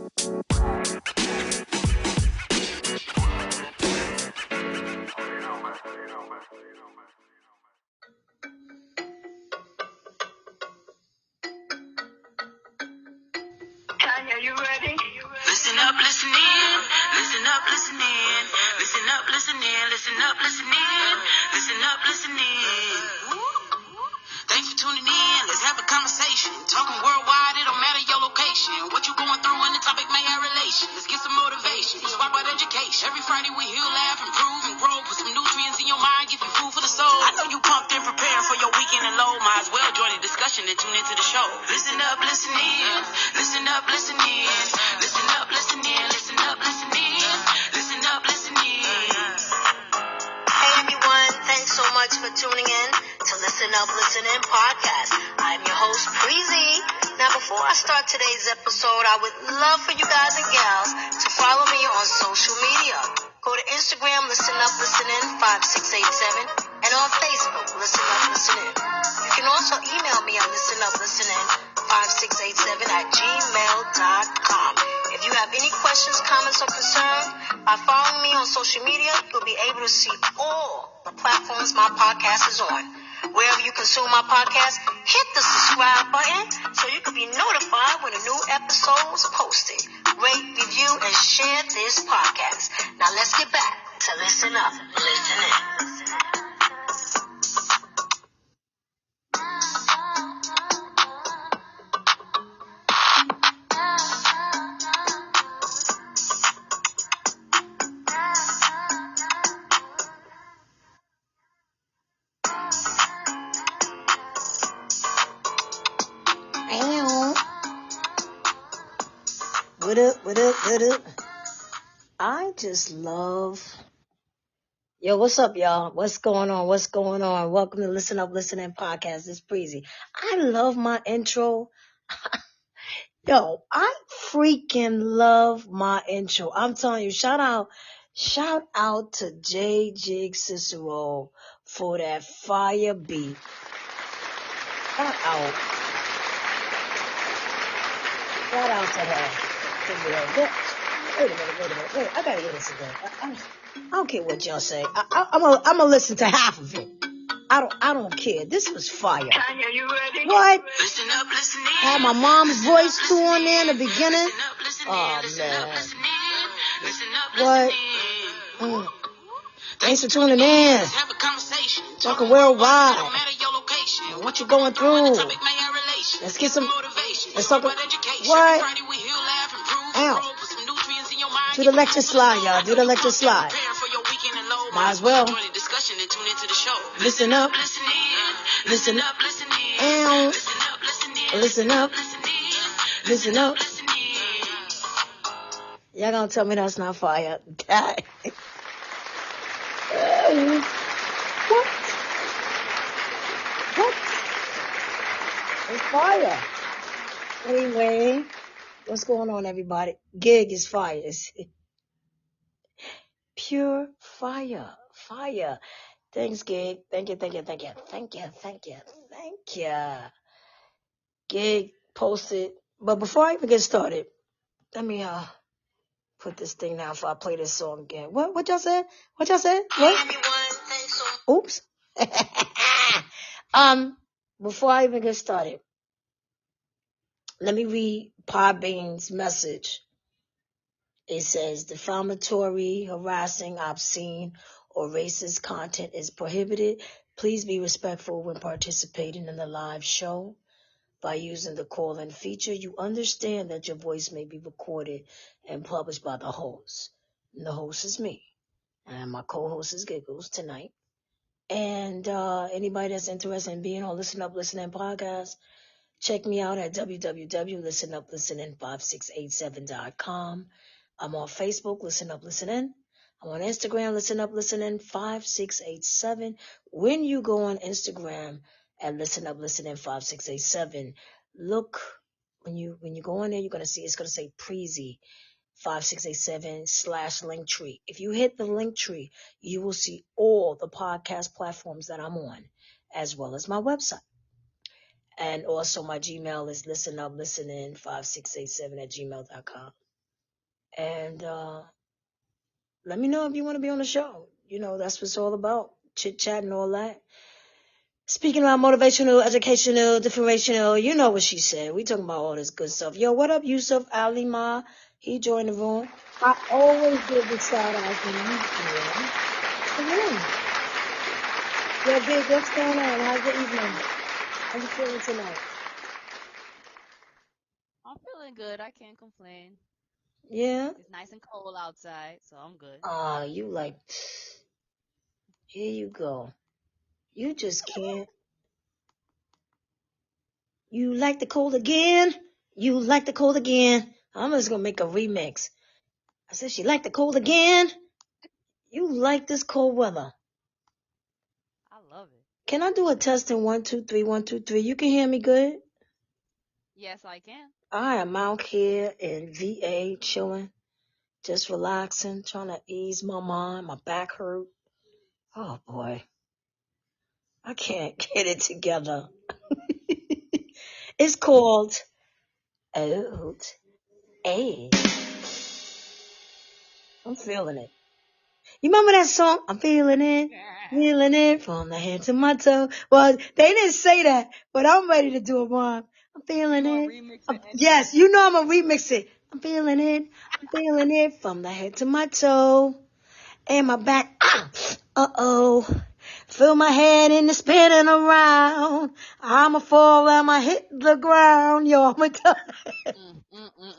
Are you ready? Listen up, listen in. Listen up, listen in. Listen up, listen in. Listen up, listen in. Listen up, listen in. Thanks for tuning in. Let's have a conversation. Talking worldwide, it don't matter your location. What you going through and the topic may have relation. Let's get some motivation. Swap out education. Every Friday we heal, laugh, improve, and grow. Put some nutrients in your mind, give you food for the soul. I know you pumped and preparing for your weekend and low. Might as well join the discussion and tune into the show. Listen up, listen in. Listen up, listen in. Listen up, listen in. Listen up, listen in. Listen up, listen in. Hey everyone, thanks so much for tuning in to Listen Up, Listen In podcast. I'm your host, Breezy. Now before I start today's episode, I would love for you guys and gals to follow me on social media. Go to Instagram, Listen Up, Listen In 5687, and on Facebook, Listen Up, Listen In. You can also email me on Listen Up, Listen In 5687@gmail.com. If you have any questions, comments, or concerns, by following me on social media, you'll be able to see all the platforms my podcast is on. Wherever you consume my podcast, hit the subscribe button so you can be notified when a new episode is posted. Rate, review, and share this podcast. Now let's get back to Listen Up, Listen In. What up? I just love... Yo, what's up, y'all? What's going on? Welcome to Listen Up, Listen In podcast. It's Breezy. I love my intro. Yo, I freaking love my intro. I'm telling you, shout out to JjigCicero for that fire beat. Shout out to her. Wait a minute. I gotta get this again. I don't care what y'all say. I'm gonna listen to half of it. I don't care. This was fire. Tanya, you ready? What? Listen up, listen in. Had my mom's voice too on there in the beginning. Oh man. What? Thanks for tuning in. Talking worldwide. What you going through? Let's get some. Let's talk about what? Ow. Do the lecture slide, y'all. Do the lecture slide. Might as well. Listen up. Listen up. Ow. Listen up. Listen up. Y'all gonna tell me that's not fire? What? It's fire. Anyway, what's going on, everybody? Gig is fire. It's pure fire. Fire. Thanks, Gig. Thank you. Gig posted. But before I even get started, let me put this thing down before I play this song again. What y'all said? What? Oops. Before I even get started, let me read Podbean's message. It says, defamatory, harassing, obscene, or racist content is prohibited. Please be respectful when participating in the live show. By using the call-in feature, you understand that your voice may be recorded and published by the host. And the host is me. And my co-host is Giggles tonight. And anybody that's interested in being on Listen Up, Listen In podcast, check me out at www.listenuplisten5687.com. I'm on Facebook, Listen Up, Listen In. I'm on Instagram, Listen Up, Listen In 5687. When you go on Instagram at Listen Up, Listen In 5687, look, when you go on there, you're gonna see it's gonna say Preezy 5687/Linktree. If you hit the Linktree, you will see all the podcast platforms that I'm on, as well as my website. And also my Gmail is listenuplistenin5687@gmail.com. And let me know if you want to be on the show. You know, that's what it's all about. Chit chat and all that. Speaking about motivational, educational, differential, you know what she said. We talking about all this good stuff. Yo, what up, Yusuf Ali Ma? He joined the room. I always give the shout out to you. Yo, Big, what's going on? How's your evening? How you feeling tonight? I'm feeling good. I can't complain. Yeah? It's nice and cold outside, so I'm good. You like, here you go. You just can't. You like the cold again? You like the cold again? I'm just gonna make a remix. I said, she like the cold again? You like this cold weather? I love it. Can I do a test in 1, 2, 3, 1, 2, 3? You can hear me good? Yes, I can. I am out here in VA chilling, just relaxing, trying to ease my mind. My back hurt. Oh boy, I can't get it together. It's called outrage. I'm feeling it. You remember that song? I'm feeling it from the head to my toe. Well, they didn't say that, but I'm ready to do it, Mom. I'm feeling it. Yes, you know I'm gonna remix it. I'm feeling it from the head to my toe. And my back, uh-oh. Feel my head in the spinning around. I'ma fall, I'ma hit the ground. Yo, I'ma tell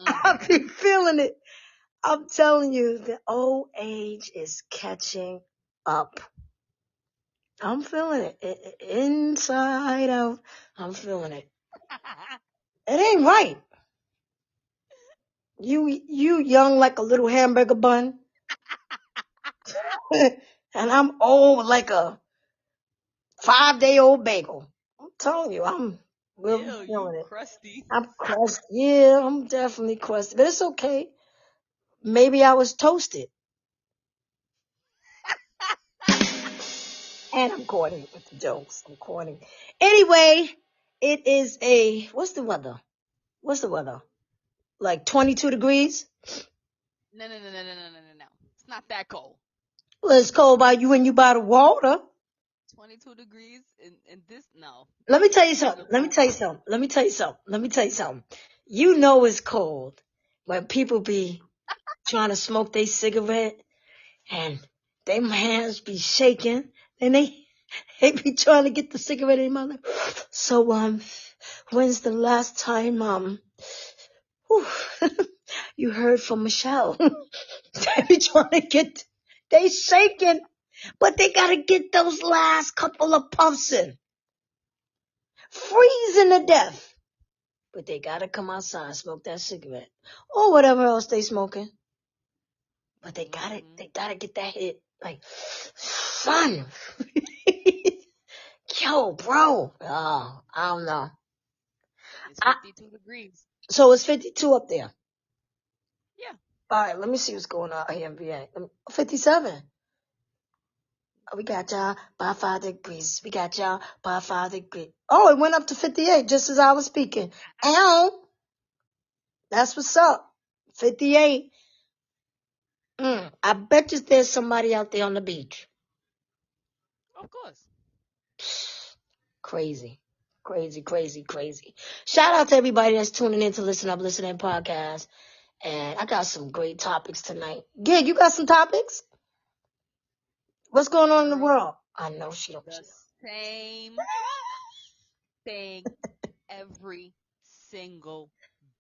I be feeling it. I'm telling you, the old age is catching up. I'm feeling it. Inside out, I'm feeling it. It ain't right. You young like a little hamburger bun. And I'm old like a 5-day-old bagel. I'm telling you, I'm really Ew, you feeling it. crusty. I'm crusty. Yeah, I'm definitely crusty. But it's okay. Maybe I was toasted. And I'm corny with the jokes. I'm corny. Anyway, it is what's the weather? Like 22 degrees? No. It's not that cold. Well, it's cold by you when you by the water. 22 degrees in this, no. Let me tell you something. You know it's cold when people be trying to smoke their cigarette and their hands be shaking and they be trying to get the cigarette in my mouth. So, when's the last time, you heard from Michelle? They be trying to they shaking, but they gotta get those last couple of puffs in. Freezing to death. But they gotta come outside and smoke that cigarette. Or whatever else they smoking. But they gotta get that hit. Like, son. Yo, bro. Oh, I don't know. It's 52 degrees. So it's 52 up there. Yeah. Alright, let me see what's going on here in VA. 57. We got y'all by 5 degrees. We got y'all by 5 degrees. Oh, it went up to 58 just as I was speaking. Ow. That's what's up. 58. I bet you there's somebody out there on the beach. Of course. Crazy. Shout out to everybody that's tuning in to Listen Up, Listening podcast. And I got some great topics tonight. Gig, you got some topics? What's going on in the world? I know she don't. The same thing every single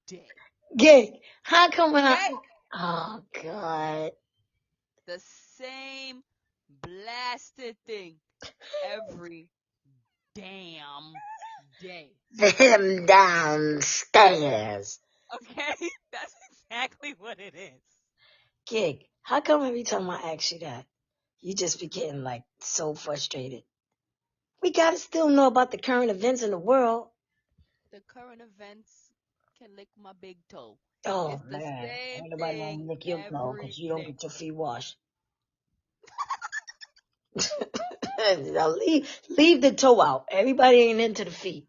day. Gig, how come when oh, God. The same blasted thing every damn day. Them downstairs. Okay? That's exactly what it is. Gig, how come every time I ask you that, you just be getting like so frustrated? We gotta still know about the current events in the world. The current events can lick my big toe. Oh, It's the man. same Ain't nobody thing gonna lick your toe every because you don't day. get your feet washed. Now leave the toe out. Everybody ain't into the feet.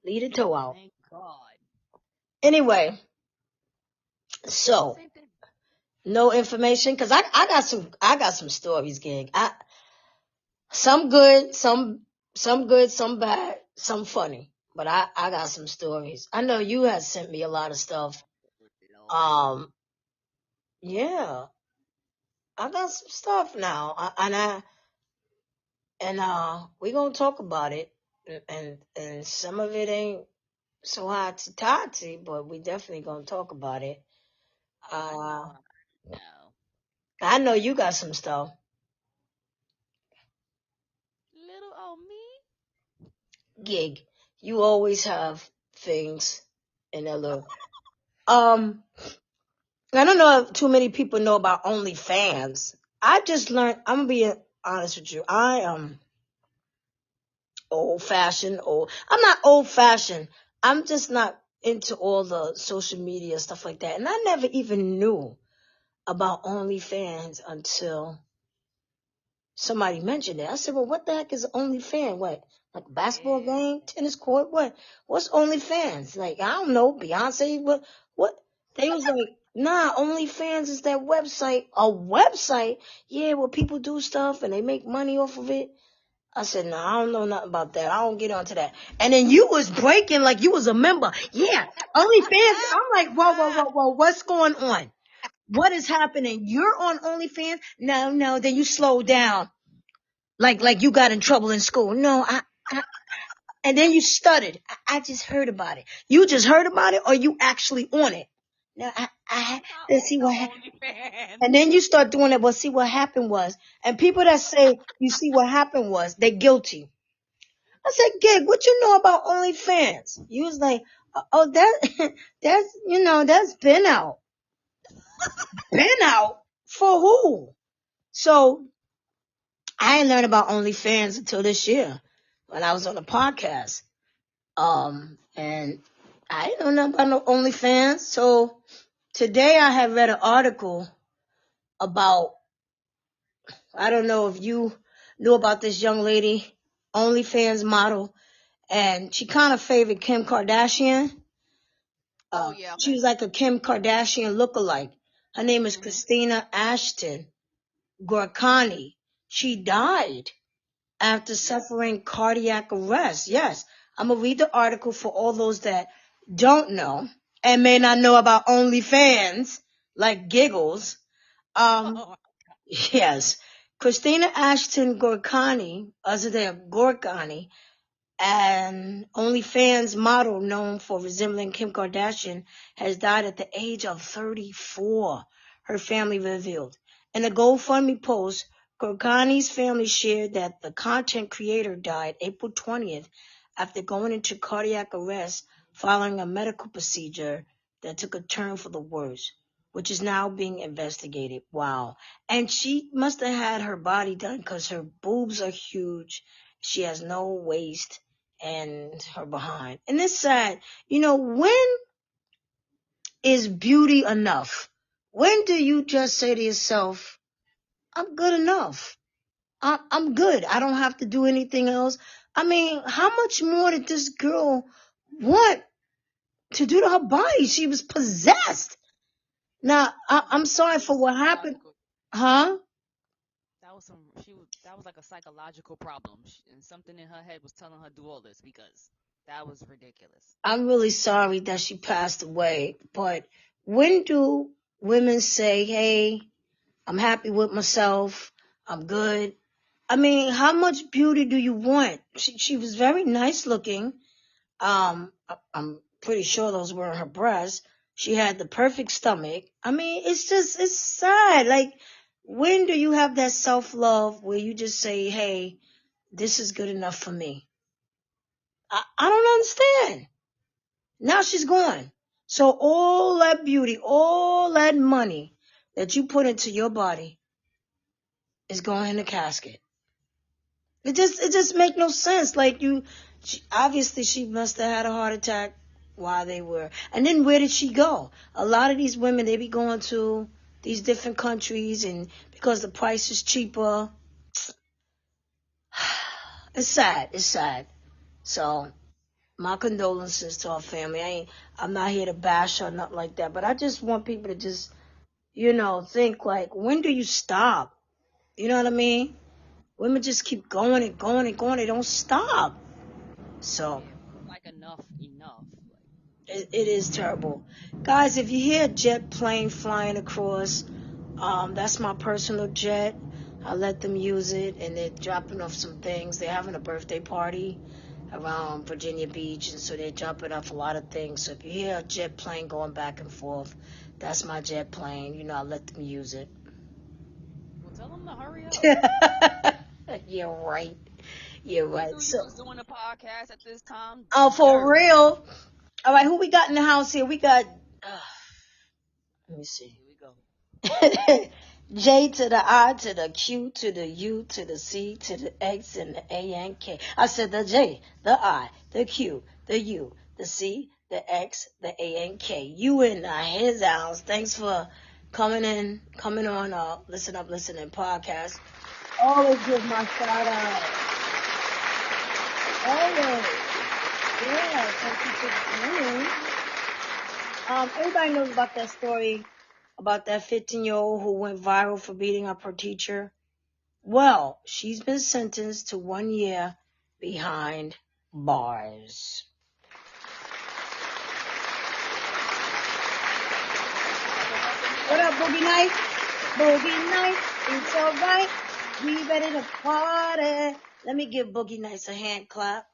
Leave the toe out. Thank God. Anyway, so Same thing. No information, cause I got some stories, gig. Some good, some good, some bad, some funny. But I got some stories. I know you had sent me a lot of stuff. Um, yeah, I got some stuff now, we gonna talk about it, and some of it ain't so hot to tati, but we definitely gonna talk about it. Uh, No. I know you got some stuff, Little old me. gig. You always have things in that little. Um, I don't know if too many people know about OnlyFans. I just learned. I'm gonna be honest with you. I am old fashioned. Old. I'm not old fashioned. I'm just not into all the social media stuff like that. And I never even knew about OnlyFans until somebody mentioned it. I said, "Well, what the heck is OnlyFans? What, like a basketball Yeah. game, tennis court? What? What's OnlyFans? Like I don't know, Beyonce. What? What?" They was like, "Nah, OnlyFans is that website. A website? Yeah, where people do stuff and they make money off of it." I said, "No, I don't know nothing about that. I don't get onto that." And then you was breaking like you was a member. Yeah, OnlyFans. I'm like, whoa, whoa, whoa, whoa. What's going on? What is happening? You're on OnlyFans? No, no. Then you slow down, like you got in trouble in school. No, and then you stuttered. I just heard about it. You just heard about it, or you actually on it? No, I'm not let's see on no what. OnlyFans. And then you start doing it. Well, see what happened was, and people that say you see what happened was, they're guilty. I said, Gig, what you know about OnlyFans? You was like, oh, that, that's been out. Been out? For who? So I ain't learned about OnlyFans until this year when I was on a podcast. And I didn't know nothing about no OnlyFans. So today I have read an article about, I don't know if you knew about this young lady, OnlyFans model, and she kind of favored Kim Kardashian. Oh yeah. She Okay. was like a Kim Kardashian lookalike. Her name is Mhm. Christina Ashton Gorkani. She died after Yep. suffering cardiac arrest. Yes, I'm gonna read the article for all those that don't know and may not know about OnlyFans, like Giggles. Um, Oh. yes, Christina Ashton Gorkani, Gorkani, an OnlyFans model known for resembling Kim Kardashian, has died at the age of 34, her family revealed. In a GoFundMe post, Gorgani's family shared that the content creator died April 20th after going into cardiac arrest following a medical procedure that took a turn for the worse, which is now being investigated. Wow. And she must have had her body done because her boobs are huge. She has no waist and her behind. And it's sad. When is beauty enough? When do you just say to yourself, I'm good enough? I'm good. I don't have to do anything else. I mean, how much more did this girl want to do to her body? She was possessed. Now, I'm sorry That for was what happened. psychological. Huh? That was some. She was. That was like a psychological problem, and something in her head was telling her do all this because that was ridiculous. I'm really sorry that she passed away. But when do women say, hey, I'm happy with myself. I'm good. I mean, how much beauty do you want? She was very nice looking. I'm pretty sure those were her breasts. She had the perfect stomach. I mean, it's sad. Like, when do you have that self-love where you just say, hey, this is good enough for me? I don't understand. Now she's gone. So all that beauty, all that money that you put into your body is going in a casket. It just make no sense. Like obviously she must have had a heart attack while they were. And then where did she go? A lot of these women, they be going to these different countries and because the price is cheaper. It's sad. It's sad. So my condolences to her family. I'm not here to bash her, nothing like that. But I just want people to just think like, when do you stop? You know what I mean? Women just keep going and going and going. They don't stop. So Like enough. it is terrible. Guys, if you hear a jet plane flying across, that's my personal jet. I let them use it, and they're dropping off some things. They're having a birthday party around Virginia Beach, and so they're dropping off a lot of things. So if you hear a jet plane going back and forth, that's my jet plane. I let them use it. Well, tell them to hurry up. You're right. You're right. You was doing a podcast at this time. Oh, for real? All right, who we got in the house here? We got, let me see. Here we go. J to the I to the Q to the U to the C to the X and the A and K. I said the J, the I, the Q, the U, the C, the X, the A and K. You in his house. Thanks for coming on Listen Up, Listening podcast. Always give my shout out. Always. Yeah, thank you for coming. Everybody knows about that story about that 15-year-old who went viral for beating up her teacher. Well, she's been sentenced to 1 year behind bars. What up, Boogie Night? Boogie Night, it's alright. We ready to party. Let me give Boogie Nights a hand clap.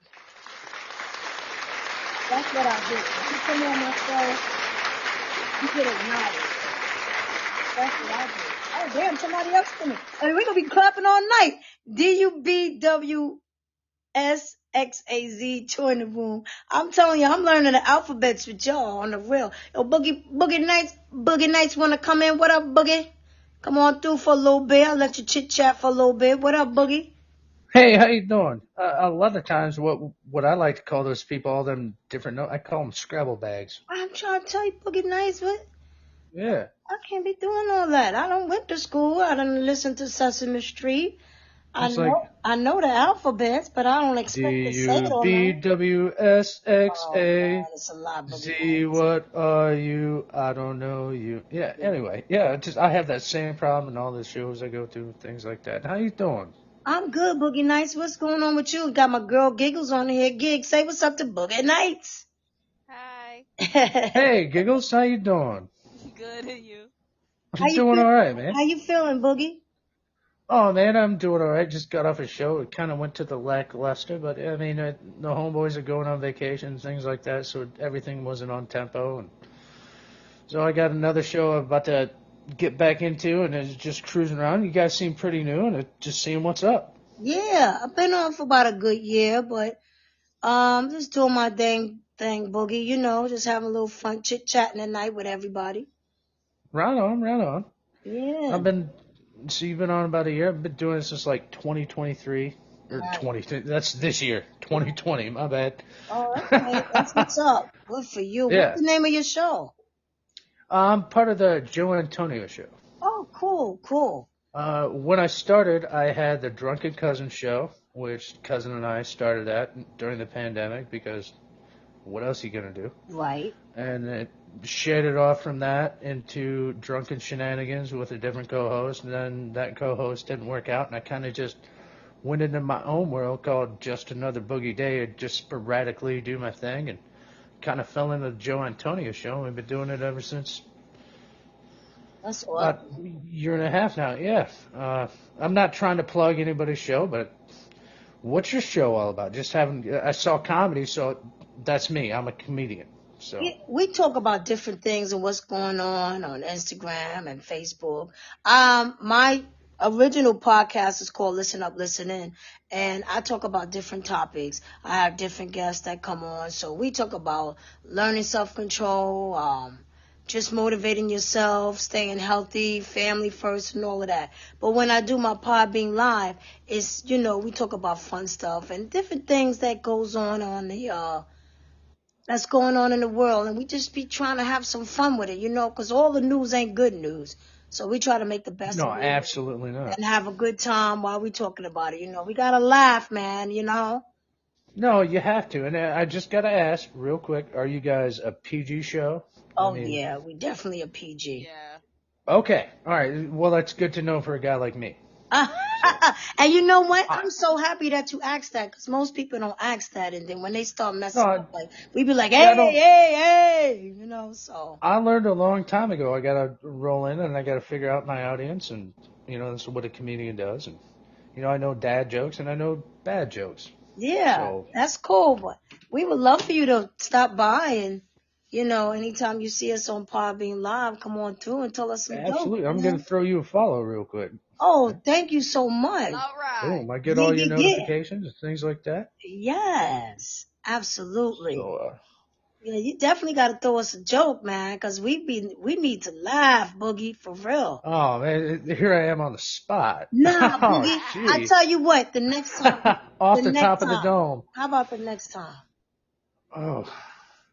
That's what I do. If you come on my show, you get acknowledged. That's what I do. Oh, damn, somebody else for me. I mean, we're going to be clapping all night. DUBWSXAZ, join the room. I'm telling you, I'm learning the alphabets with y'all on the real. Yo, Boogie Nights want to come in. What up, Boogie? Come on through for a little bit. I'll let you chit-chat for a little bit. What up, Boogie? Hey, how you doing? A lot of times, what I like to call those people, all them different, I call them Scrabble bags. I'm trying to tell you, Boogie Nights, what? Yeah. I can't be doing all that. I don't went to school. I don't listen to Sesame Street. I know the alphabets, but I don't expect to say it all night. DUBWSXAZ, what are you? I don't know you. Yeah, anyway. Yeah, I have that same problem in all the shows I go to, things like that. How you doing? I'm good, Boogie Nights. What's going on with you? Got my girl Giggles on here. Gig, say what's up to Boogie Nights. Hi. Hey, Giggles, how you doing? Good, and you? I'm doing all right, man. How you feeling, Boogie? Oh, man, I'm doing all right. Just got off a show. It kind of went to the lackluster, but, I mean, the homeboys are going on vacation, things like that, so everything wasn't on tempo. And so I got another show I'm about to get back into, and it's just cruising around. You guys seem pretty new, and just seeing what's up. Yeah, I've been on for about a good year, but just doing my thing, Boogie. Just having a little fun, chit-chatting at night with everybody. Right on. Yeah. So you've been on about a year. I've been doing this since like 2023 or 20. That's this year, 2020. My bad. Oh, okay. That's what's up. Good for you. Yeah. What's the name of your show? I'm part of the Joe Antonio show. Oh, cool. When I started, I had the Drunken Cousin show, which Cousin and I started at during the pandemic because what else are you going to do? Right. And it shared it off from that into Drunken Shenanigans with a different co-host, and then that co-host didn't work out, and I kind of just went into my own world called Just Another Boogie Day and just sporadically do my thing, and kind of fell into the Joe Antonio show, and we've been doing it ever since. That's about a year and a half now, yeah. I'm not trying to plug anybody's show, but what's your show all about? I saw comedy, so that's me. I'm a comedian. So we talk about different things and what's going on Instagram and Facebook. My original podcast is called Listen Up, Listen In, and I talk about different topics. I have different guests that come on, so we talk about learning self-control, just motivating yourself, staying healthy, family first, and all of that. But when I do my Podbean Live, it's, we talk about fun stuff and different things that goes on that's going on in the world. And we just be trying to have some fun with it, because all the news ain't good news. So we try to make the best of it. No, absolutely not. And have a good time while we talking about it, We got to laugh, man, No, you have to. And I just got to ask real quick, are you guys a PG show? Oh, yeah, we definitely a PG. Yeah. Okay. All right. Well, that's good to know for a guy like me. And you know what? I'm so happy that you asked that, because most people don't ask that, and then when they start messing No, up, like we be like, yeah, I hey, don't. hey, hey, you know. So I learned a long time ago. I gotta roll in and I gotta figure out my audience, and that's what a comedian does. And I know dad jokes and I know bad jokes. yeah, So that's cool. But we would love for you to stop by, and anytime you see us on Podbean Live, come on through and tell us some jokes, absolutely, I'm gonna man. throw you a follow real quick. Oh, Okay. thank you so much. All right. Boom. I get Yeah, all your yeah, yeah. notifications and things like that. Yes, absolutely. So Yeah, you definitely got to throw us a joke, man, because we need to laugh, Boogie, for real. oh man, here I am on the spot. Nah, Oh Boogie, I gee. tell you what, the next time, Off the top of the dome. how about the next time? Oh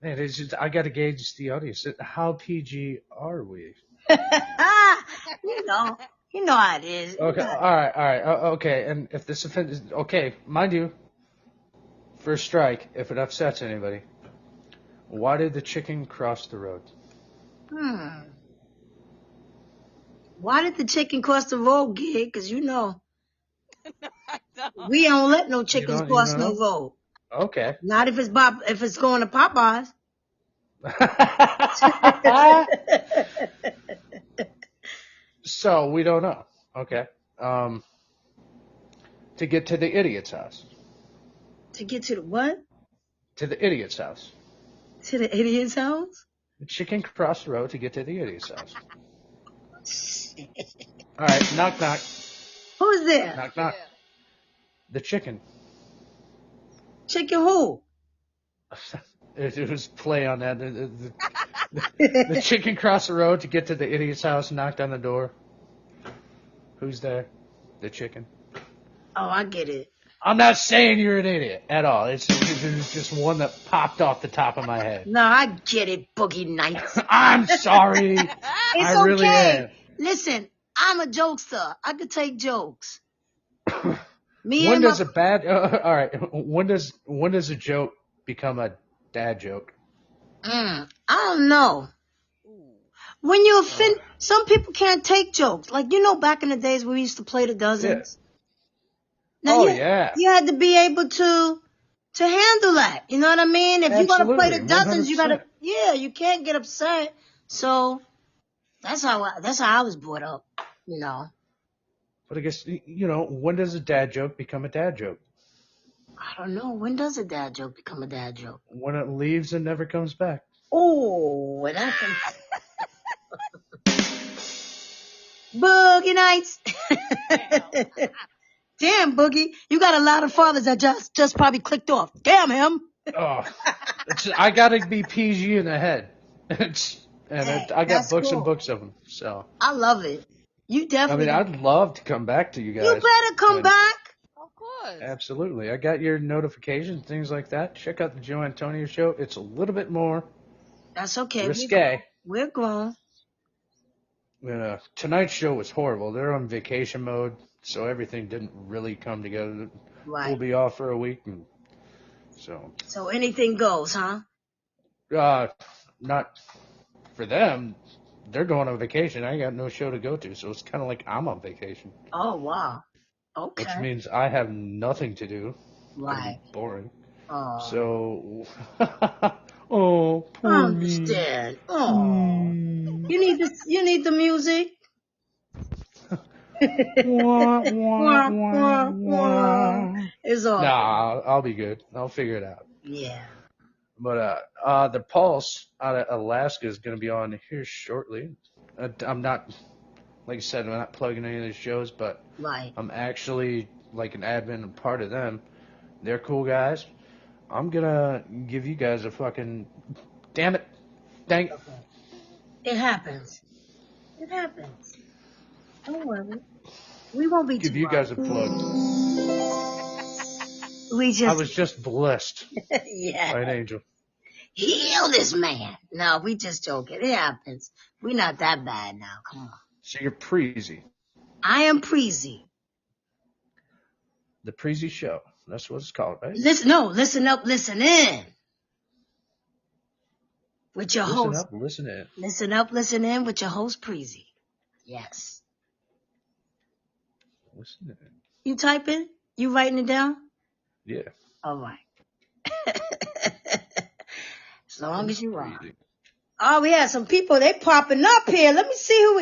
man, it's just, I gotta gauge the audience. How PG are we? you know, you know how it is. Okay, all right, okay. And if this offends, okay, mind you, first strike. If it upsets anybody, why did the chicken cross the road? Why did the chicken cross the road, Gig? Because I know. we don't let no You chickens don't cross no know? road. Okay. Not if it's going to Popeyes. So we don't know. Okay. To get to the idiot's house. To get to the what? To the idiot's house. To the idiot's house? The chicken crossed the road to get to the idiot's house. All right, knock knock. Who's there? Knock knock. The chicken. Chicken who? It was play on that. The chicken crossed the road to get to the idiot's house, knocked on the door. Who's there? The chicken. Oh, I get it. I'm not saying you're an idiot at all. It's just one that popped off the top of my head. No, I get it, Boogie Nights. I'm sorry. It's I really okay. am. Listen, I'm a jokester. I could take jokes. When does all right? When does a joke become a dad joke? I don't know. When you offend, some people can't take jokes. Like, back in the days we used to play the dozens. Yeah. Now, yeah. You had to be able to handle that. You know what I mean? If you're going to play the dozens, 100%. You got to, you can't get upset. So that's how I was brought up, But I guess, when does a dad joke become a dad joke? I don't know. When does a dad joke become a dad joke? When it leaves and never comes back. Oh, and I can. Boogie Nights. Damn, Boogie. You got a lot of fathers that just probably clicked off. Damn him. Oh, I got to be PG in the head. I got books and books of them. So I love it. You definitely. I'd love to come back to you guys. You better come back. Of course. Absolutely. I got your notifications, things like that. Check out the Joe Antonio show. It's a little bit more. That's okay. Risque. We're grown. Tonight's show was horrible. They're on vacation mode, so everything didn't really come together. Right. We'll be off for a week, and so. So anything goes, huh? Not for them. They're going on vacation. I got no show to go to, so it's kind of like I'm on vacation. Oh wow. Okay. Which means I have nothing to do. Right. Boring. Oh. So. Oh, poor I understand. Me. Oh. You need the music. It's all. Nah, I'll be good. I'll figure it out. Yeah. But the Pulse out of Alaska is going to be on here shortly. I'm not, like I said, I'm not plugging any of these shows, but right. I'm actually like an admin and part of them. They're cool guys. I'm gonna give you guys a fucking damn it. Dang it. Okay. It happens. It happens. Don't worry. We won't be give you guys a plug. I was just blessed. Yeah. By an angel. Heal this man. No, we just joking. It happens. We're not that bad now. Come on. So you're Preezy. I am Preezy. The Preezy Show. That's what it's called, right? Listen up, listen in. With your host. Listen up, listen in. Listen up, listen in with your host, Preezy. Yes. What's that? You typing? You writing it down? Yeah. All right. As long as you are. Breathing. Oh, we had some people. They popping up here. Let me see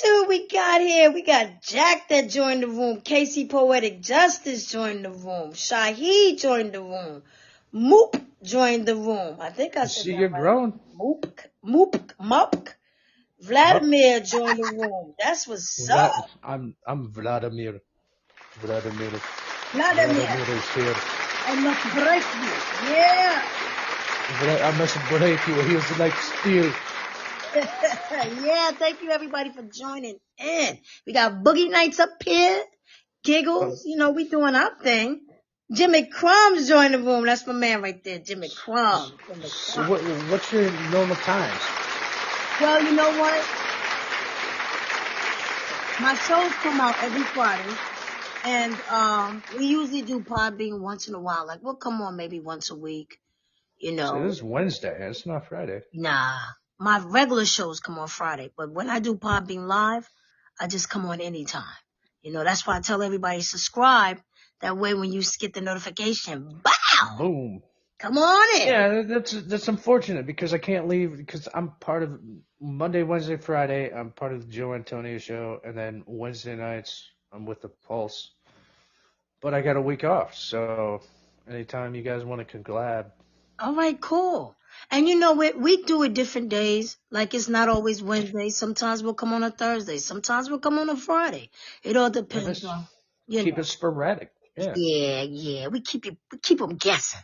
who we got here. We got Jack that joined the room. Casey Poetic Justice joined the room. Shaheed joined the room. Moop joined the room. I think I said See, that you're right. growing. Moop. Vladimir joined the room. That's what's up. I'm Vladimir. Vladimir is here. I must break you. Yeah. I must break you. He was like steel. Yeah, thank you everybody for joining in. We got Boogie Nights up here. Giggles, we doing our thing. Jimmy Crumbs joined the room. That's my man right there, Jimmy Crumbs. So what's your normal times? Well, you know what? My shows come out every Friday. And we usually do Podbean once in a while. Like, we'll come on maybe once a week. So this is Wednesday. It's not Friday. Nah. My regular shows come on Friday. But when I do Podbean Live, I just come on anytime. That's why I tell everybody subscribe. That way when you get the notification, bow! Boom. Come on in. Yeah, that's unfortunate because I can't leave because I'm part of Monday, Wednesday, Friday. I'm part of the Joe Antonio show. And then Wednesday nights, I'm with the Pulse. But I got a week off. So anytime you guys want to collab. All right, cool. And you know what? We do it different days. Like, it's not always Wednesday. Sometimes we'll come on a Thursday. Sometimes we'll come on a Friday. It all depends on, Keep it sporadic. Yeah. Yeah. We keep them guessing.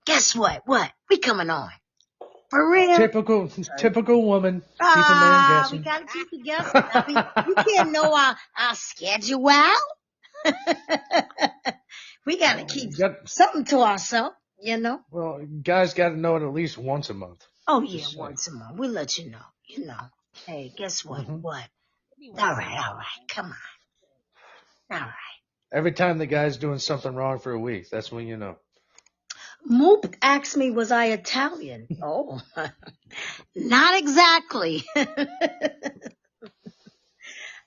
Guess what? We coming on. For real? Typical woman. Keep a man guessing. We gotta keep it guessing. I mean, you can't know our schedule. We gotta keep something to ourselves. Well, guys got to know it at least once a month. Oh, yeah, once a month. We'll let you know. Hey, guess what? Mm-hmm. What? All right. Come on. All right. Every time the guy's doing something wrong for a week, that's when you know. Moop asked me, was I Italian? Oh, not exactly.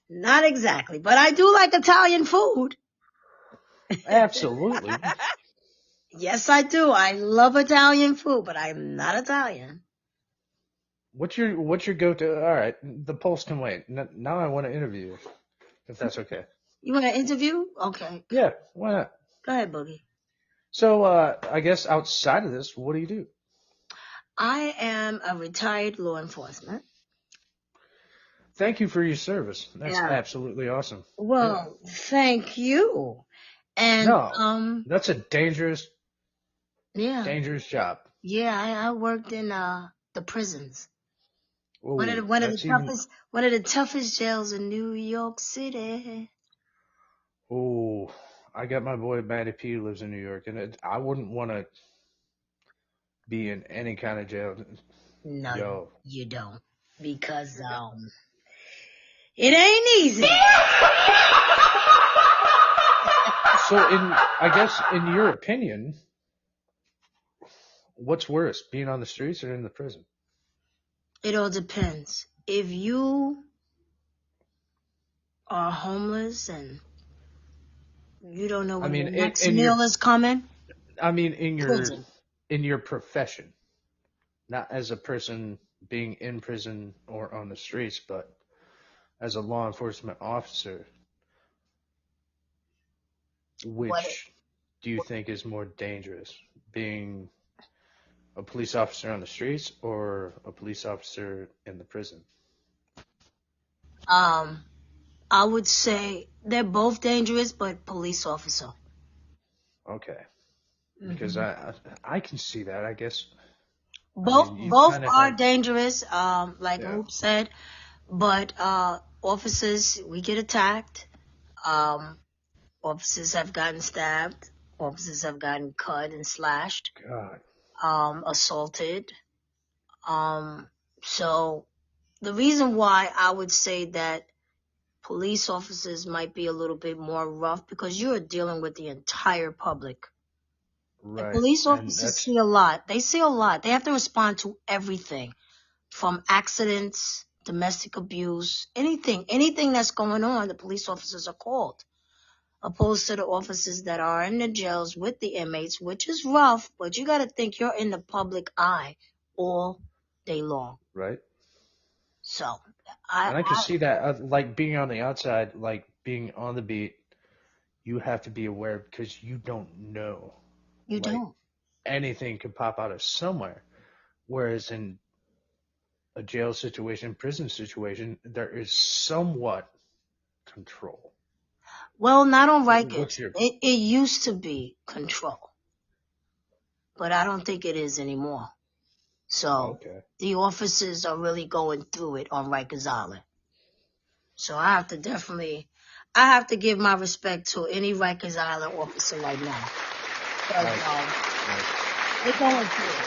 Not exactly. But I do like Italian food. Absolutely. Yes, I do. I love Italian food, but I'm not Italian. What's your go-to? All right, the Pulse can wait. Now I want to interview you, if that's okay. You want to interview? Okay. Yeah, why not? Go ahead, Boogie. So, I guess outside of this, what do you do? I am a retired law enforcement. Thank you for your service. That's absolutely awesome. Well, thank you. And that's a dangerous job. Yeah, I worked in the prisons. Ooh, one of the toughest jails in New York City. Oh, I got my boy Matty P who lives in New York, and I wouldn't want to be in any kind of jail. No, you don't, because it ain't easy. So, I guess in your opinion, what's worse, being on the streets or in the prison? It all depends. If you are homeless and you don't know when the next meal is coming. I mean, in your profession, not as a person being in prison or on the streets, but as a law enforcement officer, which do you think is more dangerous, being a police officer on the streets or a police officer in the prison? I would say they're both dangerous, but police officer. Okay. Because I can see that, I guess. Both are dangerous, like Moop said, but officers, we get attacked. Officers have gotten stabbed. Officers have gotten cut and slashed. God. Assaulted. So the reason why I would say that police officers might be a little bit more rough, because you're dealing with the entire public. Right. Police officers see a lot. They see a lot. They have to respond to everything, from accidents domestic abuse, anything that's going on, the police officers are called. Opposed to the officers that are in the jails with the inmates, which is rough, but you got to think you're in the public eye all day long. Right. So, And I can see that, like being on the outside, like being on the beat, you have to be aware because you don't know. You like, don't. Anything could pop out of somewhere. Whereas in a jail situation, prison situation, there is somewhat control. Well, not on Rikers. What's your... It used to be control, but I don't think it is anymore. So the officers are really going through it on Rikers Island. So I have to give my respect to any Rikers Island officer right now. Because they're going through it.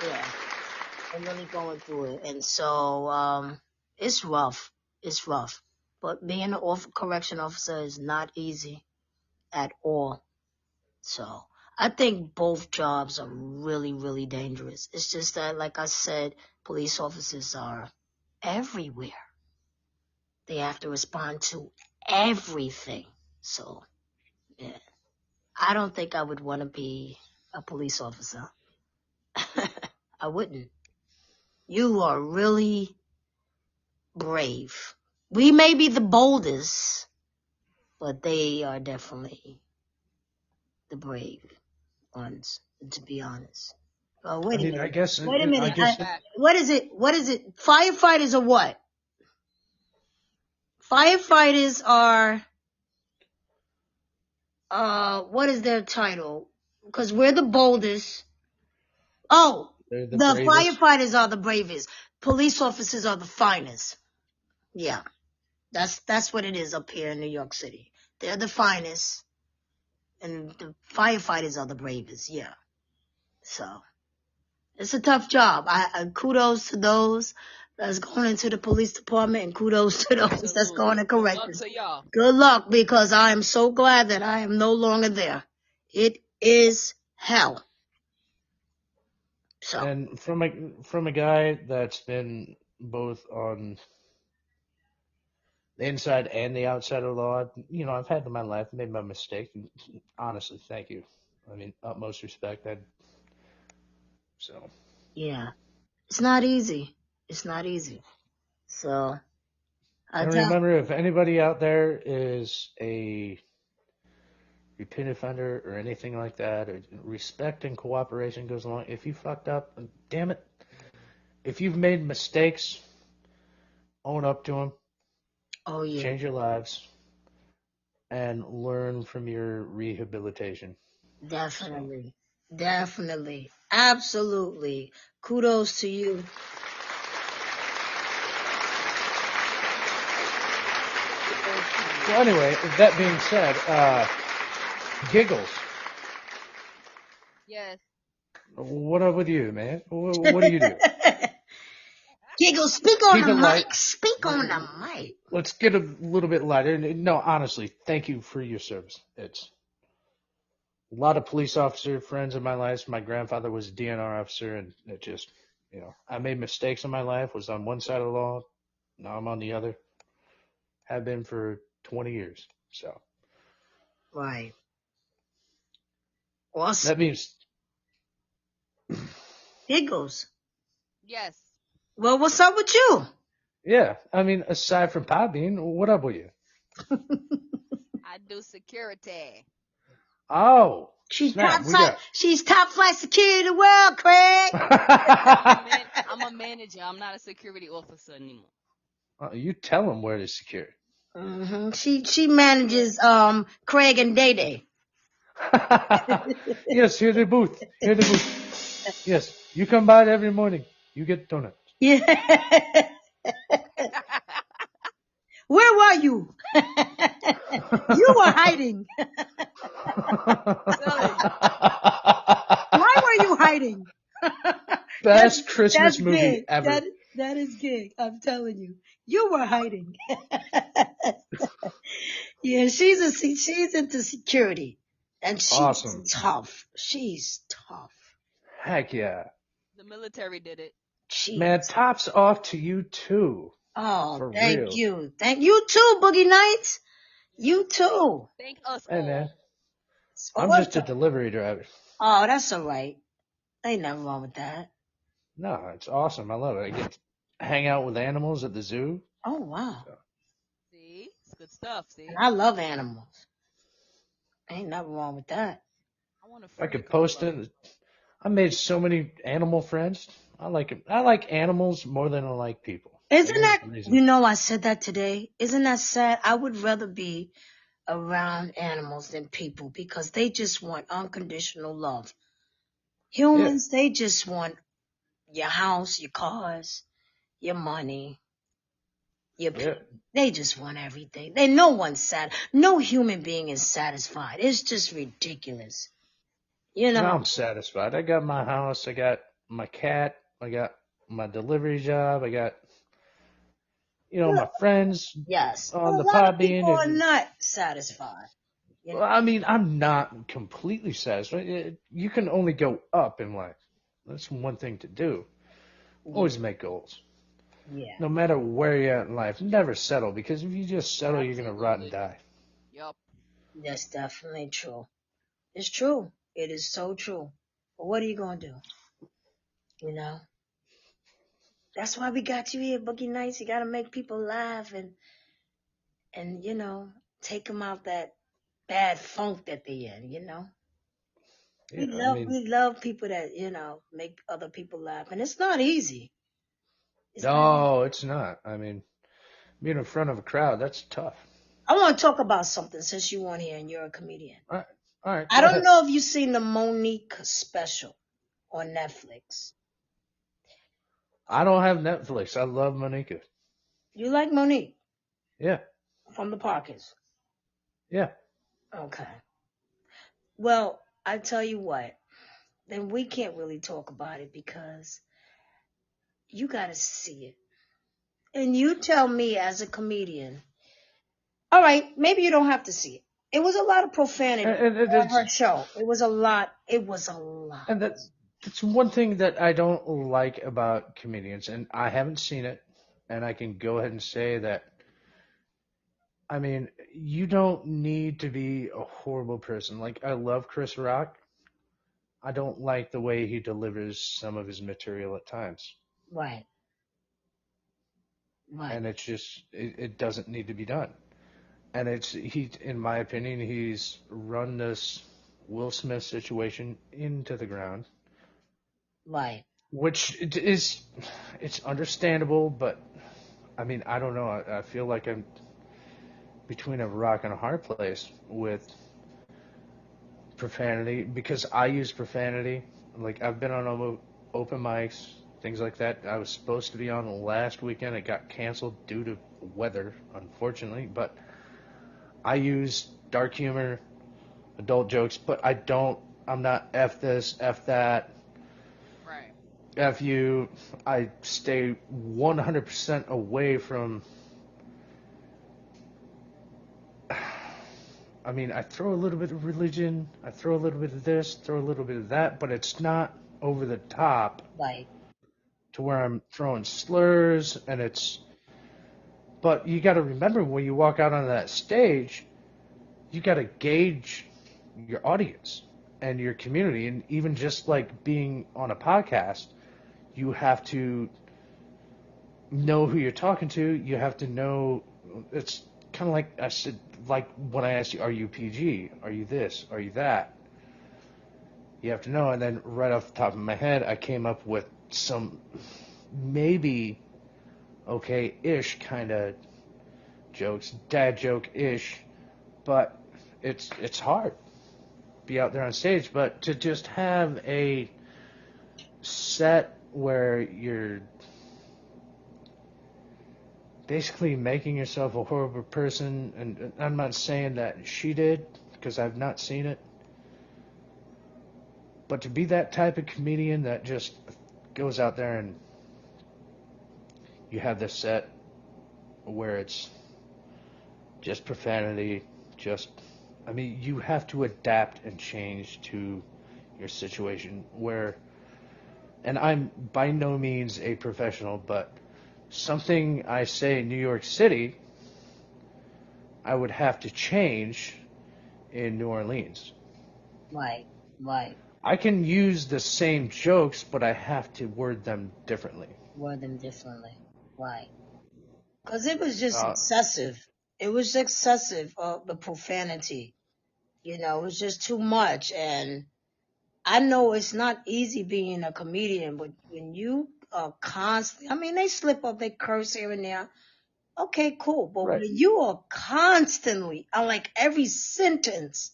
Yeah, they're really going through it. And so it's rough. It's rough. But being an correction officer is not easy at all. So I think both jobs are really, really dangerous. It's just that, like I said, police officers are everywhere. They have to respond to everything. So, yeah. I don't think I would want to be a police officer. I wouldn't. You are really brave. We may be the boldest, but they are definitely the brave ones, to be honest. Oh, wait a minute. Wait a minute. What is it? Firefighters are what? Firefighters are, what is their title? Because we're the boldest. Oh, the firefighters are the bravest. Police officers are the finest. Yeah. That's what it is up here in New York City. They're the finest. And the firefighters are the bravest. Yeah. So it's a tough job. I kudos to those that's going into the police department, and kudos to those that's going to corrections. Good luck, because I am so glad that I am no longer there. It is hell. So. And from a guy that's been both on the inside and the outside of the law, I've had in my life, made my mistake. And honestly, thank you. I mean, utmost respect. So. Yeah, it's not easy. It's not easy. So. And remember, if anybody out there is a repeat offender or anything like that, or respect and cooperation goes along, if you fucked up, damn it, if you've made mistakes, own up to them. Oh, yeah. Change your lives and learn from your rehabilitation. Definitely. Definitely. Absolutely. Kudos to you. So anyway, that being said, Giggles. Yes. What up with you, man? What do you do? Giggles, speak on the mic. Speak on the mic. Let's get a little bit lighter. No, honestly, thank you for your service. It's a lot of police officer friends in my life. My grandfather was a DNR officer, and it just, I made mistakes in my life, was on one side of the law. Now I'm on the other. Have been for 20 years. So. Right. Awesome. That means. Giggles. Yes. Well, what's up with you? Yeah, I mean, aside from Podbean, what up with you? I do security. Oh, she's top flight security in the world, Craig. I'm a manager. I'm not a security officer anymore. You tell him where to secure. Mm-hmm. She manages Craig and Day Day. Yes, here's the booth. Yes, you come by every morning. You get donuts. Yeah. Where were you? You were hiding. Why were you hiding? Best Christmas movie ever. That is gig. I'm telling you. You were hiding. Yeah, she's into security. And she's awesome. Tough. She's tough. Heck yeah. The military did it. Jeez. Man, tops off to you too. Oh, For thank real. you. Thank you too, Boogie Nights. You too. Thank us Hey, all. man. So I'm what's just a up? delivery driver. Oh, that's all right. Ain't nothing wrong with that. No, it's awesome. I love it. I get to hang out with animals at the zoo. Oh, wow. See? It's good stuff, see? And I love animals. Ain't nothing wrong with that. I want to I free a could couple post of them. it. I made so many animal friends. I like it. I like animals more than I like people. Isn't And there's that, the reason. you know, I said that today. Isn't that sad? I would rather be around animals than people because they just want unconditional love. Humans, they just want your house, your cars, your money, your Yeah. they just want everything. No one's sad. No human being is satisfied. It's just ridiculous. You Now know? I'm satisfied. I got my house. I got my cat. I got my delivery job. I got, my friends Yes. But on a the lot of Podbean. people are not satisfied. You Well, know? I mean, I'm not completely satisfied. You can only go up in life. That's one thing to do. Always make goals. Yeah. No matter where you're at in life, never settle, because if you just settle, you're going to rot and die. Yup. That's definitely true. It's true. It is so true. But what are you going to do? You know? That's why we got you here, Boogie Nights. You got to make people laugh and, take them out that bad funk that they in. Yeah, I mean, We love people that, make other people laugh. And it's not easy. It's not easy. no, it's not. I mean, being in front of a crowd, that's tough. I want to talk about something since you on here and you're a comedian. All right, I go don't ahead. know if you've seen the Monique special on Netflix. I don't have Netflix. I love Monica. You like Monique Yeah, from the Parkers? yeah. Okay. Well, I tell you what, then we can't really talk about it because you got to see it. And you tell me as a comedian, all right, maybe you don't have to see it. It was a lot of profanity on her show. It was a lot. And that's one thing that I don't like about comedians, and I haven't seen it, and I can go ahead and say that, I mean, you don't need to be a horrible person. Like, I love Chris Rock. I don't like the way he delivers some of his material at times. Right. Right. And it's just, it doesn't need to be done. And in my opinion, he's run this Will Smith situation into the ground. Right. Which it's understandable, but I mean, I don't know. I feel like I'm between a rock and a hard place with profanity because I use profanity. Like, I've been on open mics, things like that. I was supposed to be on last weekend. It got canceled due to weather, unfortunately. But I use dark humor, adult jokes, but I'm not F this, F that. Right. F you. I stay 100% away from. I mean, I throw a little bit of religion, I throw a little bit of this, throw a little bit of that, but it's not over the top Right. to where I'm throwing slurs and it's. But you got to remember when you walk out on that stage, you got to gauge your audience and your community, and even just like being on a podcast, you have to know who you're talking to. You have to know. It's kind of like I said, like when I asked you, are you PG? Are you this? Are you that? You have to know. And then right off the top of my head, I came up with some maybe okay-ish kind of jokes, dad joke-ish, but it's hard to be out there on stage. But to just have a set where you're basically making yourself a horrible person, and I'm not saying that she did, because I've not seen it, but to be that type of comedian that just goes out there and you have this set where it's just profanity, I mean, you have to adapt and change to your situation where and I'm by no means a professional, but something I say in New York City, I would have to change in New Orleans. Right. Right. I can use the same jokes, but I have to word them differently. Word them differently. Right. Because it was just Uh, excessive. It was excessive, the profanity. You know, it was just too much. And I know it's not easy being a comedian, but when you are constantly, I mean, they slip up, they curse here and there. Okay, cool. But right. when you are constantly, like every sentence,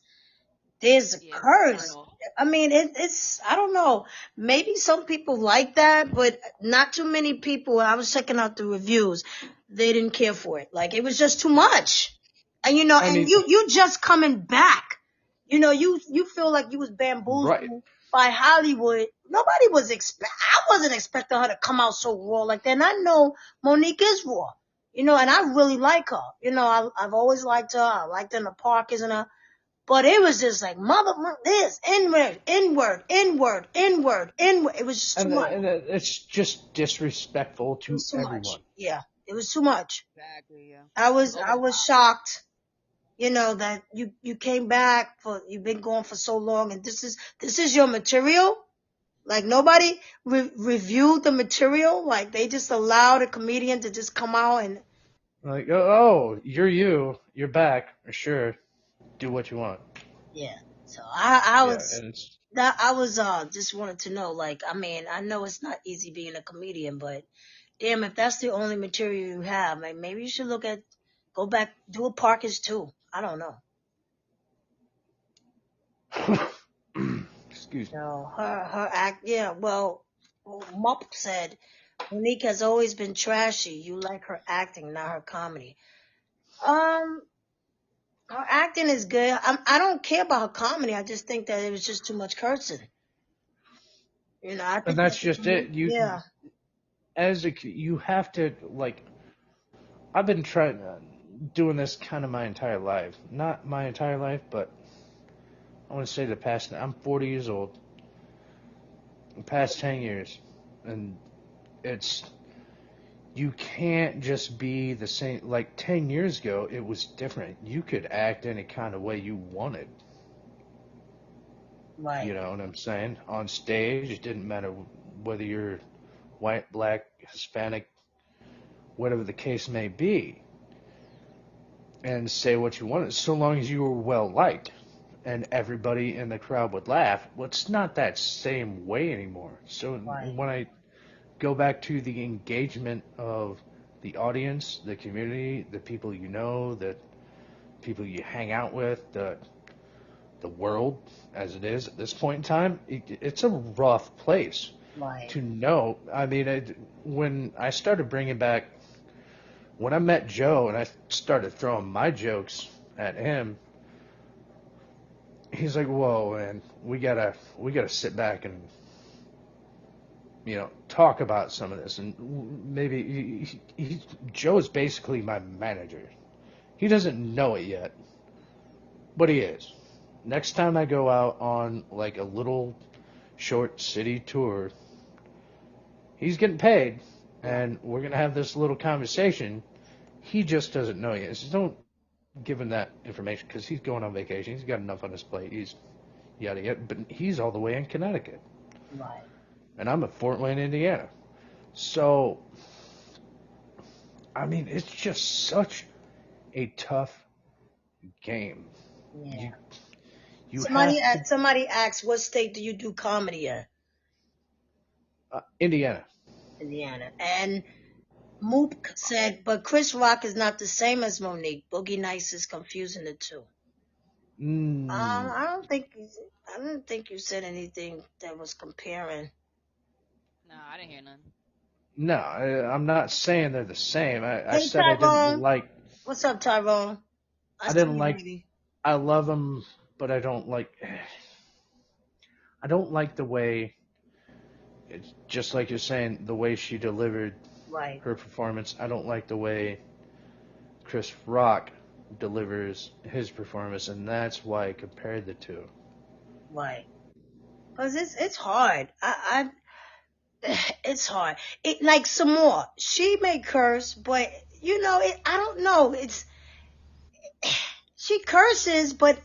there's a Yeah, it's a turn curse. off. I mean, it's, I don't know. Maybe some people like that, but not too many people. I was checking out the reviews. They didn't care for it. Like, it was just too much. And, you know, I and mean, you just coming back. You know, you feel like you was right. bamboozled by Hollywood. Nobody was I wasn't expecting her to come out so raw like that. And I know Monique is raw. You know, and I really like her. You know, I've always liked her. I liked her in the park, isn't her? But it was just like this inward, inward, inward, inward, inward. It was just too much. And it's just disrespectful It to was too much. everyone. Yeah, it was too much. Exactly, yeah. I was Over I the was top. shocked. You know that you came back you've been gone for so long, and this is your material. Like nobody reviewed the material. Like they just allowed a comedian to just come out and Like, oh, you're back. Sure, do what you want. yeah. So I Yeah, was and it's that I was just wanted to know. Like I mean I know it's not easy being a comedian, but damn, if that's the only material you have, like maybe you should go back, do a Parkers too. I don't know. excuse me. No, her act, yeah. Well, Mup said Monique has always been trashy. You like her acting, not her comedy. Um, her acting is good. I don't care about her comedy. I just think that it was just too much cursing. You know, I And think that's that just it. yeah, You have to like. I've been trying doing this kind of my entire life. Not my entire life, but I want to say the past. I'm 40 years old. The past 10 years, and it's you can't just be the same. Like 10 years ago, it was different. You could act any kind of way you wanted. right, You know what I'm saying? On stage, it didn't matter whether you're white, black, Hispanic, whatever the case may be, and say what you wanted, so long as you were well liked and everybody in the crowd would laugh. Well, it's not that same way anymore. So right, when I go back to the engagement of the audience, the community, the people you know, the people you hang out with, the world as it is at this point in time, it's a rough place right, to know. I mean, when I started bringing back, when I met Joe and I started throwing my jokes at him, he's like, "Whoa, man, we gotta sit back and talk about some of this." And maybe Joe's basically my manager. He doesn't know it yet, but he is. Next time I go out on like a little short city tour, he's getting paid, yeah, and we're gonna have this little conversation. He just doesn't know yet. So don't give him that information because he's going on vacation. He's got enough on his plate. He's yada yada. But he's all the way in Connecticut, right, and I'm at Fort Wayne, Indiana. So, I mean, it's just such a tough game. yeah. You you have to Somebody asked, what state do you do comedy in? Indiana. Indiana. And Moop said, but Chris Rock is not the same as Monique. Boogie Nights is confusing the two. Mm, I don't think you said anything that was comparing. No, I didn't hear none. no, I'm not saying they're the same. I Hey said I didn't Tyrone, like. what's up, Tyrone? I I see didn't you, like. baby. I love them, but I don't like. I don't like the way. It's just like you're saying, the way she delivered Right, her performance. I don't like the way Chris Rock delivers his performance, and that's why I compared the two. right. Cause it's hard. it's hard. Like some more. She may curse, but you know, I don't know. She curses, but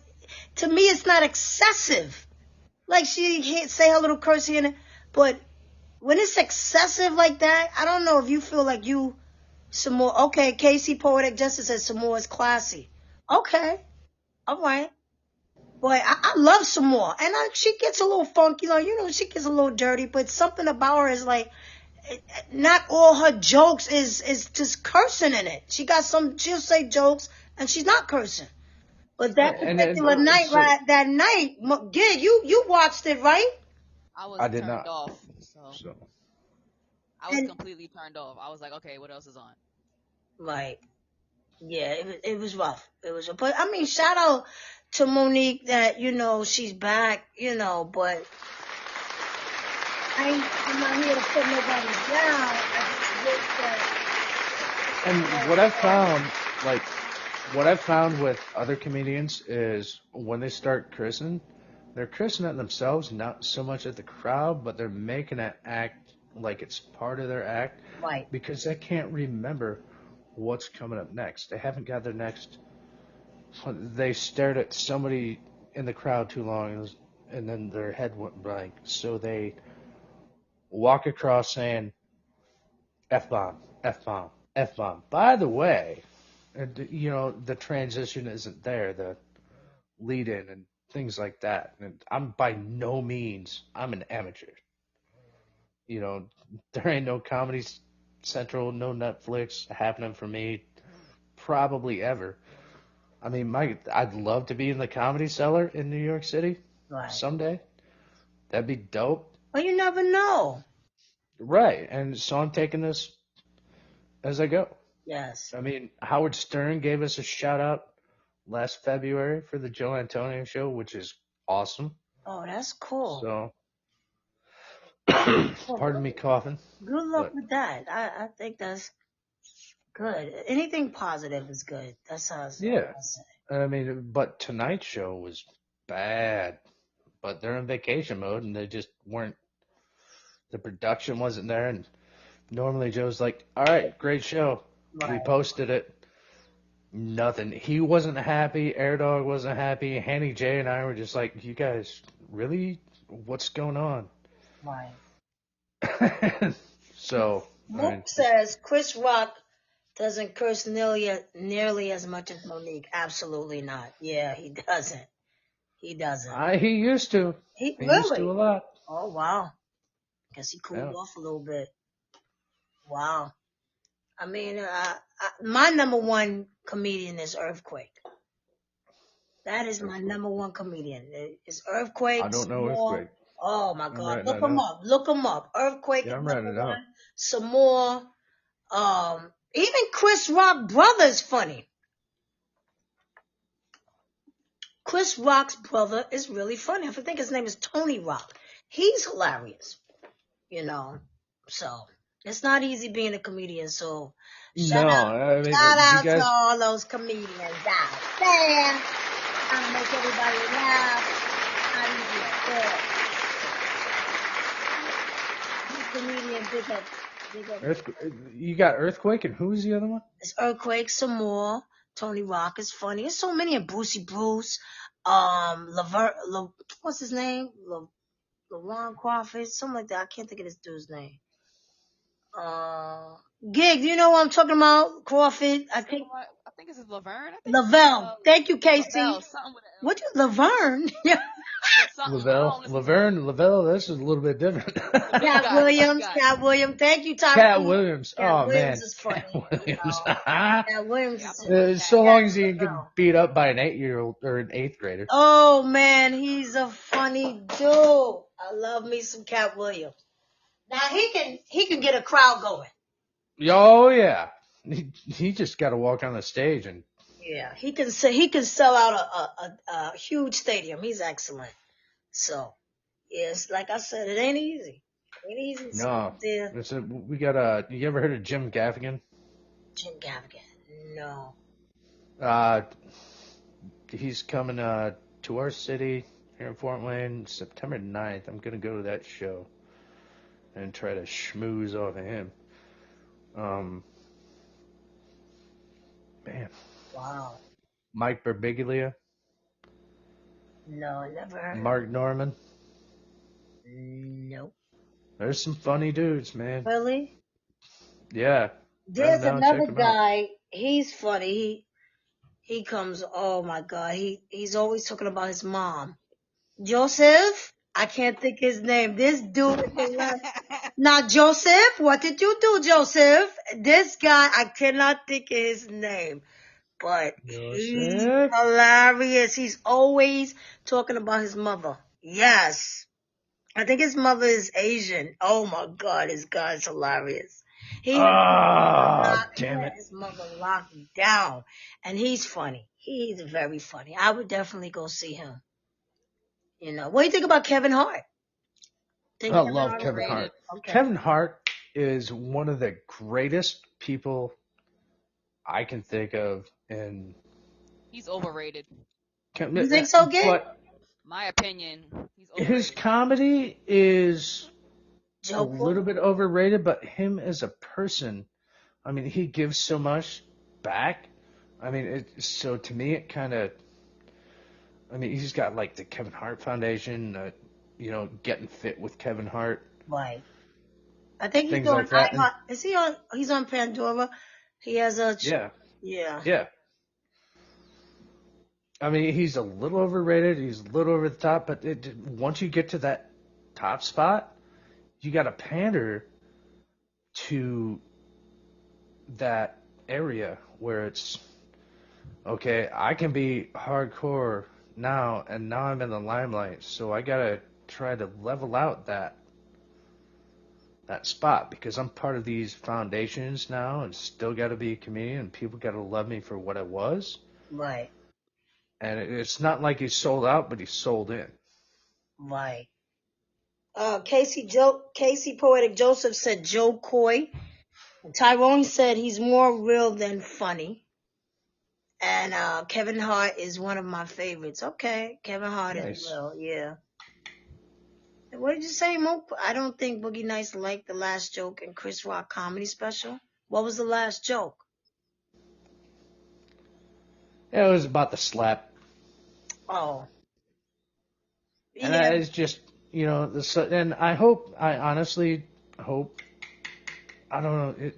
to me, it's not excessive. Like she can't say her little curse here, but when it's excessive like that, I don't know if you feel like you some more. Okay, Casey Poetic Justice says some more is classy. Okay, all right. Boy, I love some more, and she gets a little funky, like she gets a little dirty, but something about her is like, not all her jokes is just cursing in it. She got she'll say jokes and she's not cursing. But that particular night, right? That night, Gig, you watched it, right? I was I did turned not. off, so I was completely turned off. I was like, okay, what else is on? Right. Yeah, it was rough. It was, but I mean, shout out to Monique that she's back. But I'm not here to put nobody down. I just wish that. And what I've found with other comedians is when they start cursing, they're cursing at themselves, not so much at the crowd, but they're making it act like it's part of their act, Right. because they can't remember what's coming up next. They haven't got their next. They stared at somebody in the crowd too long, and then their head went blank. So they walk across saying F-bomb, F-bomb, F-bomb. By the way, the transition isn't there, the lead in and things like that. And I'm by no means, I'm an amateur. There ain't no Comedy Central, no Netflix happening for me, probably ever. I mean, I'd love to be in the Comedy Cellar in New York City someday. That'd be dope. Well, you never know. Right. And so I'm taking this as I go. Yes. I mean, Howard Stern gave us a shout out last February for the Joe Antonio show, which is awesome. Oh, that's cool. So, pardon me coughing. Good luck with that. I think that's good. Anything positive is good. That's how I say. I mean, but tonight's show was bad. But they're in vacation mode, and they just weren't. The production wasn't there, and normally Joe's like, "All right, great show. Right. We posted it." Nothing. He wasn't happy. Airdog wasn't happy. Hanny J and I were just like, "You guys, really? What's going on?" Right. So, Mook says Chris Rock doesn't curse nearly as much as Monique. Absolutely not. Yeah, he doesn't. He doesn't. He used to. He really? Used to a lot. Oh, wow. Guess he cooled off a little bit. Wow. I mean, my number one comedian is Earthquake. That is my number one comedian. It's Earthquake. I don't know Earthquake. Oh my God. Look him up. Look him up. Earthquake is number one. Some more. Even Chris Rock brother is funny. Chris Rock's brother is really funny. I think his name is Tony Rock. He's hilarious. So it's not easy being a comedian. So shout out to all those comedians out there. Trying to make everybody laugh. Not easy at all. Comedian, big up. You got Earthquake, and who's the other one? It's Earthquake, some more. Tony Rock is funny. There's so many. And Brucey Bruce, what's his name? LaRon Crawford, something like that. I can't think of this dude's name. Gig, do you know what I'm talking about? Crawford, I think it's Laverne. Lavelle. Thank you, Casey. What you Laverne? Lavelle, this is a little bit different. Cat Williams. Thank you, Tyler. Cat Williams. Cat Williams man. Is funny. Cat Williams is so long as he can get beat up by an 8-year-old or an 8th grader. Oh man, he's a funny dude. I love me some Cat Williams. Now he can get a crowd going. Oh yeah. He just got to walk on the stage and. Yeah, he can sell out a huge stadium. He's excellent. So, yes, like I said, it ain't easy. No. We got you ever heard of Jim Gaffigan? Jim Gaffigan. No. He's coming to our city here in Fort Wayne September 9th. I'm going to go to that show. and try to schmooze off of him. Man, Wow. Mike Birbiglia, No, never heard. Mark Norman. Nope. There's some funny dudes, man. Really? Yeah. There's Check another them out. guy. He's funny. He comes. Oh my God. He's always talking about his mom. Joseph. I can't think his name. This dude is hilarious. Now, Joseph, what did you do, Joseph? This guy, I cannot think of his name, but he's Joseph. hilarious. He's always talking about his mother. Yes. I think his mother is Asian. Oh my God, this guy's hilarious. He Damn had it. his mother locked down, and he's funny. He's very funny. I would definitely go see him. You know, what do you think about Kevin Hart? Think I Kevin love Hart Kevin overrated? Hart. Okay. Kevin Hart is one of the greatest people I can think of, and He's overrated. You think so, Gay? but My opinion, he's his overrated. comedy is a Joke. little bit overrated, but him as a person, I mean, he gives so much back. I mean, so to me, it kind of, I mean, he's got like the Kevin Hart Foundation, Getting Fit with Kevin Hart, Right. I think he's things on like that. iHeart. Is he on? He's on Pandora. He has a. Yeah, Yeah. yeah. I mean, he's a little overrated. He's a little over the top, but once you get to that top spot, you got to pander to that area where it's okay. I can be hardcore now, and now I'm in the limelight, so I gotta try to level out that spot because I'm part of these foundations now, and still got to be a comedian, and people got to love me for what I was. Right. And it's not like he's sold out, but he's sold in. Right. Casey Poetic Joseph said Joe Coy. Tyrone said he's more real than funny. And Kevin Hart is one of my favorites. Okay, Kevin Hart Nice. is real. Yeah. What did you say, Mo? I don't think Boogie Nights liked the last joke in Chris Rock comedy special. What was the last joke? Yeah, it was about the slap. Oh. And Yeah. it's just, and I honestly hope, I don't know,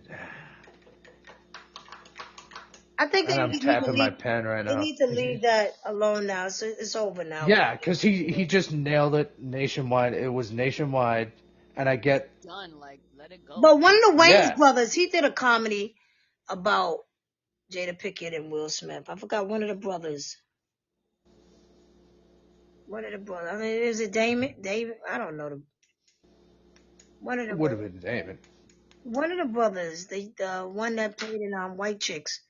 I think they I'm need tapping to my leave. pen right They now. need to leave that alone now. So it's over now. Yeah, because he just nailed it nationwide. It was nationwide, and I get. Done. Like, let it go. But one of the Wayans Yeah. brothers, he did a comedy about Jada Pinkett and Will Smith. I forgot one of the brothers. One of the brothers. I mean, is it David? I don't know. One of It the. would have been David. One of the brothers. The one that played in White Chicks.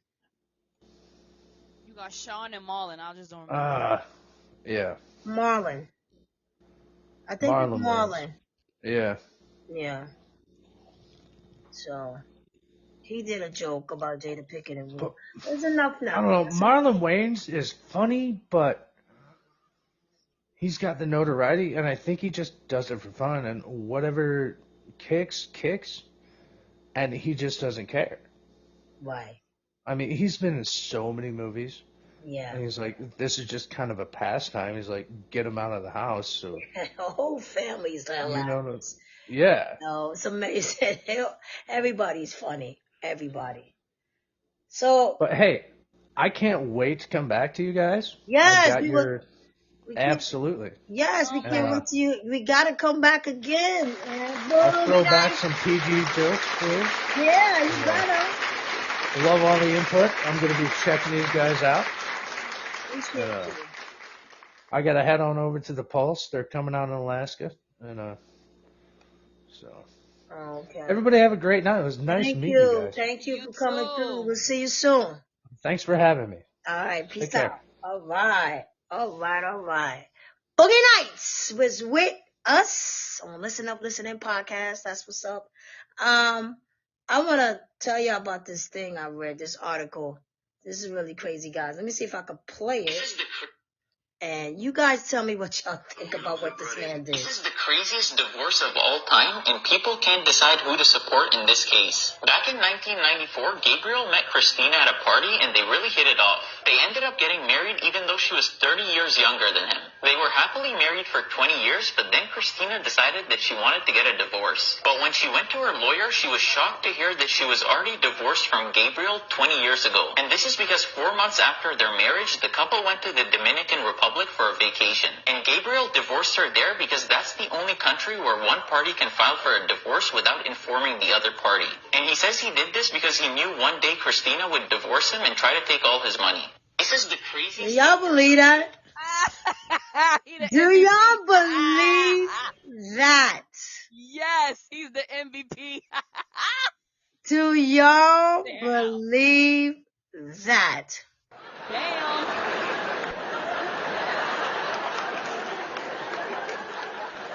You got Sean and Marlon. I just don't remember. Yeah. Marlon. I think it's Marlon. Yeah. Yeah. So he did a joke about Jada Pinkett and Will. There's enough now. I don't know. Marlon Wayans is funny, but he's got the notoriety, and I think he just does it for fun, and whatever kicks, and he just doesn't care. Right. I mean, he's been in so many movies. Yeah. And he's like, this is just kind of a pastime. He's like, get him out of the house. So The whole family's hilarious. Yeah. No, it's amazing. Everybody's funny. Everybody. So. But hey, I can't wait to come back to you guys. Yes, absolutely. Yes, we can't wait to you. We gotta come back again. I'll throw back some PG jokes too. Yeah, you gotta. Love all the input. I'm gonna be checking these guys out. I gotta head on over to the Pulse. They're coming out in Alaska, and so. Okay. Everybody have a great night. It was nice to meet you guys. Thank you for coming through. We'll see you soon. Thanks for having me. All right. Peace Take care. out. All right. Boogie Nights was with us on Listen Up, Listen In podcast. That's what's up. I want to tell you about this thing I read, this article. This is really crazy, guys. Let me see if I can play it. And you guys tell me what y'all think about what this man did. This is the craziest divorce of all time, and people can't decide who to support in this case. Back in 1994, Gabriel met Christina at a party, and they really hit it off. They ended up getting married even though she was 30 years younger than him. They were happily married for 20 years, but then Christina decided that she wanted to get a divorce. But when she went to her lawyer, she was shocked to hear that she was already divorced from Gabriel 20 years ago. And this is because 4 months after their marriage, the couple went to the Dominican Republic for a vacation. And Gabriel divorced her there because that's the only country where one party can file for a divorce without informing the other party. And he says he did this because he knew one day Christina would divorce him and try to take all his money. This is the craziest. Do y'all believe that? Do y'all believe that? Yes, he's the MVP. Do y'all believe that? Damn.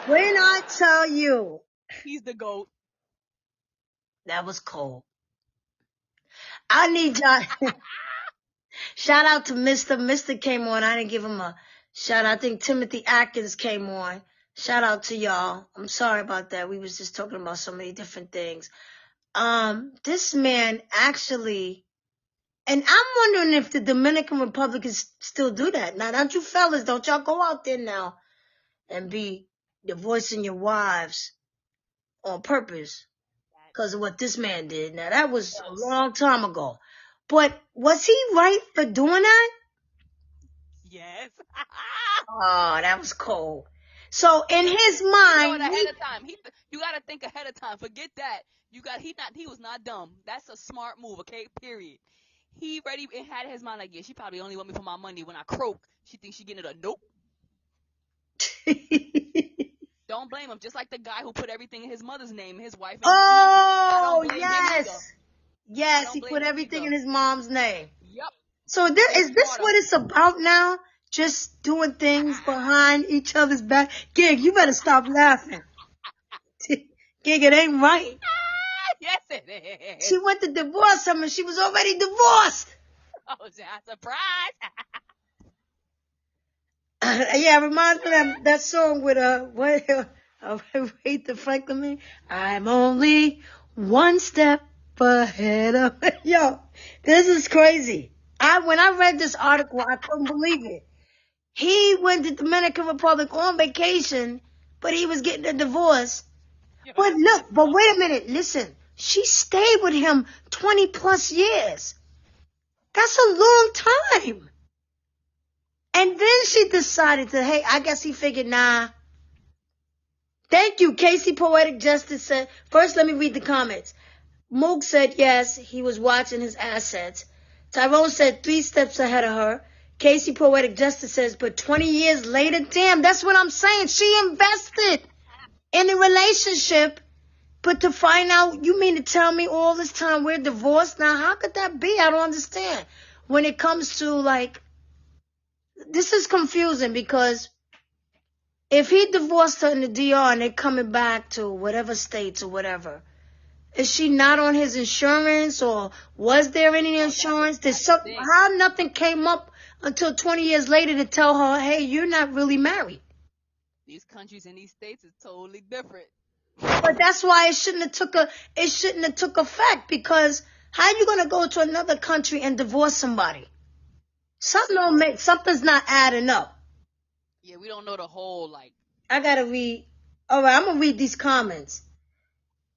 When I tell you, He's the GOAT. that was cold. I need y'all. Shout out to Mr. Mr. came on. I didn't give him a shout out. I think Timothy Atkins came on. Shout out to y'all. I'm sorry about that. We was just talking about so many different things. This man actually, and I'm wondering if the Dominican Republic is still do that. Now, don't you fellas, don't y'all go out there now and be divorcing your wives on purpose because of what this man did. Now, that was a long time ago. But was he right for doing that? Yes. Oh, that was cold. So in his You know mind, it ahead of time. You gotta think ahead of time. Forget that. He was not dumb. That's a smart move, okay? Period. He ready and had his mind like, yeah, she probably only want me for my money. When I croak, she thinks she getting it a nope. Don't blame him. Just like the guy who put everything in his mother's name, his wife. And oh, his yes. Yes, he put everything in his mom's name. Yep. So is this what it's about now? Just doing things behind each other's back? Gig, you better stop laughing. Gig, it ain't right. Yes, it is. She went to divorce him and she was already divorced. Oh, surprise. Yeah, it reminds me of that song with wait the Franklin. I'm only one step ahead of yo. This is crazy. When I read this article, I couldn't believe it. He went to Dominican Republic on vacation, but he was getting a divorce. But look, but wait a minute, listen. She stayed with him 20 plus years. That's a long time. And then she decided to, hey, I guess he figured, nah. Thank you. Casey Poetic Justice said, first let me read the comments. Moog said yes, he was watching his assets. Tyrone said 3 steps ahead of her. Casey Poetic Justice says, but 20 years later, damn, that's what I'm saying. She invested in the relationship, but to find out, you mean to tell me all this time we're divorced? Now, how could that be? I don't understand. When it comes to, like, this is confusing because if he divorced her in the DR and they're coming back to whatever states or whatever, is she not on his insurance or was there any insurance? How nothing came up until 20 years later to tell her, hey, you're not really married? These countries and these states is totally different. But that's why it shouldn't have took effect, because how you gonna go to another country and divorce somebody? Something's not adding up. Yeah, we don't know the whole, like. I gotta read. All right, I'm gonna read these comments.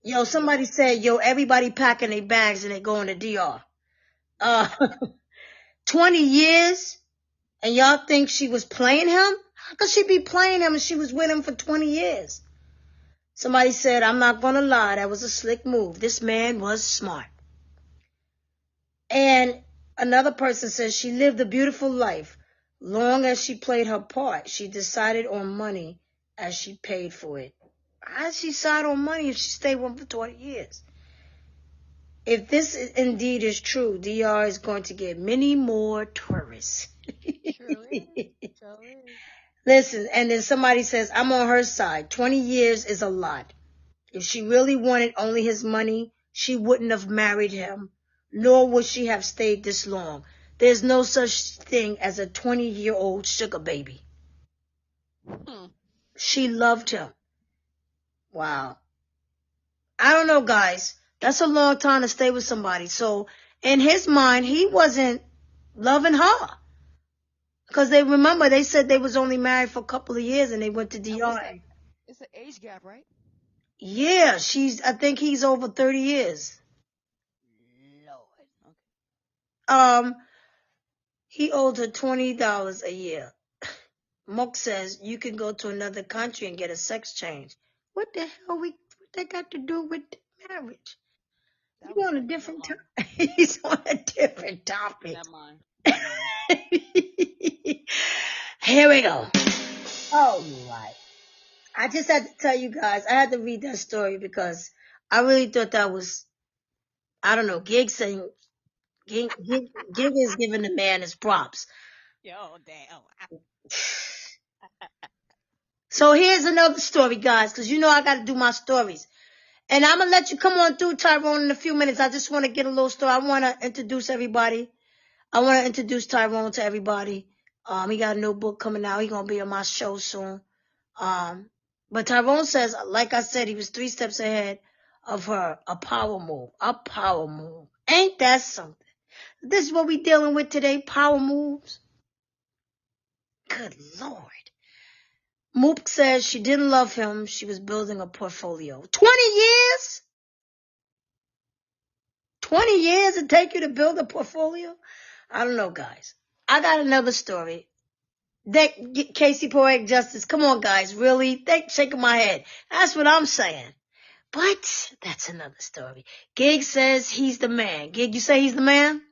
Yo, somebody said, yo, everybody packing their bags and they going to DR. 20 years, and y'all think she was playing him? How could she be playing him if she was with him for 20 years? Somebody said, I'm not gonna lie, that was a slick move. This man was smart. And another person says she lived a beautiful life. Long as she played her part, she decided on money as she paid for it. How did she decide on money if she stayed with him for 20 years? If this indeed is true, DR is going to get many more tourists. True is. Listen, and then somebody says, I'm on her side. 20 years is a lot. If she really wanted only his money, she wouldn't have married him, nor would she have stayed this long. There's no such thing as a 20-year-old sugar baby. She loved him. Wow. I don't know, guys. That's a long time to stay with somebody. So in his mind, he wasn't loving her. Because they said they was only married for a couple of years and they went to DR. It's an age gap, right? Yeah, I think he's over 30 years. Lord. Okay. He owed her $20 a year. Mook says you can go to another country and get a sex change. What the hell what that got to do with marriage? He's on a different topic. He's on a different topic. Never mind. Here we go. Oh, right. I just had to tell you guys, I had to read that story because I really thought that was, I don't know, Gig saying, Gig is giving the man his props. Yo, damn. So here's another story, guys, because you know I got to do my stories. And I'm going to let you come on through, Tyrone, in a few minutes. I just want to get a little story. I want to introduce everybody. I want to introduce Tyrone to everybody. He got a new book coming out. He's going to be on my show soon. But Tyrone says, like I said, he was 3 steps ahead of her. A power move. A power move. Ain't that something? This is what we dealing with today, power moves. Good Lord. Moop says she didn't love him. She was building a portfolio. 20 years? 20 years it take you to build a portfolio? I don't know, guys. I got another story. Casey Poetic Justice. Come on, guys. Really? Shaking my head. That's what I'm saying. But that's another story. Gig says he's the man. Gig, you say he's the man?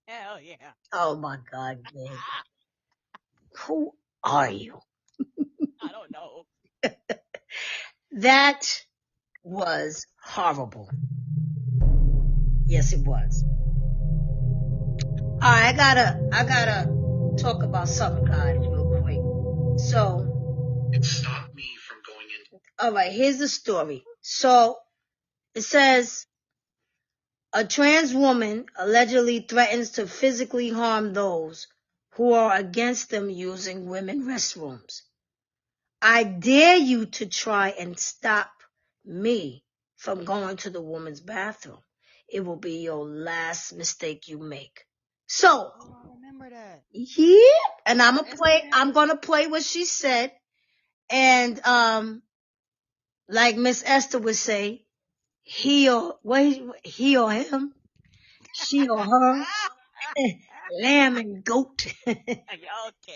Hell yeah. Oh, my God, Gig. Who are you? I don't know. That was horrible. Yes, it was. All right, I gotta talk about something, guys, real quick. So, It stopped me from going in. All right, here's the story. So, it says a trans woman allegedly threatens to physically harm those who are against them using women restrooms. I dare you to try and stop me from going to the woman's bathroom. It will be your last mistake you make. So, I remember that. yeah, and I'm gonna play what she said. And like Miss Esther would say, he or him, she or her, lamb and goat, Okay.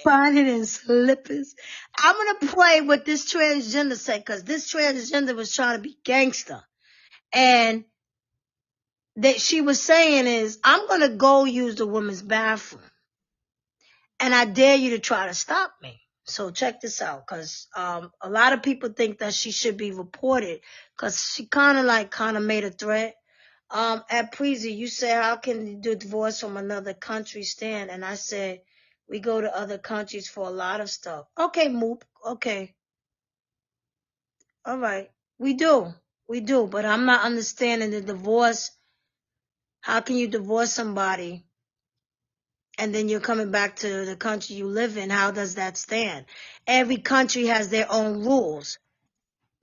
finding in slippers. I'm gonna play what this transgender said, because this transgender was trying to be gangster. And that she was saying is, I'm gonna go use the woman's bathroom. And I dare you to try to stop me. So check this out, because a lot of people think that she should be reported, because she kind of made a threat. At Preezy, you said, how can you do divorce from another country stand? And I said, we go to other countries for a lot of stuff. Okay, Moop. Okay. All right. We do. But I'm not understanding the divorce. How can you divorce somebody and then you're coming back to the country you live in? How does that stand? Every country has their own rules.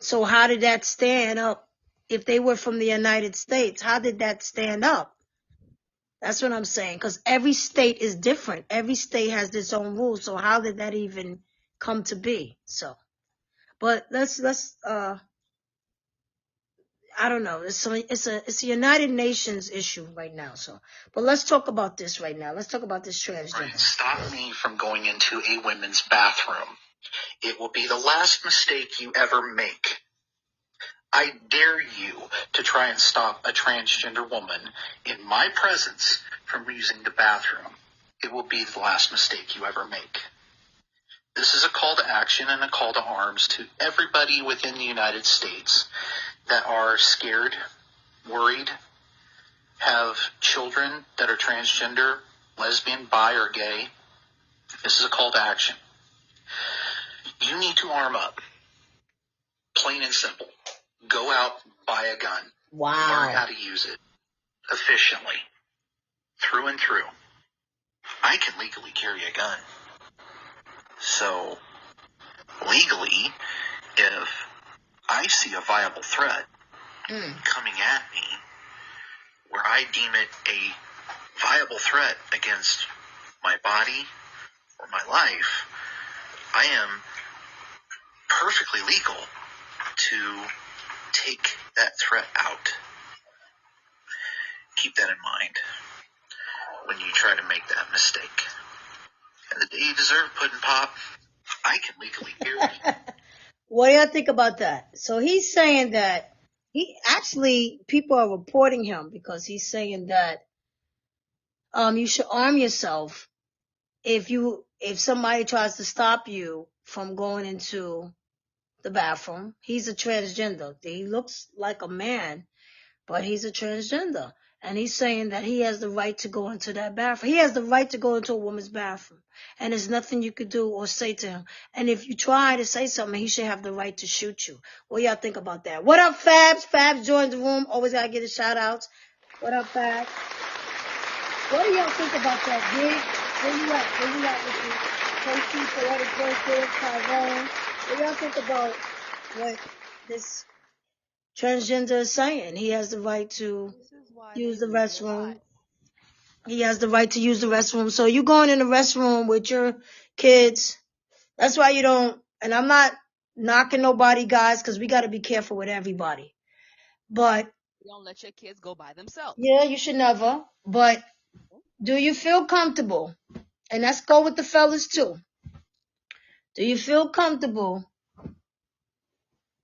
So how did that stand up? If they were from the United States, how did that stand up? That's what I'm saying. Because every state is different. Every state has its own rules. So how did that even come to be? So, but let's I don't know. It's a United Nations issue right now. So, but let's talk about this right now. Let's talk about this transgender. Stop me from going into a women's bathroom. It will be the last mistake you ever make. I dare you to try and stop a transgender woman in my presence from using the bathroom. It will be the last mistake you ever make. This is a call to action and a call to arms to everybody within the United States that are scared, worried, have children that are transgender, lesbian, bi, or gay. This is a call to action. You need to arm up. Plain and simple. Go out, buy a gun. Wow. Learn how to use it efficiently, through and through. I can legally carry a gun. So, legally, if I see a viable threat coming at me where I deem it a viable threat against my body or my life, I am perfectly legal to take that threat out. Keep that in mind when you try to make that mistake. And the day you deserve pudding pop, I can legally carry it. What do y'all think about that? So he's saying that people are reporting him because he's saying that you should arm yourself if somebody tries to stop you from going into the bathroom. He's a transgender. He looks like a man, but he's a transgender. And he's saying that he has the right to go into that bathroom. He has the right to go into a woman's bathroom. And there's nothing you could do or say to him. And if you try to say something, he should have the right to shoot you. What y'all think about that? What up, Fabs? Fabs joined the room. Always gotta get a shout outs. What up, Fabs? What do y'all think about that, Gig? Where you at with you? Casey, Poetic Voices, Tyrone. What do y'all think about what this transgender is saying? He has the right to use the restroom. He has the right to use the restroom. So you going in the restroom with your kids. That's why you don't, and I'm not knocking nobody, guys, because we got to be careful with everybody. But You don't let your kids go by themselves. yeah, you should never. But do you feel comfortable? And let's go with the fellas too. Do you feel comfortable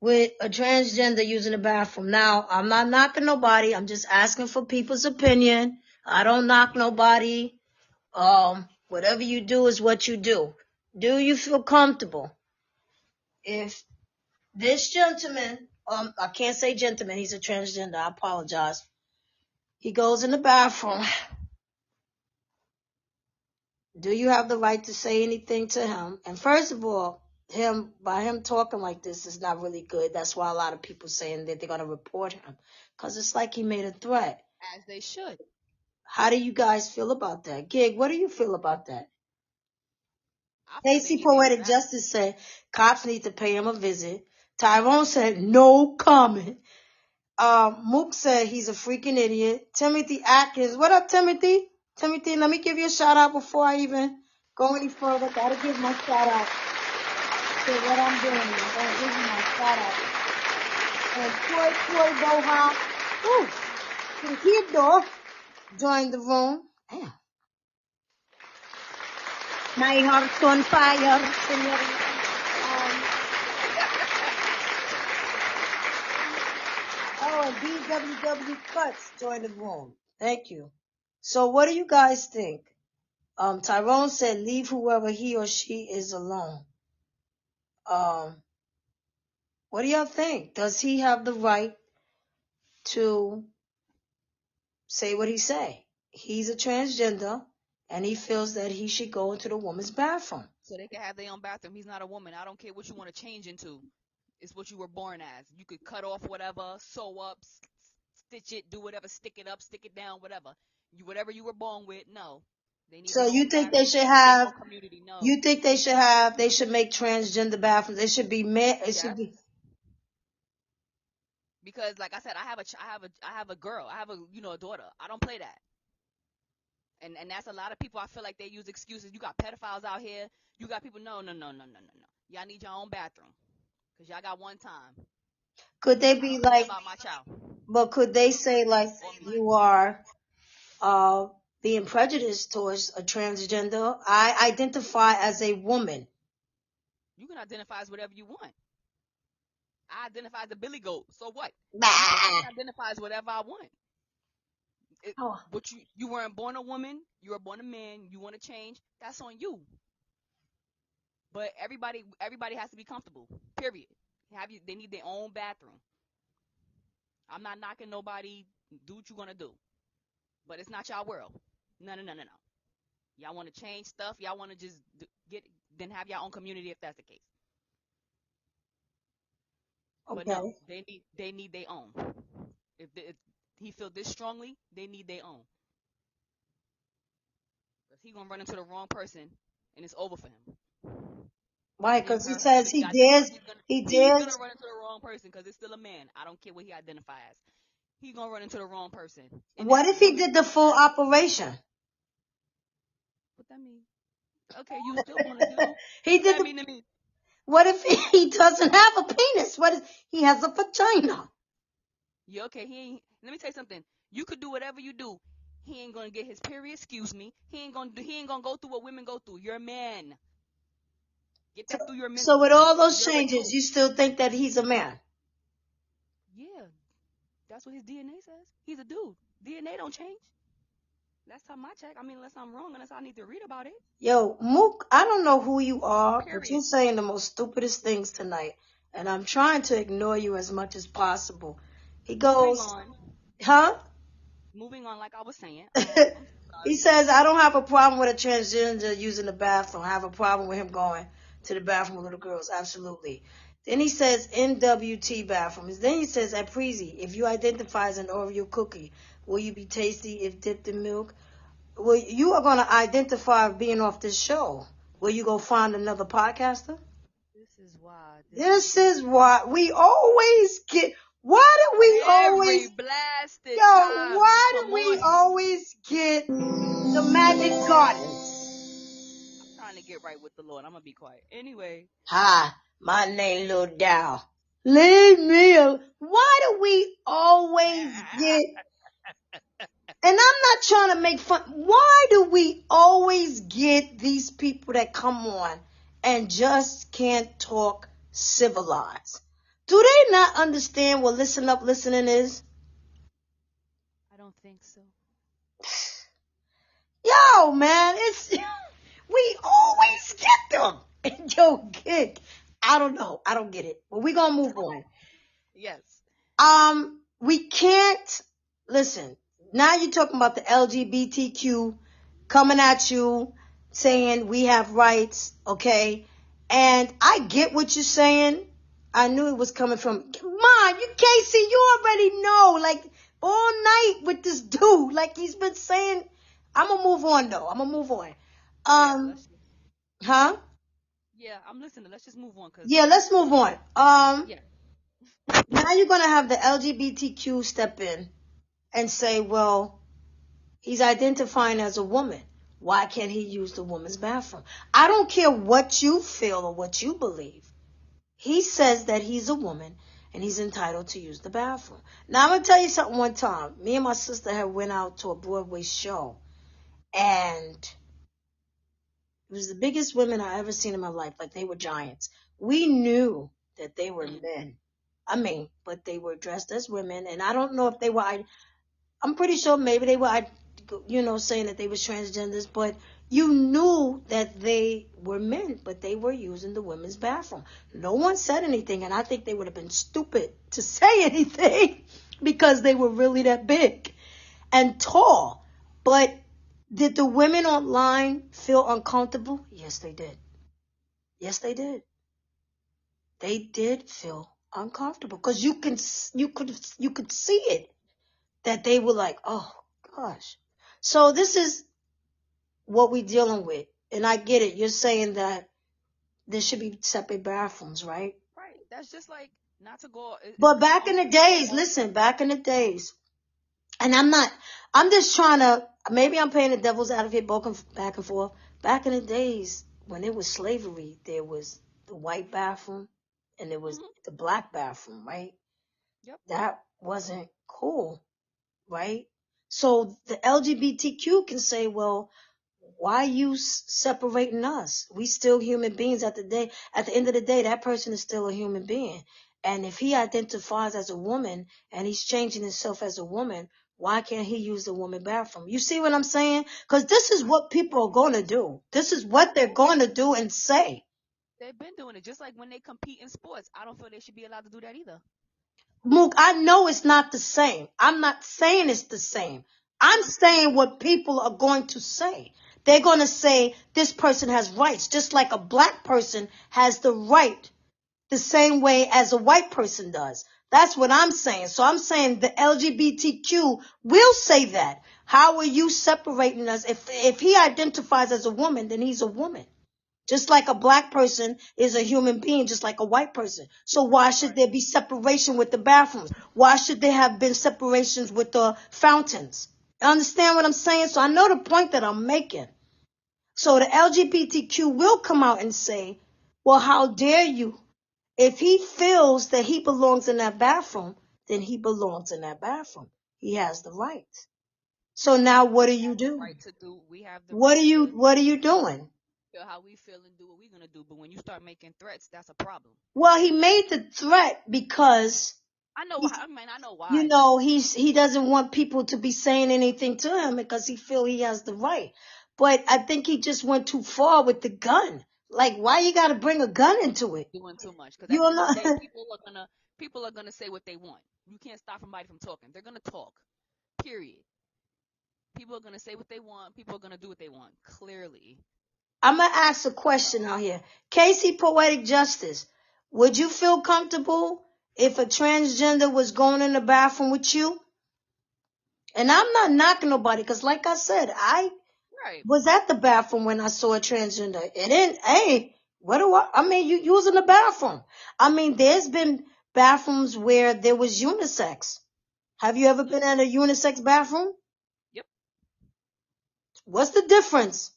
with a transgender using the bathroom? Now, I'm not knocking nobody. I'm just asking for people's opinion. I don't knock nobody. Whatever you do is what you do. Do you feel comfortable if this gentleman, I can't say gentleman, he's a transgender, I apologize. He goes in the bathroom. Do you have the right to say anything to him? And first of all, by him talking like this is not really good. That's why a lot of people saying that they're going to report him. Because it's like he made a threat. As they should. How do you guys feel about that? Gig, what do you feel about that? Casey Poetic Justice said cops need to pay him a visit. Tyrone said no comment. Mook said he's a freaking idiot. Timothy Atkins, what up, Timothy? Timothy, let me give you a shout out before I even go any further. Gotta give my shout out to what I'm doing. I'm gonna give you my shout out. And Troy Boha, from Kidor, joined the room. Damn. My heart's on fire, señorita. And BWW Cuts joined the room. Thank you. So what do you guys think? Tyrone said leave whoever he or she is alone. What do y'all think? Does he have the right to say what he say? He's a transgender and he feels that he should go into the woman's bathroom. So they can have their own bathroom. He's not a woman. I don't care what you want to change into. It's what you were born as. You could cut off whatever, sew up, stitch it, do whatever, stick it up, stick it down, whatever. Whatever you were born with, no. They need So you think they should have? No. You think they should have? They should make transgender bathrooms. They should be men. It should be. Because, like I said, I have a girl. I have a daughter. I don't play that. And that's a lot of people. I feel like they use excuses. You got pedophiles out here. You got people. No. Y'all need your own bathroom. Because y'all got one time. Could they be like, about my child. But could they say like you are being prejudiced towards a transgender? I identify as a woman. You can identify as whatever you want. I identify as a billy goat. So what? Bah. I can identify as whatever I want. But you weren't born a woman. You were born a man. You want to change. That's on you. But everybody has to be comfortable. Period. They need their own bathroom. I'm not knocking nobody. Do what you're gonna do. But it's not y'all world. No. Y'all want to change stuff. Y'all want to just then have your own community if that's the case. Okay. But no, they need their own. If he feel this strongly, they need their own. Because he going to run into the wrong person, and it's over for him. Why? Him, Because he her, says he dares. He he's dares. gonna run into the wrong person because it's still a man. I don't care what he identifies as. He's gonna run into the wrong person. And What this if he woman- did the full operation? What that mean? Okay, you still gonna do? He What did that the. mean to me? What if he doesn't have a penis? What if he has a vagina? Yeah, okay. He ain't. Let me tell you something. You could do whatever you do. He ain't gonna get his period. Excuse me. He ain't gonna go through what women go through. You're a man. Get that through your mental. So with all those You're a changes, dude. you still think that he's a man? Yeah, that's what his DNA says. He's a dude. DNA don't change. Last time I checked. I mean, unless I'm wrong, unless I need to read about it. Yo, Mook, I don't know who you are, but Period. you're saying the most stupidest things tonight. And I'm trying to ignore you as much as possible. He goes, Moving on, like I was saying. He says, I don't have a problem with a transgender using the bathroom. I have a problem with him going to the bathroom with little girls. Absolutely. Then he says NWT bathrooms. Then he says at Preezy, if you identify as an Oreo cookie, will you be tasty if dipped in milk? Well, you are going to identify being off this show. Will you go find another podcaster? This is why. This is why we always get. Why do we always? Blasted Yo, time why you do come we on here. always get the Magic Gardens? I'm trying to get right with the Lord. I'm gonna be quiet. Anyway. Hi, my name Lil Dow. Leave me alone. Why do we always get? And I'm not trying to make fun. Why do we always get these people that come on and just can't talk civilized? Do they not understand what listen up listening is? I don't think so. Yo, man, we always get them. Yo, kid, I don't know. I don't get it. But we're going to move on. Yes. We can't, listen, now you're talking about the LGBTQ coming at you, saying we have rights, okay? And I get what you're saying. I knew it was coming from, Mom, you can't see, you already know, like, all night with this dude, like he's been saying, I'm gonna move on though, I'm gonna move on. Huh? Yeah, I'm listening. Let's just move on. Yeah, let's move on. Yeah. Now you're gonna have the LGBTQ step in and say, well, he's identifying as a woman. Why can't he use the woman's bathroom? I don't care what you feel or what you believe. He says that he's a woman and he's entitled to use the bathroom. Now, I'm going to tell you something one time. Me and my sister had went out to a Broadway show, and it was the biggest women I ever seen in my life. Like, they were giants. We knew that they were men. I mean, but they were dressed as women, and I don't know if they were, I'm pretty sure maybe they were, saying that they were transgenders, but you knew that they were men, but they were using the women's bathroom. No one said anything, and I think they would have been stupid to say anything because they were really that big and tall. But did the women online feel uncomfortable? Yes, they did. Yes, they did. They did feel uncomfortable because you could see it, that they were like, oh gosh. So this is what we're dealing with. And I get it. You're saying that there should be separate bathrooms, right? Right. That's just like, not to go. But back in the days, listen, back in the days, and I'm just trying to, maybe I'm playing the devil's advocate back and forth. Back in the days, when it was slavery, there was the white bathroom and there was the black bathroom, right? Yep. That wasn't cool, right? So the LGBTQ can say, well, why you separating us? We still human beings at the end of the day, that person is still a human being. And if he identifies as a woman and he's changing himself as a woman, why can't he use the woman bathroom? You see what I'm saying? Because this is what people are going to do. This is what they're going to do and say. They've been doing it just like when they compete in sports. I don't feel they should be allowed to do that either. Mook, I know it's not the same. I'm not saying it's the same. I'm saying what people are going to say. They're going to say this person has rights, just like a black person has the right the same way as a white person does. That's what I'm saying. So I'm saying the LGBTQ will say that. How are you separating us? If he identifies as a woman, then he's a woman. Just like a black person is a human being, just like a white person. So why should there be separation with the bathrooms? Why should there have been separations with the fountains? Understand what I'm saying? So I know the point that I'm making. So the LGBTQ will come out and say, well, how dare you? If he feels that he belongs in that bathroom, then he belongs in that bathroom. He has the right. So now what do you do? Right to do. We have the What right are you to doing? feel how we feel and do what we're gonna do. But when you start making threats, that's a problem. Well, he made the threat because I know why. I mean, I know why. you know, he doesn't want people to be saying anything to him because he feel he has the right. But I think he just went too far with the gun. Like, why you got to bring a gun into it? Doing too much, because You at the end of the day, know, people are gonna say what they want. You can't stop somebody from talking. They're gonna talk. Period. People are gonna say what they want. People are gonna do what they want. Clearly. I'm gonna ask a question out here. Casey Poetic Justice, would you feel comfortable if a transgender was going in the bathroom with you? And I'm not knocking nobody, because like I said, I Right. was at the bathroom when I saw a transgender. It didn't, hey, what do I mean, you was in the bathroom. I mean, there's been bathrooms where there was unisex. Have you ever been in a unisex bathroom? Yep. What's the difference?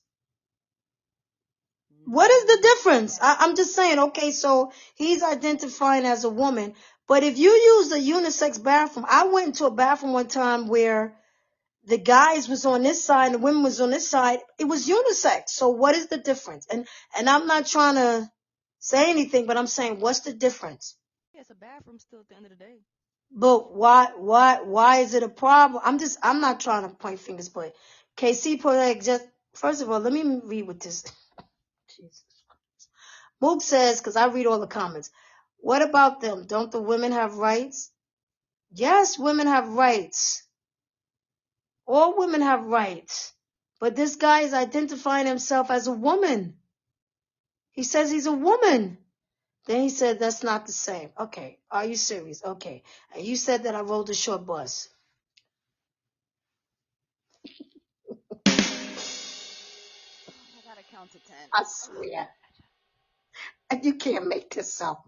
What is the difference? I'm just saying, okay, so he's identifying as a woman, but if you use a unisex bathroom, I went into a bathroom one time where the guys was on this side and the women was on this side. It was unisex. So what is the difference? And I'm not trying to say anything, but I'm saying, what's the difference? Yeah, it's a bathroom still at the end of the day. But why is it a problem? I'm not trying to point fingers, but KC Poetic just, first of all, let me read what this, Jesus. Mook says, because I read all the comments, what about them? Don't the women have rights? Yes, women have rights. All women have rights. But this guy is identifying himself as a woman. He says he's a woman. Then he said that's not the same. Okay, are you serious? Okay. And you said that I rode a short bus. I gotta count to 10. I swear. And you can't make this up.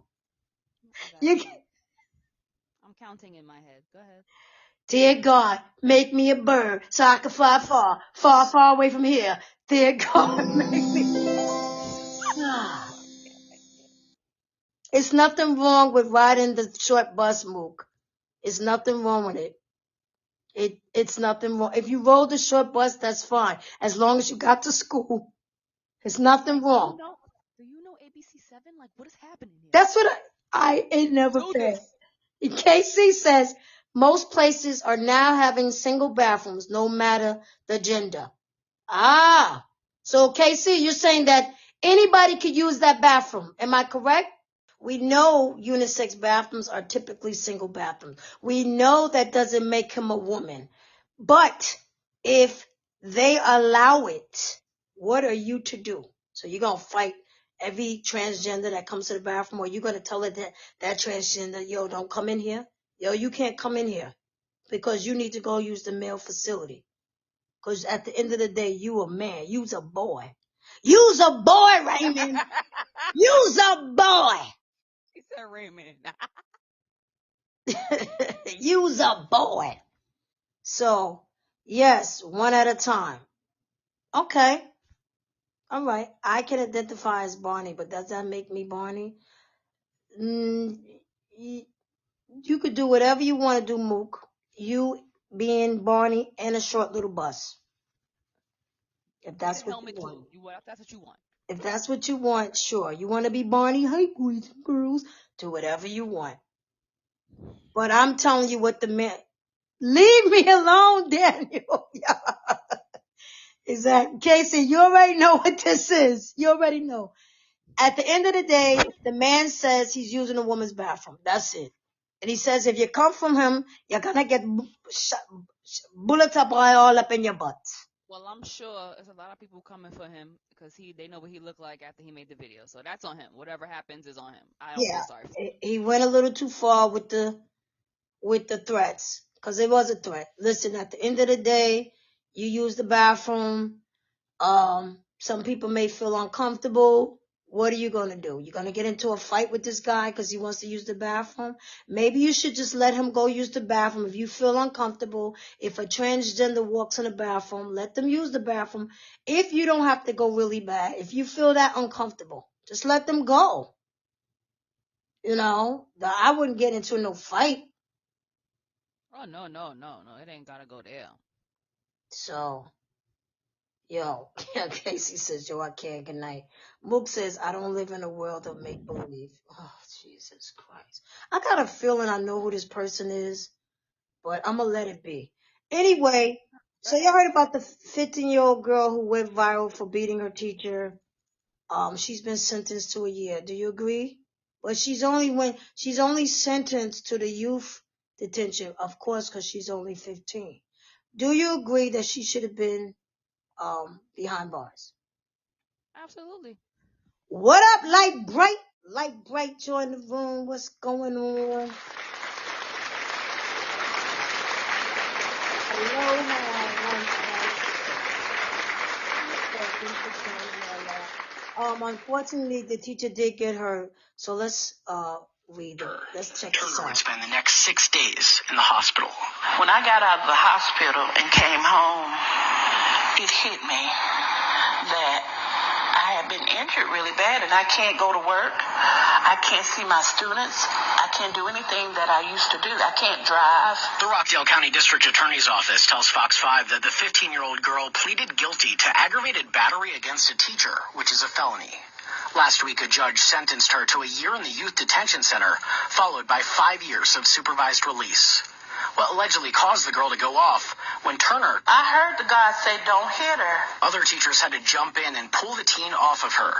I You gotta can't. count. I'm counting in my head. Go ahead. Dear God, make me a bird so I can fly far, far, far away from here. Dear God, make me. It's nothing wrong with riding the short bus, Mook. It's nothing wrong with it. It's nothing wrong. If you rode the short bus, that's fine. As long as you got to school. It's nothing wrong. Do you know ABC7? Like, what is happening here? That's what I ain't never Do failed. this. KC says most places are now having single bathrooms, no matter the gender. Ah, so KC, you're saying that anybody could use that bathroom. Am I correct? We know unisex bathrooms are typically single bathrooms. We know that doesn't make him a woman. But if they allow it, what are you to do? So you're going to fight every transgender that comes to the bathroom, or you're going to tell it that transgender, yo, don't come in here? Yo, you can't come in here because you need to go use the male facility. Because at the end of the day, you a man. You's a boy. You's a boy, Raymond. You's a boy. He said Raymond. You's a boy. So, yes, one at a time. Okay. All right. I can identify as Barney, but does that make me Barney? You could do whatever you want to do, Mook. You being Barney and a short little bus. If that's what you want. That's what you want. If that's what you want, sure. You want to be Barney? Hey, boys and girls. Do whatever you want. But I'm telling you what the man... Leave me alone, Daniel. Exactly. Casey, you already know what this is. You already know. At the end of the day, the man says he's using a woman's bathroom. That's it. And he says if you come from him, you're going to get bullets all up in your butt. Well, I'm sure there's a lot of people coming for him because they know what he looked like after he made the video. So that's on him. Whatever happens is on him. I don't feel sorry for him. He went a little too far with the with the threats, because it was a threat. Listen, at the end of the day, you use the bathroom. Some people may feel uncomfortable. What are you going to do? You're going to get into a fight with this guy because he wants to use the bathroom? Maybe you should just let him go use the bathroom. If you feel uncomfortable, if a transgender walks in the bathroom, let them use the bathroom. If you don't have to go really bad, if you feel that uncomfortable, just let them go. You know, I wouldn't get into no fight. Oh, no. It ain't gotta go there. So, yo, Casey says, yo, I can't. Good night. Mook says, I don't live in a world of make-believe. Oh, Jesus Christ. I got a feeling I know who this person is, but I'm going to let it be. Anyway, so y'all heard about the 15-year-old girl who went viral for beating her teacher. She's been sentenced to a year. Do you agree? But she's only sentenced to the youth detention, of course, because she's only 15. Do you agree that she should have been behind bars? Absolutely. What up, Light Bright? Light Bright, join the room. What's going on? Hello, unfortunately, the teacher did get hurt, so let's read it. Let's check this Turner out. would spend the next 6 days in the hospital. When I got out of the hospital and came home, it hit me that I had been injured really bad and I can't go to work. I can't see my students. I can't do anything that I used to do. I can't drive. The Rockdale County District Attorney's Office tells Fox 5 that the 15-year-old girl pleaded guilty to aggravated battery against a teacher, which is a felony. Last week, a judge sentenced her to a year in the youth detention center, followed by 5 years of supervised release. What allegedly caused the girl to go off when Turner... I heard the guy say, don't hit her. Other teachers had to jump in and pull the teen off of her.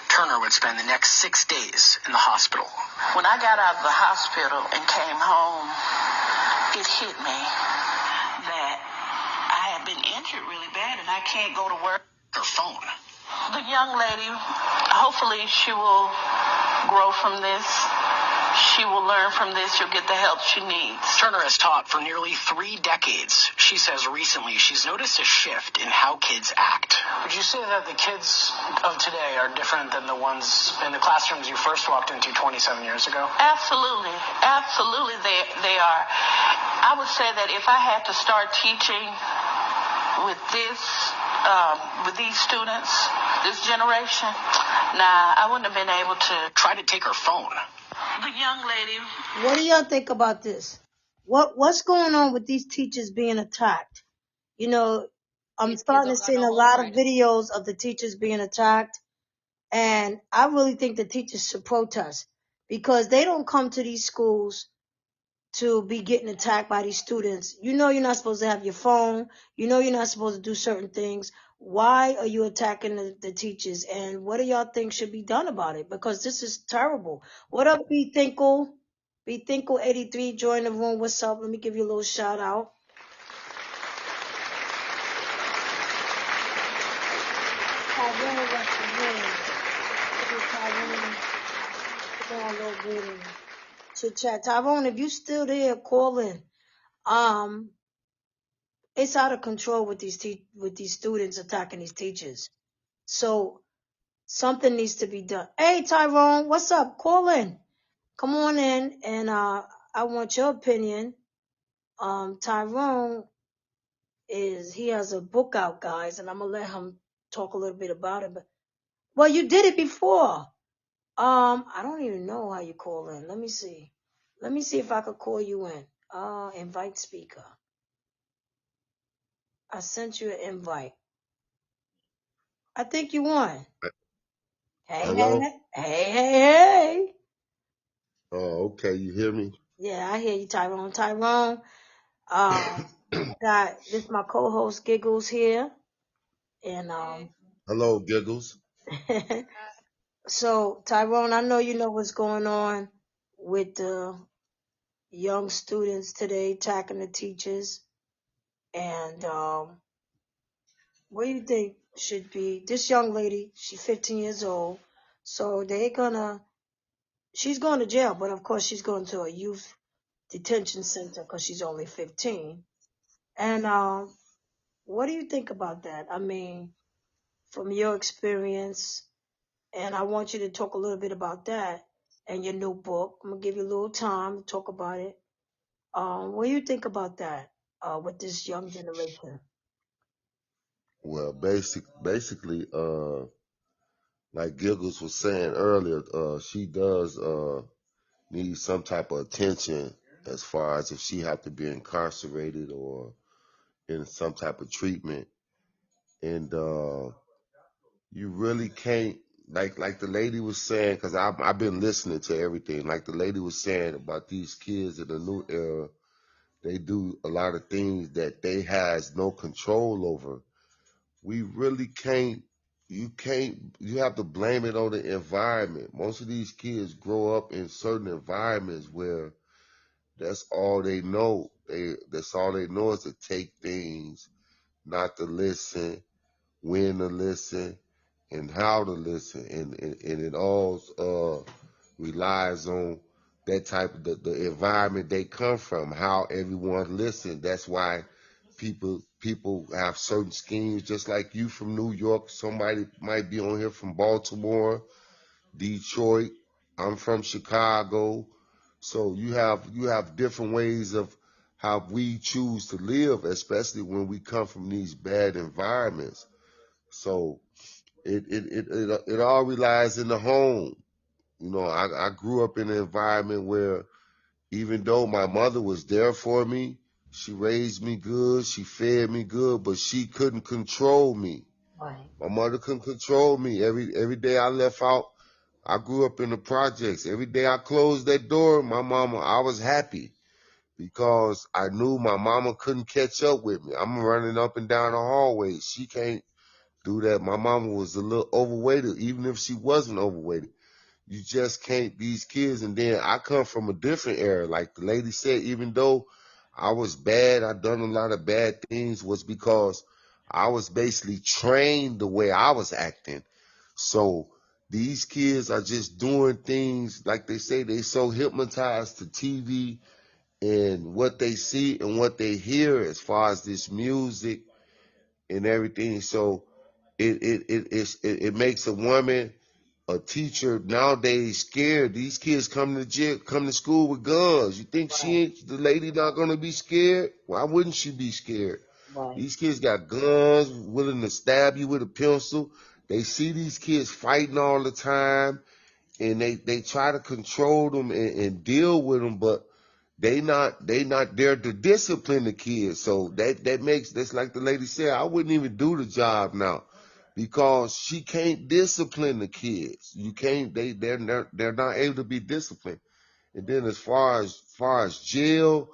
Turner would spend the next 6 days in the hospital. When I got out of the hospital and came home, it hit me that I had been injured really bad and I can't go to work. Her phone. The young lady, hopefully she will grow from this. She will learn from this. She'll get the help she needs. Turner has taught for nearly 3 decades. She says recently she's noticed a shift in how kids act. Would you say that the kids of today are different than the ones in the classrooms you first walked into 27 years ago? Absolutely. Absolutely they are. I would say that if I had to start teaching with these students, this generation, I wouldn't have been able to try to take her phone. The young lady. What do y'all think about this? What's going on with these teachers being attacked? You know, I'm starting to see a lot of videos of the teachers being attacked, and I really think the teachers should protest because they don't come to these schools to be getting attacked by these students. You know you're not supposed to have your phone. You know you're not supposed to do certain things. Why are you attacking the teachers? And what do y'all think should be done about it? Because this is terrible. What up, B Thinkle? B Thinkle 83, join the room. What's up? Let me give you a little shout out. Tyrone left the room. Tyrone, chit chat. Tyrone, if you still there, call in. It's out of control with these students attacking these teachers. So something needs to be done. Hey, Tyrone, what's up? Call in. Come on in, and I want your opinion. Tyrone he has a book out, guys, and I'm gonna let him talk a little bit about it. But well, you did it before. I don't even know how you call in. Let me see. Let me see if I could call you in. Invite speaker. I sent you an invite. I think you won. Hey, Hello? hey. Oh, okay. You hear me? Yeah, I hear you, Tyrone. Tyrone, this my co-host Giggles here. And Hello, Giggles. so Tyrone, I know you know what's going on with the young students today attacking the teachers. And what do you think should be this young lady? She's 15 years old. So she's going to jail, but of course she's going to a youth detention center because she's only 15. And what do you think about that? I mean, from your experience, and I want you to talk a little bit about that and your new book. I'm gonna give you a little time to talk about it. What do you think about that with this young generation? Well, basically, like Giggles was saying earlier, she does need some type of attention as far as if she have to be incarcerated or in some type of treatment. And you really can't, like the lady was saying, because I've been listening to everything. Like the lady was saying about these kids in the new era, they do a lot of things that they has no control over. We really can't. You have to blame it on the environment. Most of these kids grow up in certain environments where that's all they know. That's all they know is to take things, not to listen, when to listen, and how to listen. And it all relies on that type of the environment they come from, how everyone listens. That's why people have certain schemes, just like you from New York. Somebody might be on here from Baltimore, Detroit. I'm from Chicago. So you have different ways of how we choose to live, especially when we come from these bad environments. So it all relies in the home. You know, I grew up in an environment where even though my mother was there for me, she raised me good, she fed me good, but she couldn't control me. Right. My mother couldn't control me. Every day I left out, I grew up in the projects. Every day I closed that door, I was happy because I knew my mama couldn't catch up with me. I'm running up and down the hallway. She can't do that. My mama was a little overweighted, even if she wasn't overweighted. You just can't, these kids. And then I come from a different era. Like the lady said, even though I was bad, I done a lot of bad things, was because I was basically trained the way I was acting. So these kids are just doing things, like they say, they so hypnotized to TV and what they see and what they hear as far as this music and everything. So it makes a woman, a teacher nowadays scared. These kids come to school with guns. You think the lady not gonna be scared? Why wouldn't she be scared? Right. These kids got guns, willing to stab you with a pencil. They see these kids fighting all the time, and they try to control them and deal with them, but they not there to discipline the kids. So that's like the lady said, I wouldn't even do the job now because she can't discipline the kids. You can't, they're not able to be disciplined. And then as far as jail,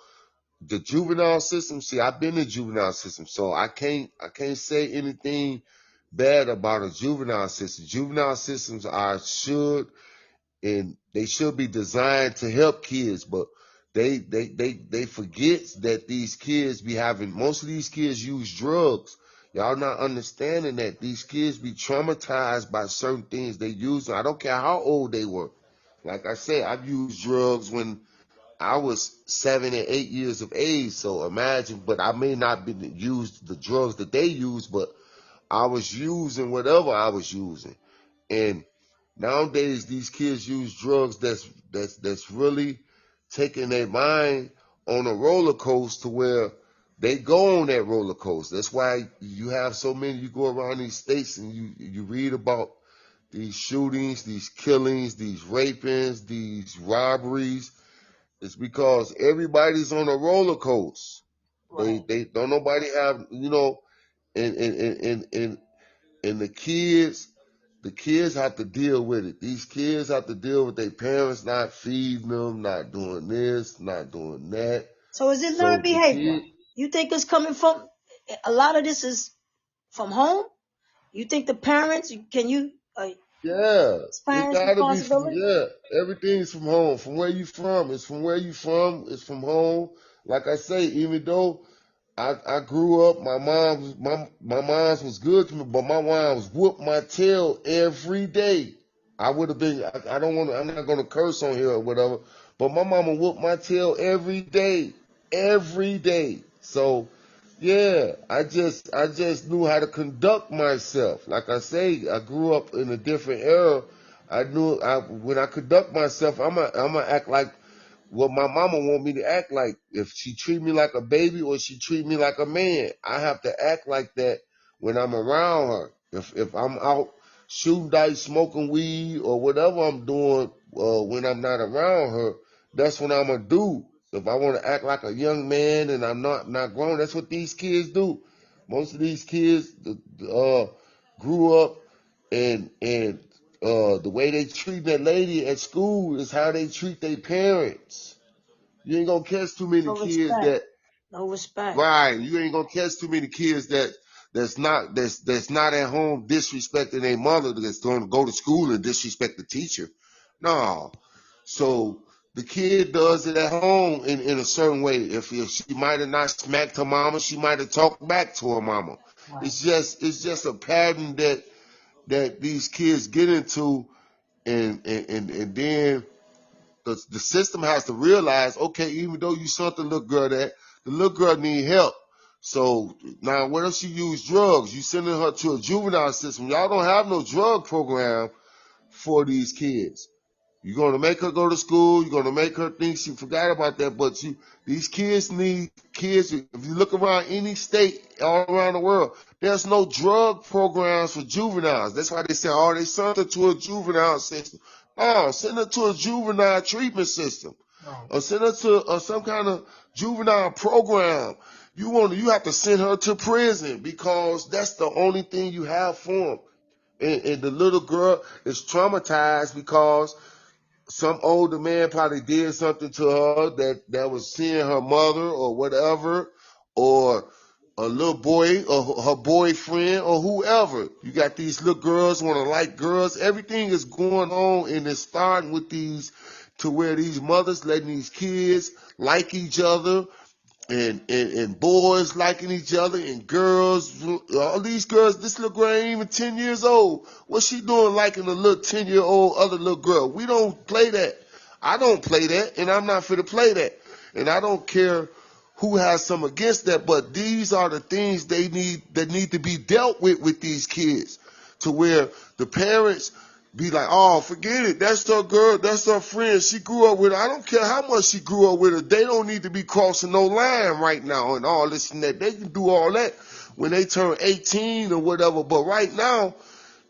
the juvenile system, see, I've been in the juvenile system, so I can't say anything bad about a juvenile system. Juvenile systems they should be designed to help kids, but they forget that these kids be having, most of these kids use drugs. Y'all not understanding that these kids be traumatized by certain things they use. I don't care how old they were. Like I said, I've used drugs when I was 7 and 8 years of age. So imagine, but I may not be used the drugs that they use, but I was using whatever I was using. And nowadays, these kids use drugs that's really taking their mind on a roller coaster where they go on that roller coaster. That's why you have so many. You go around these states and you read about these shootings, these killings, these rapings, these robberies. It's because everybody's on a roller coaster. Right. They don't nobody have, and the kids have to deal with it. These kids have to deal with their parents not feeding them, not doing this, not doing that. So is it learned So the behavior? kid, You think it's coming from a lot of this is from home? You think the parents yeah, it's it parents' gotta be from, responsibility? yeah, everything's from home. From where you from, it's from where you from, it's from home. Like I say, even though I grew up, my mom's was good to me, but my mom's whooped my tail every day. I would have been, I don't want to, I'm not going to curse on here or whatever, But my mama whooped my tail every day. So yeah, I just knew how to conduct myself. Like I say, I grew up in a different era. I knew when I conduct myself, I'm gonna act like what my mama want me to act like. If she treat me like a baby or she treat me like a man, I have to act like that when I'm around her. If I'm out shooting dice, smoking weed, or whatever I'm doing when I'm not around her, that's what I'm gonna do. If I want to act like a young man and I'm not grown, that's what these kids do. Most of these kids grew up and the way they treat that lady at school is how they treat their parents. You ain't gonna catch too many No kids respect. that No respect. right. You ain't gonna catch too many kids that's not at home disrespecting their mother, that's going to go to school and disrespect the teacher. No. So the kid does it at home in a certain way. If she might have not smacked her mama, she might have talked back to her mama. Right. It's just a pattern that these kids get into, and then the system has to realize, okay, even though you sent the little girl that, the little girl need help. So now what if she use drugs? You sending her to a juvenile system. Y'all don't have no drug program for these kids. You're going to make her go to school. You're going to make her think she forgot about that. But these kids need kids. If you look around any state all around the world, there's no drug programs for juveniles. That's why they say, oh, they sent her to a juvenile system. Oh, send her to a juvenile treatment system. Right. Or send her to some kind of juvenile program. You have to send her to prison because that's the only thing you have for them. And the little girl is traumatized because some older man probably did something to her that was seeing her mother or whatever, or a little boy or her boyfriend or whoever. You got these little girls want to like girls. Everything is going on, and it's starting with these, to where these mothers letting these kids like each other, and boys liking each other, and girls, all these girls, this little girl ain't even 10 years old. What's she doing liking a little 10-year-old other little girl? We don't play that. I don't play that, and I'm not fit to play that. And I don't care who has some against that, but these are the things that need to be dealt with these kids, to where the parents be like, oh, forget it. That's her girl. That's her friend. She grew up with her. I don't care how much she grew up with her. They don't need to be crossing no line right now and all this and that. They can do all that when they turn 18 or whatever. But right now,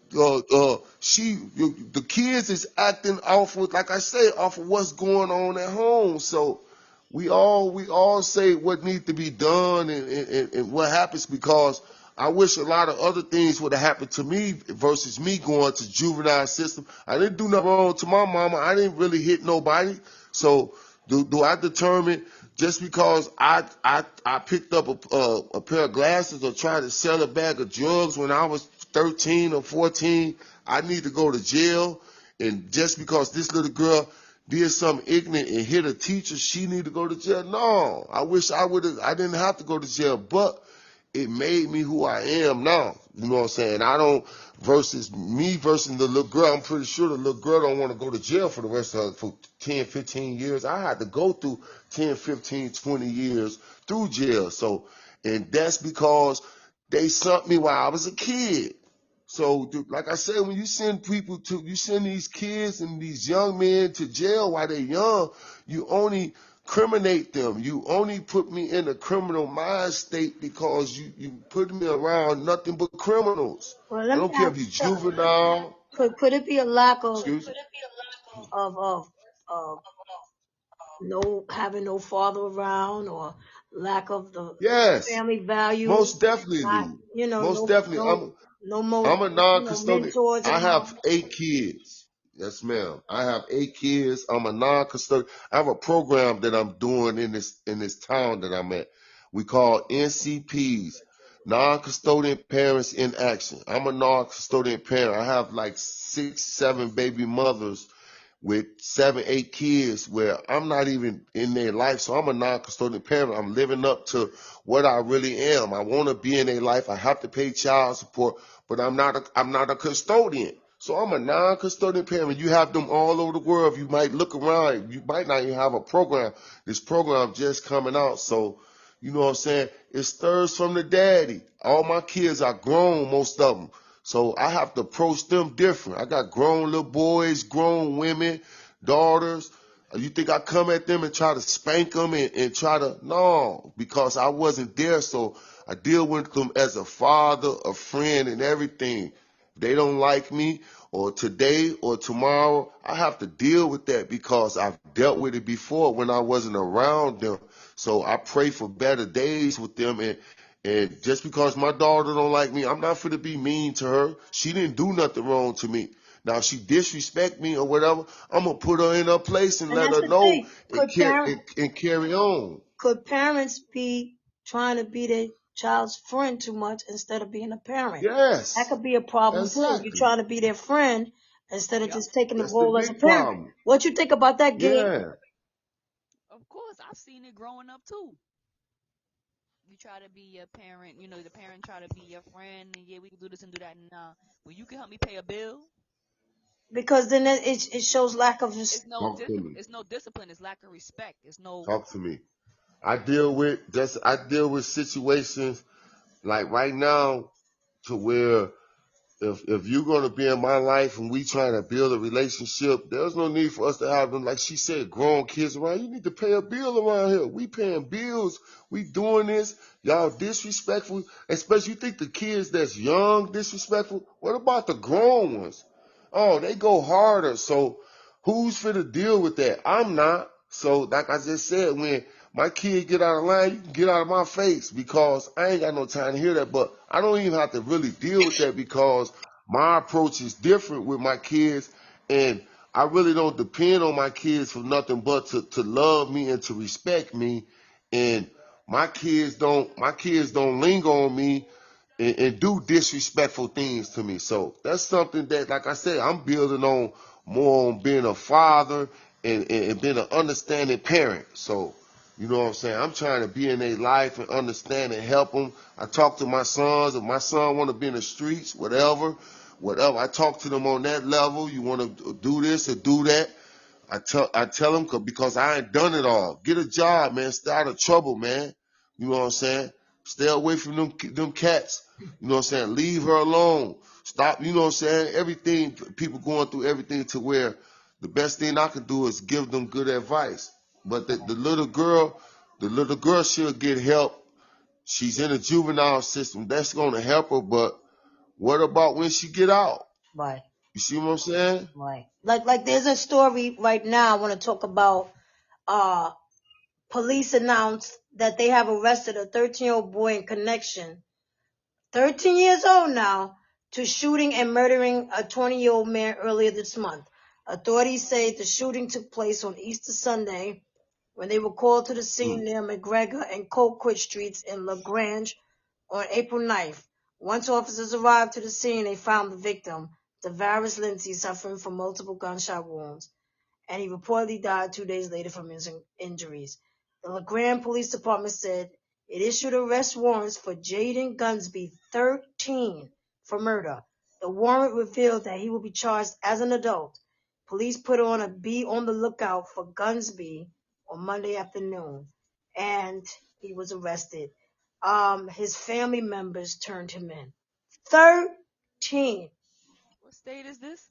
the kids is acting off of, like I say, off of what's going on at home. So we all say what needs to be done and what happens, because I wish a lot of other things would have happened to me versus me going to juvenile system. I didn't do nothing wrong to my mama. I didn't really hit nobody. So do I determine just because I picked up a pair of glasses or tried to sell a bag of drugs when I was 13 or 14, I need to go to jail? And just because this little girl did something ignorant and hit a teacher, she need to go to jail? No, I wish I didn't have to go to jail, but it made me who I am now. You know what I'm saying? I don't, versus the little girl, I'm pretty sure the little girl don't want to go to jail for the rest of her, for 10, 15 years. I had to go through 10, 15, 20 years through jail. So, and that's because they sent me while I was a kid. So, like I said, when you send these kids and these young men to jail while they're young, you only criminate them. You only put me in a criminal mind state because you put me around nothing but criminals. Well, I let me don't care if ask you're you something. juvenile. Could it be a lack Excuse me? of no having no father around, or lack of the Yes, family value? most definitely. Not, Most definitely. no more, I'm a non-custodian. mentors I have around. 8 kids. Yes, ma'am. I have 8 kids. I'm a non-custodian. I have a program that I'm doing in this town that I'm at. We call NCPs, non-custodian parents in action. I'm a non-custodian parent. I have like 6, 7 baby mothers with 7, 8 kids where I'm not even in their life. So I'm a non-custodian parent. I'm living up to what I really am. I want to be in their life. I have to pay child support, but I'm not a custodian. So I'm a non-custodial parent. You have them all over the world. You might look around. You might not even have a program. This program just coming out. So, you know what I'm saying? It stirs from the daddy. All my kids are grown, most of them. So I have to approach them different. I got grown little boys, grown women, daughters. You think I come at them and try to spank them and try to, no, because I wasn't there. So I deal with them as a father, a friend, and everything. They don't like me, or today or tomorrow, I have to deal with that because I've dealt with it before when I wasn't around them. So I pray for better days with them, and just because my daughter don't like me, I'm not finna be mean to her. She didn't do nothing wrong to me. Now, if she disrespect me or whatever, I'm gonna put her in her place and And let that's her the know thing. and carry on. Could parents be trying to be their child's friend too much instead of being a parent? That Yes, could be a problem too. You're exactly. trying to be their friend instead of Yep. just taking the That's the role as a big parent. problem. What you think about that, Gabe? Yeah. Of course, I've seen it growing up too. You try to be a parent, you know, the parent try to be your friend, and yeah, we can do this and do that. Nah, well, you can help me pay a bill. Because then it shows lack of Talk to me. It's no discipline. It's lack of respect. It's no. Talk to me. I deal with situations like right now to where if you're gonna be in my life and we trying to build a relationship, there's no need for us to have them, like she said, grown kids around. You need to pay a bill around here. We paying bills. We doing this. Y'all disrespectful. Especially you think the kids that's young disrespectful. What about the grown ones? Oh, they go harder. So who's finna deal with that? I'm not. So like I just said, when my kid get out of line, you can get out of my face because I ain't got no time to hear that. But I don't even have to really deal with that because my approach is different with my kids, and I really don't depend on my kids for nothing but to love me and to respect me. And my kids don't linger on me and do disrespectful things to me. So that's something that, like I said, I'm building on more on being a father and being an understanding parent. So, you know what I'm saying? I'm trying to be in their life and understand and help them. I talk to my sons. If my son want to be in the streets, whatever, I talk to them on that level. You want to do this or do that? I tell them because I ain't done it all. Get a job, man. Stay out of trouble, man. You know what I'm saying? Stay away from them cats. You know what I'm saying? Leave her alone. Stop. You know what I'm saying? Everything, people going through everything to where the best thing I can do is give them good advice. But the little girl should get help. She's in the juvenile system. That's going to help her. But what about when she get out? Right. You see what I'm saying? Right. Like there's a story right now I want to talk about. Police announced that they have arrested a 13-year-old boy in connection, 13 years old now, to shooting and murdering a 20-year-old man earlier this month. Authorities say the shooting took place on Easter Sunday when they were called to the scene near McGregor and Colquitt Streets in LaGrange on April 9th. Once officers arrived to the scene, they found the victim, Tavares Lindsay, suffering from multiple gunshot wounds, and he reportedly died 2 days later from his injuries. The LaGrange Police Department said it issued arrest warrants for Jaden Gunsby, 13, for murder. The warrant revealed that he will be charged as an adult. Police put on a be on the lookout for Gunsby on Monday afternoon, and he was arrested. His family members turned him in. 13. What state is this?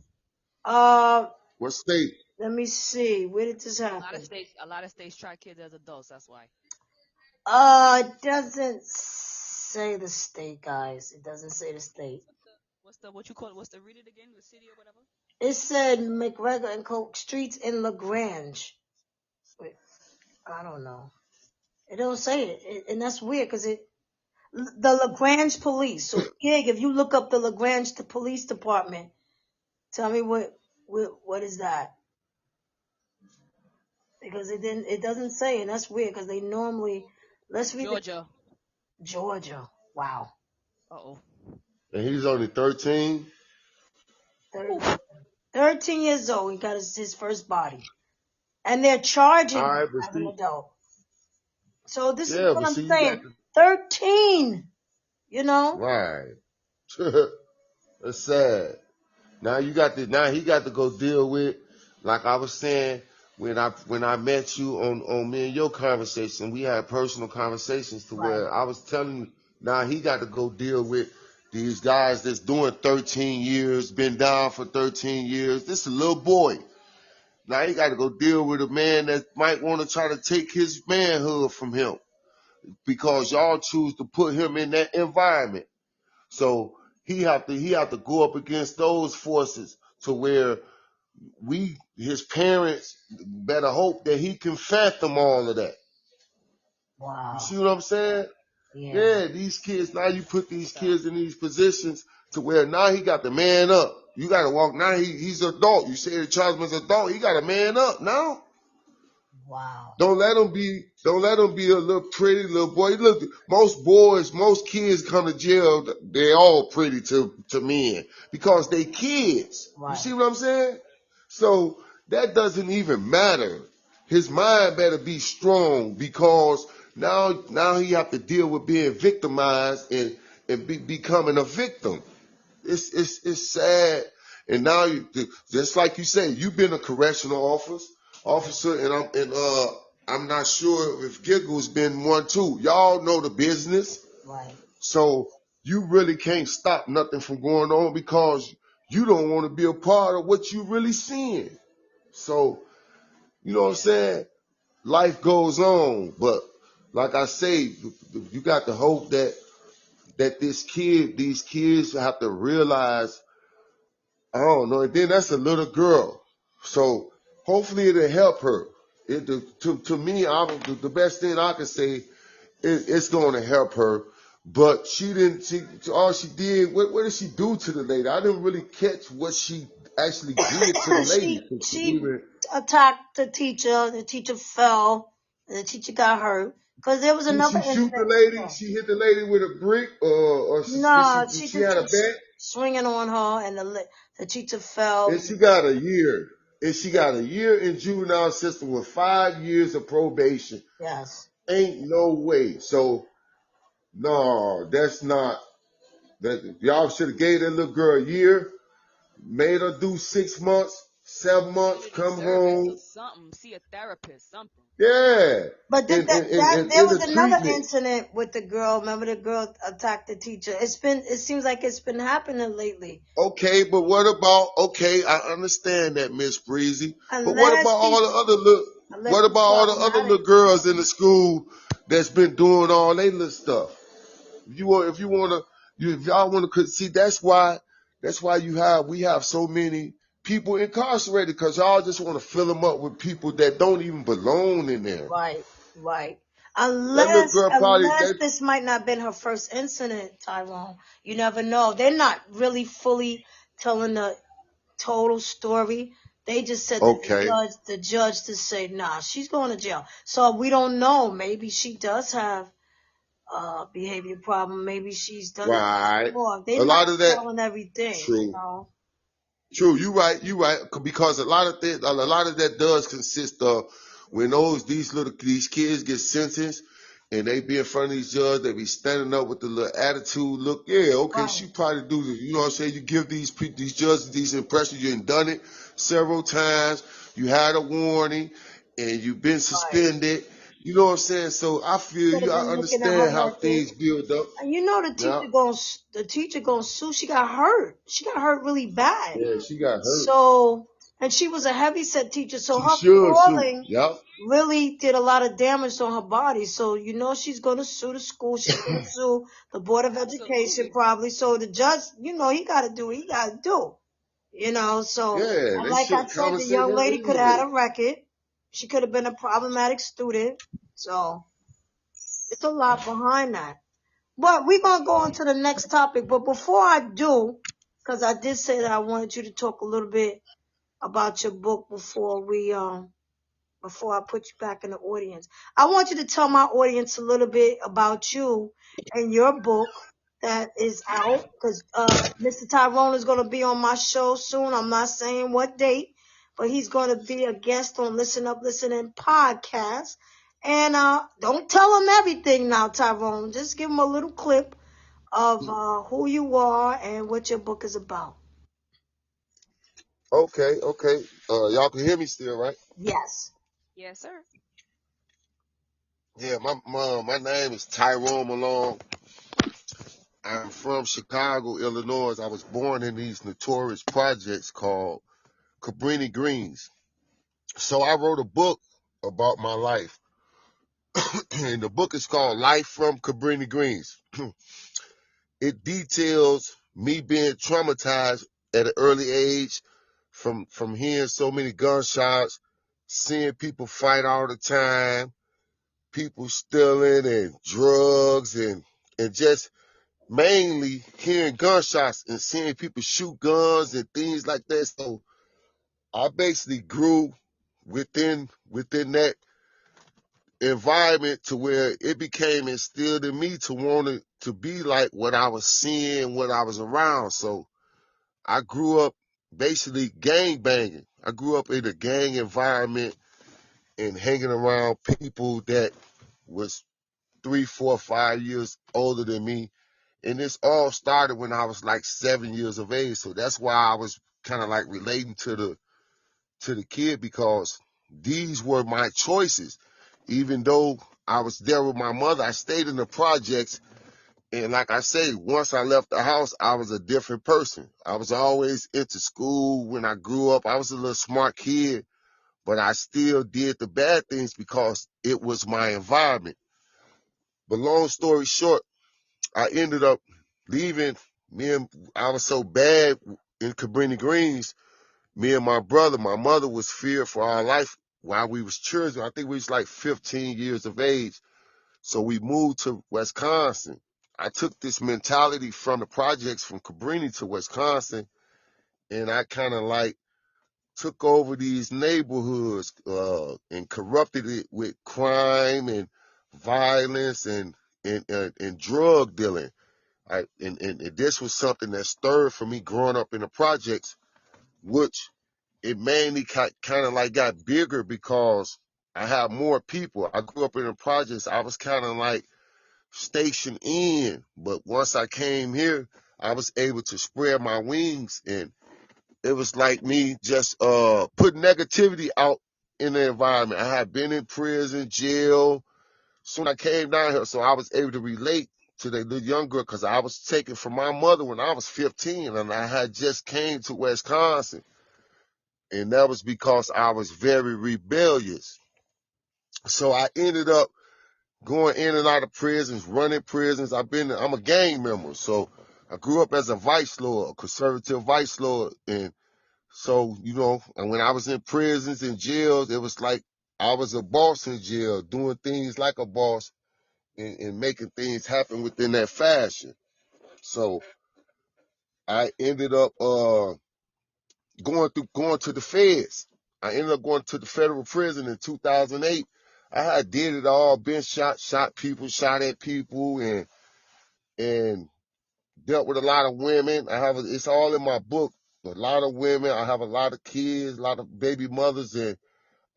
What state? Let me see. Where did this happen? A lot of states try kids as adults. That's why. It doesn't say the state, guys. It doesn't say the state. What you call it? What's the read it again? The city or whatever? It said McGregor and Coke Streets in LaGrange. Wait, I don't know. It don't say it, and that's weird because the LaGrange Police. So, Gig, if you look up the LaGrange Police Department, tell me what is that? Because it doesn't say, and that's weird because they normally. Let's read Georgia. Wow. Uh-oh. And he's only 13. 13 years old. He got his first body. And they're charging All right, him but as an see, adult. So this is yeah, what but I'm see, you got saying. 13, you know? right. That's sad. Now he got to go deal with, like I was saying, when I met you on me and your conversation, we had personal conversations to where I was telling you, now he got to go deal with these guys that's doing 13 years, been down for 13 years. This is a little boy. Now he got to go deal with a man that might want to try to take his manhood from him because y'all choose to put him in that environment. So he have to go up against those forces to where his parents better hope that he can fathom all of that. Wow. You see what I'm saying? Yeah. These kids, now you put these kids in these positions to where now he got to man up. You got to walk, now he's an adult. You say the child's an adult, he got to man up now. Wow. Don't let him be a little pretty little boy. Look, most kids come to jail, they all pretty to men because they kids. Right. You see what I'm saying? So that doesn't even matter. His mind better be strong because now he have to deal with being victimized and becoming a victim. It's sad. And now just like you say, you've been a correctional officer, and I'm not sure if Giggle's been one too. Y'all know the business. Right. So you really can't stop nothing from going on because you don't want to be a part of what you really seeing. So, you know what I'm saying? Life goes on. But like I say, you got to hope that these kids have to realize, I don't know, and then that's a little girl. So hopefully it'll help her. To me, the best thing I can say is it's going to help her. But all she did, what did she do to the lady? I didn't really catch what she actually did to the lady. she attacked the teacher. The teacher fell. And the teacher got hurt. Because there was another Did she shoot the incident. lady? She hit the lady with a brick, or she had a bat? Swinging on her, and the teacher fell. And she got a year. And she got a year in juvenile system with 5 years of probation. Yes. Ain't no way. So, no, that's not. Y'all should have gave that little girl a year, made her do 6 months, 7 months, come home. Something, see a therapist, something. Yeah. But there was another incident with the girl. Remember the girl attacked the teacher? It seems like it's been happening lately. Okay, but what about, I understand that, Miss Breezy. But what about all the other little girls in the school that's been doing all their little stuff? If y'all want to see, that's why we have so many people incarcerated, because y'all just want to fill them up with people that don't even belong in there. Right. Unless this might not have been her first incident, Tyrone. You never know. They're not really fully telling the total story. They just said the judge to say, nah, she's going to jail. So we don't know. Maybe she does have behavior problem. Maybe she's done it before. They're not telling everything. True. You know? True. You right. Because a lot of that does consist of when these kids get sentenced and they be in front of these judges, they be standing up with the little attitude. Look, she probably do this. You know what I'm saying? You give these judges these impressions. You done done it several times. You had a warning, and you've been suspended. Right. You know what I'm saying? So I feel you. I understand how things build up. And you know the teacher gonna sue. She got hurt. She got hurt really bad. Yeah, she got hurt. So, and she was a heavyset teacher, so her falling really did a lot of damage on her body. So you know she's gonna sue the school. She's gonna sue the Board of Education probably. So the judge, you know, he got to do what he got to do. You know, so like I said, the young lady could have had a record. She could have been a problematic student. So it's a lot behind that. But we're going to go on to the next topic. But before I do, because I did say that I wanted you to talk a little bit about your book before I put you back in the audience. I want you to tell my audience a little bit about you and your book that is out, because Mr. Tyrone is going to be on my show soon. I'm not saying what date, but he's going to be a guest on Listen Up, Listening podcast. And don't tell him everything now, Tyrone. Just give him a little clip of who you are and what your book is about. Okay. Y'all can hear me still, right? Yes. Yes, sir. Yeah, my name is Tyrone Malone. I'm from Chicago, Illinois. I was born in these notorious projects called Cabrini Greens. So I wrote a book about my life. And the book is called Life from Cabrini Greens. It details me being traumatized at an early age from hearing so many gunshots, seeing people fight all the time, people stealing and drugs and just mainly hearing gunshots and seeing people shoot guns and things like that. So I basically grew within that environment to where it became instilled in me to want to be like what I was seeing, what I was around. So I grew up basically gang banging. I grew up in a gang environment and hanging around people that was 3, 4, 5 years older than me. And this all started when I was like 7 years of age. So that's why I was kind of like relating to the kid, because these were my choices. Even though I was there with my mother, I stayed in the projects. And like I say, once I left the house, I was a different person. I was always into school. When I grew up, I was a little smart kid, but I still did the bad things because it was my environment. But long story short, I ended up leaving. I was so bad in Cabrini Greens. Me and my brother, my mother was feared for our life while we was children. I think we was like 15 years of age. So we moved to Wisconsin. I took this mentality from the projects from Cabrini to Wisconsin, and I kind of like took over these neighborhoods and corrupted it with crime and violence and drug dealing. And this was something that stirred for me growing up in the projects, which it mainly kind of like got bigger because I had more people. I grew up in the projects. I was kind of like stationed in, but once I came here, I was able to spread my wings, and it was like me just putting negativity out in the environment. I had been in prison, jail. Soon I came down here, so I was able to relate to the little young girl because I was taken from my mother when I was 15, and I had just came to Wisconsin. And that was because I was very rebellious. So I ended up going in and out of prisons, running prisons. I'm a gang member. So I grew up as a vice lord, a conservative vice lord. And so, and when I was in prisons and jails, it was like I was a boss in jail, doing things like a boss and making things happen within that fashion. So I ended up going to the feds. I ended up going to the federal prison in 2008. I had did it all, been shot people, shot at people, and dealt with a lot of women. It's all in my book. A lot of women. I have a lot of kids, a lot of baby mothers, and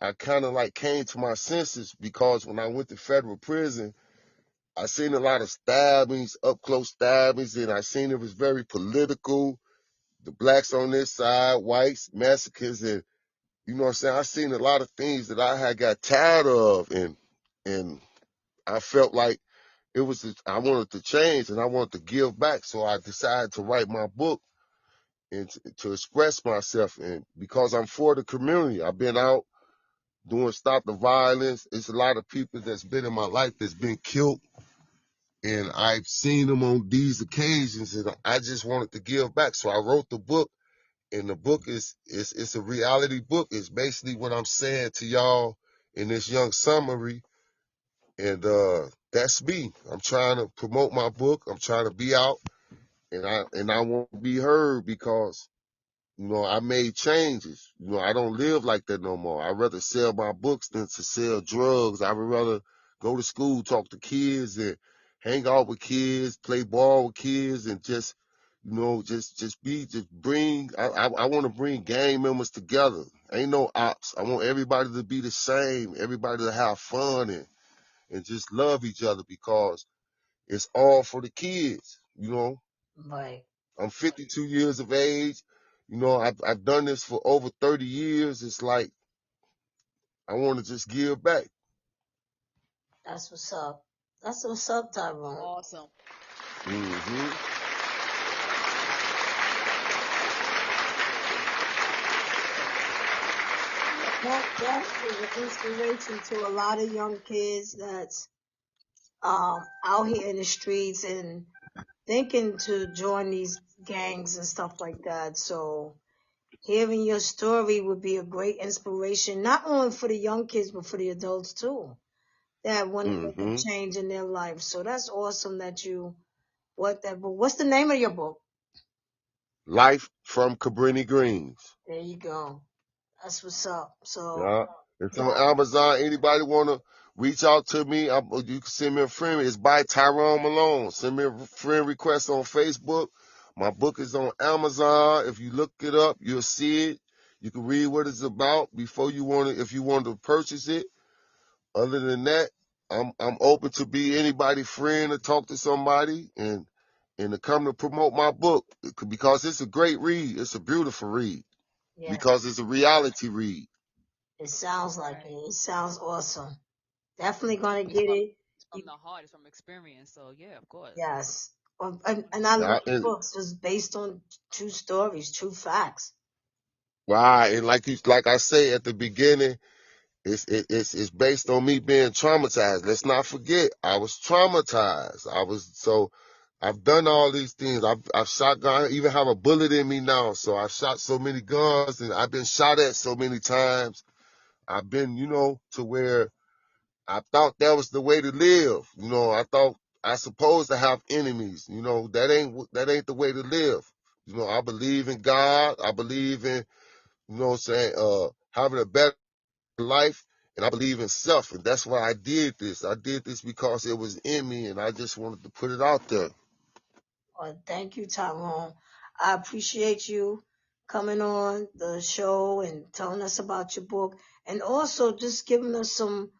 I kind of like came to my senses because when I went to federal prison, I seen a lot of stabbings, up close stabbings, and I seen it was very political. The blacks on this side, whites, Mexicans, and you know what I'm saying? I seen a lot of things that I had got tired of, and I felt like I wanted to change and I wanted to give back. So I decided to write my book and to express myself. And because I'm for the community, I've been out doing Stop the Violence. It's a lot of people that's been in my life that's been killed, and I've seen them on these occasions, and I just wanted to give back. So I wrote the book, and the book is it's a reality book. It's basically what I'm saying to y'all in this young summary. And that's me. I'm trying to promote my book. I'm trying to be out, and I want to be heard because I made changes. I don't live like that no more. I'd rather sell my books than to sell drugs. I would rather go to school, talk to kids, and hang out with kids, play ball with kids, and just bring. I want to bring gang members together. Ain't no ops. I want everybody to be the same. Everybody to have fun and just love each other because it's all for the kids. Right. I'm 52 years of age. You know, I've done this for over 30 years. It's like I want to just give back. That's what's up. That's what's up, Tyrone. Awesome. That is an inspiration to a lot of young kids that's out here in the streets and thinking to join these gangs and stuff like that. So hearing your story would be a great inspiration, not only for the young kids, but for the adults too, that want to make a change in their life. So that's awesome that you, what's the name of your book? Life from Cabrini Greens. There you go. That's what's up. So Yeah. It's on Amazon. Anybody want to reach out to me, you can send me a friend. It's by Tyrone Malone. Send me a friend request on Facebook. My book is on Amazon. If you look it up, you'll see it. You can read what it's about before you want to, if you want to purchase it. Other than that, I'm open to be anybody's friend or talk to somebody and to come to promote my book because it's a great read. It's a beautiful read because it's a reality read. It sounds like it. It sounds awesome. Definitely gonna get it. It's from the heart. It's from experience. So yeah, of course. Yes. And I love the books just based on true stories, true facts. Right, and like I say at the beginning, it's based on me being traumatized. Let's not forget, I was traumatized. I've done all these things. I've shot guns. I even have a bullet in me now. So I've shot so many guns and I've been shot at so many times. I've been, to where I thought that was the way to live. I thought I supposed to have enemies. That ain't the way to live. I believe in God. I believe in, having a better life, and I believe in self, and that's why I did this. I did this because it was in me, and I just wanted to put it out there. Well, thank you, Tyrone. I appreciate you coming on the show and telling us about your book, and also just giving us some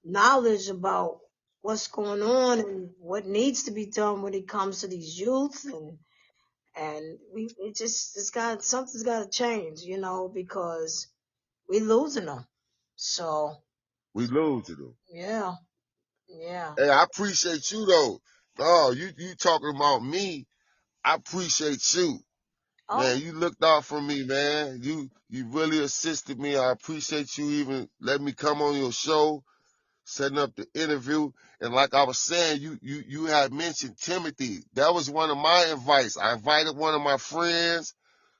knowledge about what's going on and what needs to be done when it comes to these youth and something's got to change, because we losing them. So We losing them. yeah. Hey, I appreciate you though. Oh, you talking about me? I appreciate you, man. You looked out for me, man. You really assisted me. I appreciate you even letting me come on your show, setting up the interview. And like I was saying, you had mentioned Timothy. That was one of my advice. I invited one of my friends.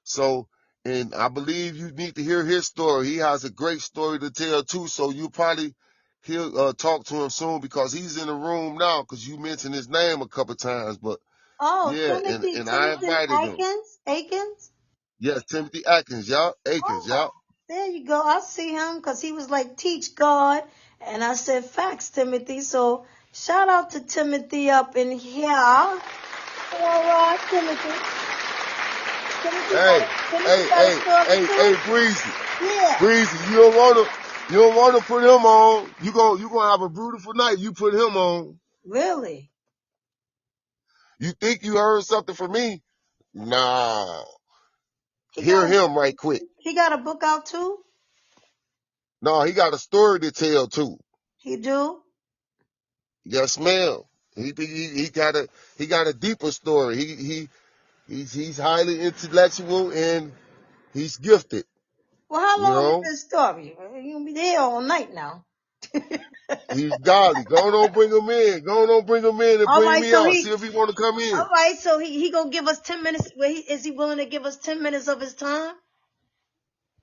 So, and I believe you need to hear his story. He has a great story to tell too. So he'll talk to him soon because he's in the room now because you mentioned his name a couple times. But yeah, and I invited him. Akins? Yes, Timothy Atkins, y'all. Y'all. There you go. I see him because he was like, teach God. And I said, facts, Timothy. So shout out to Timothy up in here. All right, Timothy. Hey, Breezy. Yeah. Breezy, you don't wanna put him on. You gonna have a beautiful night. You put him on. Really? You think you heard something from me? Nah. Hear him right quick. He got a book out too? No, he got a story to tell too. He do? Yes, ma'am. He got a deeper story. He's highly intellectual and he's gifted. Well, how long is this story? You're gonna be there all night now. He's godly. Go on, bring him in. Go on, bring him in and bring me out. See if he want to come in. All right, so he gonna give us 10 minutes. Is he willing to give us 10 minutes of his time?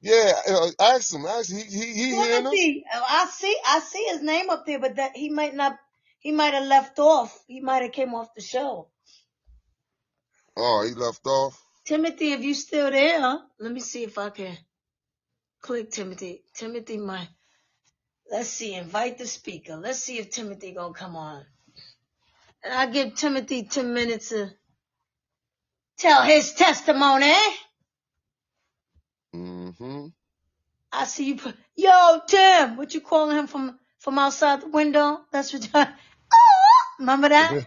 Yeah, ask him. He hearing us. I see his name up there, but that he might have left off. He might have came off the show. Oh, he left off. Timothy, if you still there, let me see if I can click Timothy. Let's see, invite the speaker. Let's see if Timothy gonna come on. And I'll give Timothy 10 minutes to tell his testimony. Mm-hmm. I see you put, yo, Tim, what you calling him from outside the window? That's what remember that?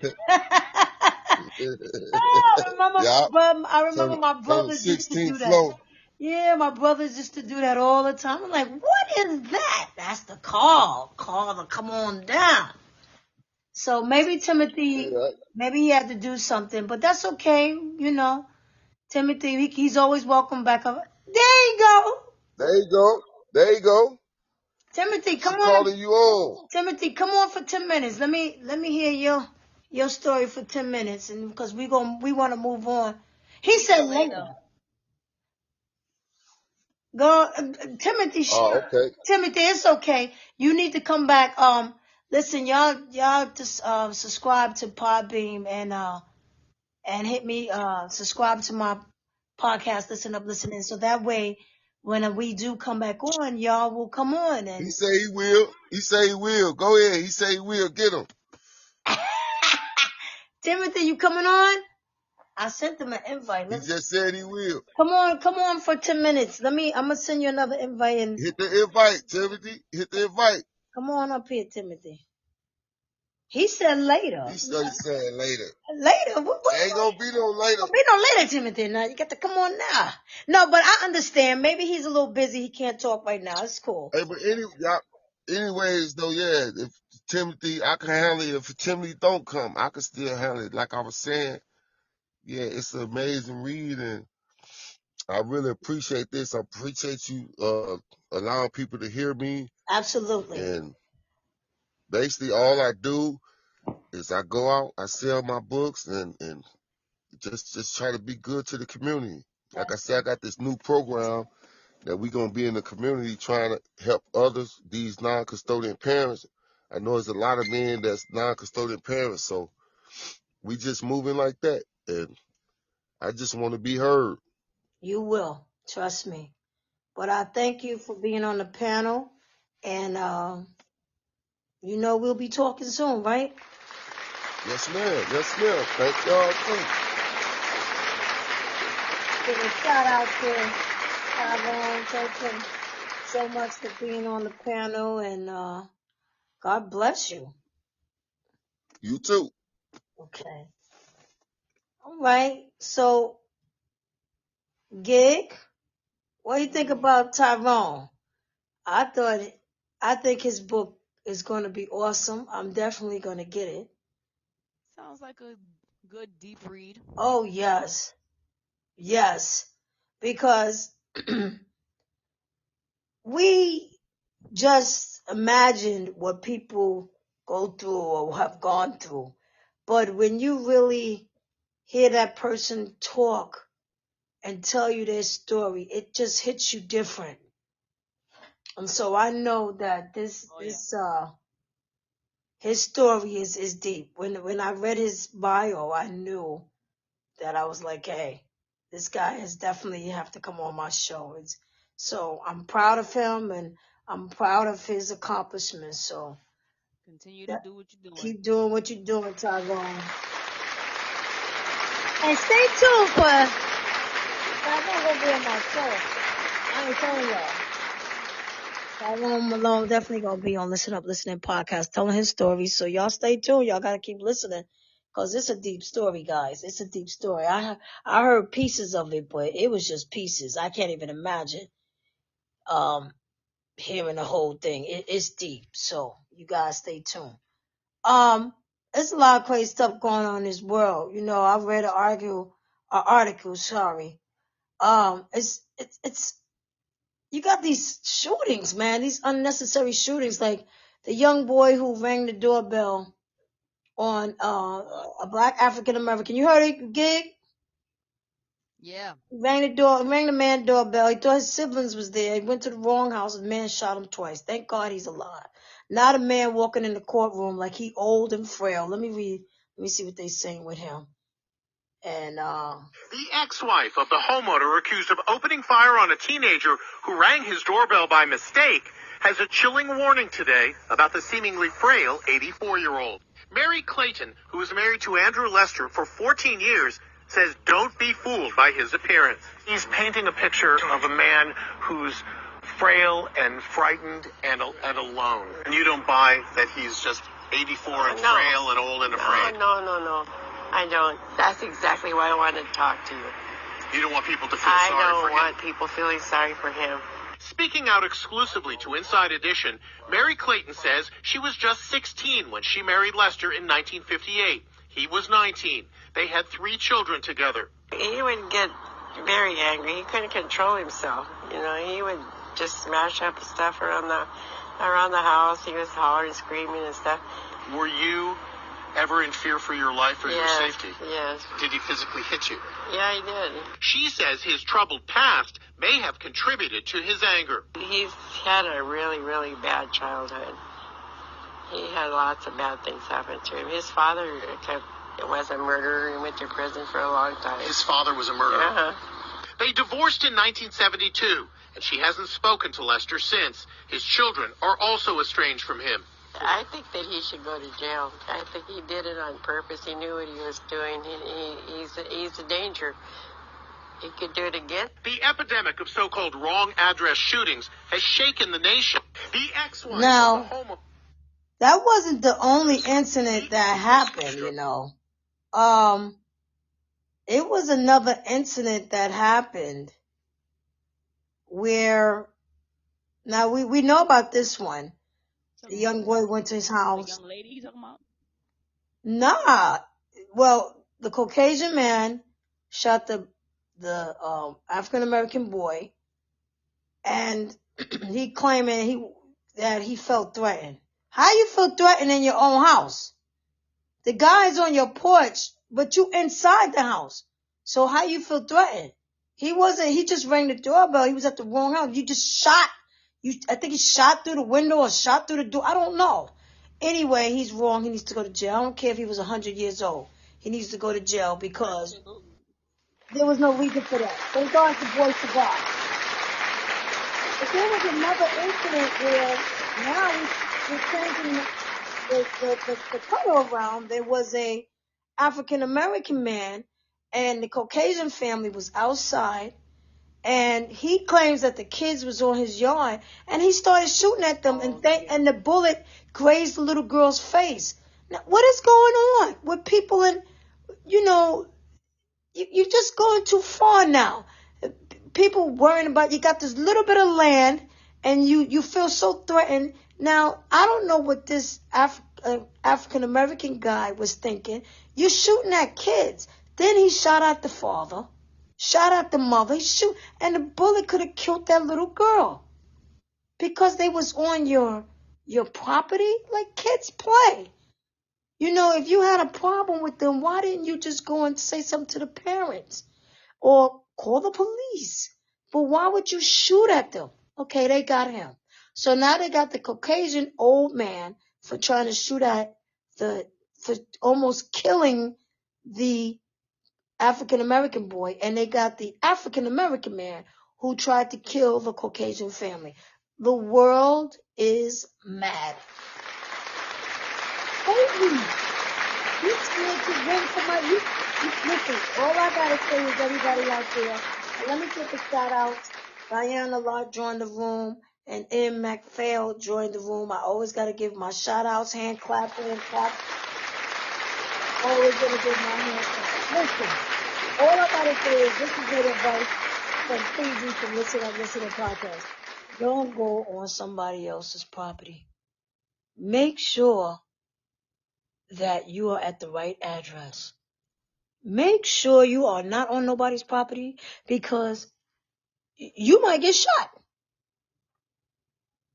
I remember my brothers used to do that. Yeah, my brothers used to do that all the time. I'm like, what is that? That's the call. Call to come on down. So maybe Timothy, Yeah, maybe he had to do something, but that's okay. You know, Timothy, he's always welcome back up. There you go. there you go. There you go. Timothy, She come on. calling you on. Timothy, come on for 10 minutes. Let me hear your story for 10 minutes, and because we want to move on. He said later. Go, Timothy. Oh, okay. Timothy, it's okay. You need to come back. Listen, y'all just subscribe to Podbean and hit me subscribe to my podcast. Listen up, listening. So that way, when we do come back on, y'all will come on He and. say he will. He say he will. Go ahead. He say he will. Get him. Timothy, you coming on? I sent him an invite. He just said he will. Come on for 10 minutes. I'm gonna send you another invite and Hit the invite, Timothy. Hit the invite. come on up here, Timothy. He said later. He started saying later. Later? What Ain't gonna be no later. be no later, Timothy. Now you got to come on now. No, but I understand. Maybe he's a little busy. He can't talk right now. It's cool. Hey, but anyways, though, yeah, if Timothy, I can handle it. If Timothy don't come, I can still handle it. Like I was saying, yeah, it's an amazing read, and I really appreciate this. I appreciate you allowing people to hear me. Absolutely. And basically, all I do is I go out, I sell my books, and just try to be good to the community. Like I said, I got this new program that we're going to be in the community trying to help others, these non-custodian parents. I know there's a lot of men that's non-custodian parents, so we just moving like that. And I just want to be heard. You will. Trust me. But I thank you for being on the panel. And we'll be talking soon, right? Yes, ma'am. Yes, ma'am. Thank y'all, too. Give a shout out to Tyrone. Thank him so much for being on the panel, and God bless you. You too. Okay. All right. So, Gig, what do you think about Tyrone? I think his book is going to be awesome. I'm definitely going to get it. Sounds like a good deep read. Oh, yes. Yes. Because we just imagined what people go through or have gone through. But when you really hear that person talk and tell you their story, it just hits you different. And so I know that his story is deep. When I read his bio, I knew that I was like, hey, this guy has definitely have to come on my show. So I'm proud of him and I'm proud of his accomplishments. So Continue to do what you're doing. keep doing what you're doing, Tyrone. And stay tuned for Tyrone gonna be on my show. I ain't telling y'all. Tyrone Malone definitely gonna be on Listen Up, Listening podcast, telling his story. So y'all stay tuned. Y'all gotta keep listening, cause it's a deep story, guys. It's a deep story. I heard pieces of it, but it was just pieces. I can't even imagine hearing the whole thing. It's deep. So you guys stay tuned. There's a lot of crazy stuff going on in this world. I read an article. Sorry. It's you got these shootings, man. These unnecessary shootings, like the young boy who rang the doorbell on a black African American. You heard it, Gig? Yeah. Rang the man doorbell. He thought his siblings was there. He went to the wrong house. The man shot him twice. Thank God he's alive. Not a man walking in the courtroom like he old and frail. Let me read. Let me see what they saying with him. And the ex-wife of the homeowner accused of opening fire on a teenager who rang his doorbell by mistake has a chilling warning today about the seemingly frail 84-year-old. Mary Clayton, who was married to Andrew Lester for 14 years, says don't be fooled by his appearance. He's painting a picture of a man who's frail and frightened and alone. And you don't buy that he's just 84 and frail and old and afraid? No. I don't. That's exactly why I wanted to talk to you. You don't want people to feel I sorry for don't him. want people feeling sorry for him. Speaking out exclusively to Inside Edition, Mary Clayton says she was just 16 when she married Lester in 1958. He was 19. They had 3 children together. He would get very angry. He couldn't control himself. You know, he would just smash up stuff around the house. He was hollering, screaming and stuff. Were you ever in fear for your life or your safety? Yes. Did he physically hit you? Yeah, he did. She says his troubled past may have contributed to his anger. He's had a really, really bad childhood. He had lots of bad things happen to him. His father was a murderer and went to prison for a long time. His father was a murderer. Uh-huh. They divorced in 1972, and she hasn't spoken to Lester since. His children are also estranged from him. I think that he should go to jail. I think he did it on purpose. He knew what he was doing. He's a danger. He could do it again. The epidemic of so-called wrong address shootings has shaken the nation. The ex-wife Now, of the homo... that wasn't the only incident that happened, you know. It was another incident that happened where, now we know about this one. The young boy went to his house. The young lady you talking about? Nah. Well, the Caucasian man shot the African American boy, and he claiming that he felt threatened. How you feel threatened in your own house? The guy's on your porch, but you inside the house. So how you feel threatened? He just rang the doorbell. He was at the wrong house. You just shot. I think he shot through the window or shot through the door. I don't know. Anyway, he's wrong. He needs to go to jail. I don't care if he was 100 years old. He needs to go to jail because there was no reason for that. Thank God the boy survived. But there was another incident where now we're changing the color around. There was a African American man, and the Caucasian family was outside. And he claims that the kids was on his yard, and he started shooting at them, and the bullet grazed the little girl's face. Now, what is going on with people? And you're just going too far now. People worrying about, you got this little bit of land, and you feel so threatened. Now, I don't know what this African American guy was thinking. You're shooting at kids. Then he shot at the father. Shot at the mother, and the bullet could have killed that little girl. Because they was on your property, like kids play. You know, if you had a problem with them, why didn't you just go and say something to the parents? Or call the police? But why would you shoot at them? Okay, they got him. So now they got the Caucasian old man for trying to shoot at for almost killing the African American boy, and they got the African American man who tried to kill the Caucasian family. The world is mad. Baby, you scared to win somebody. Listen, all I gotta say is everybody out there, and let me give a shout out. Diana L.U.L.I joined the room, and M. McPhail joined the room. I always gotta give my shout outs, hand clap, hand clap. Always gonna give my hand clap. Listen, all I gotta say is this is good advice from Fiji from Listen to Podcast. Don't go on somebody else's property. Make sure that you are at the right address. Make sure you are not on nobody's property, because you might get shot.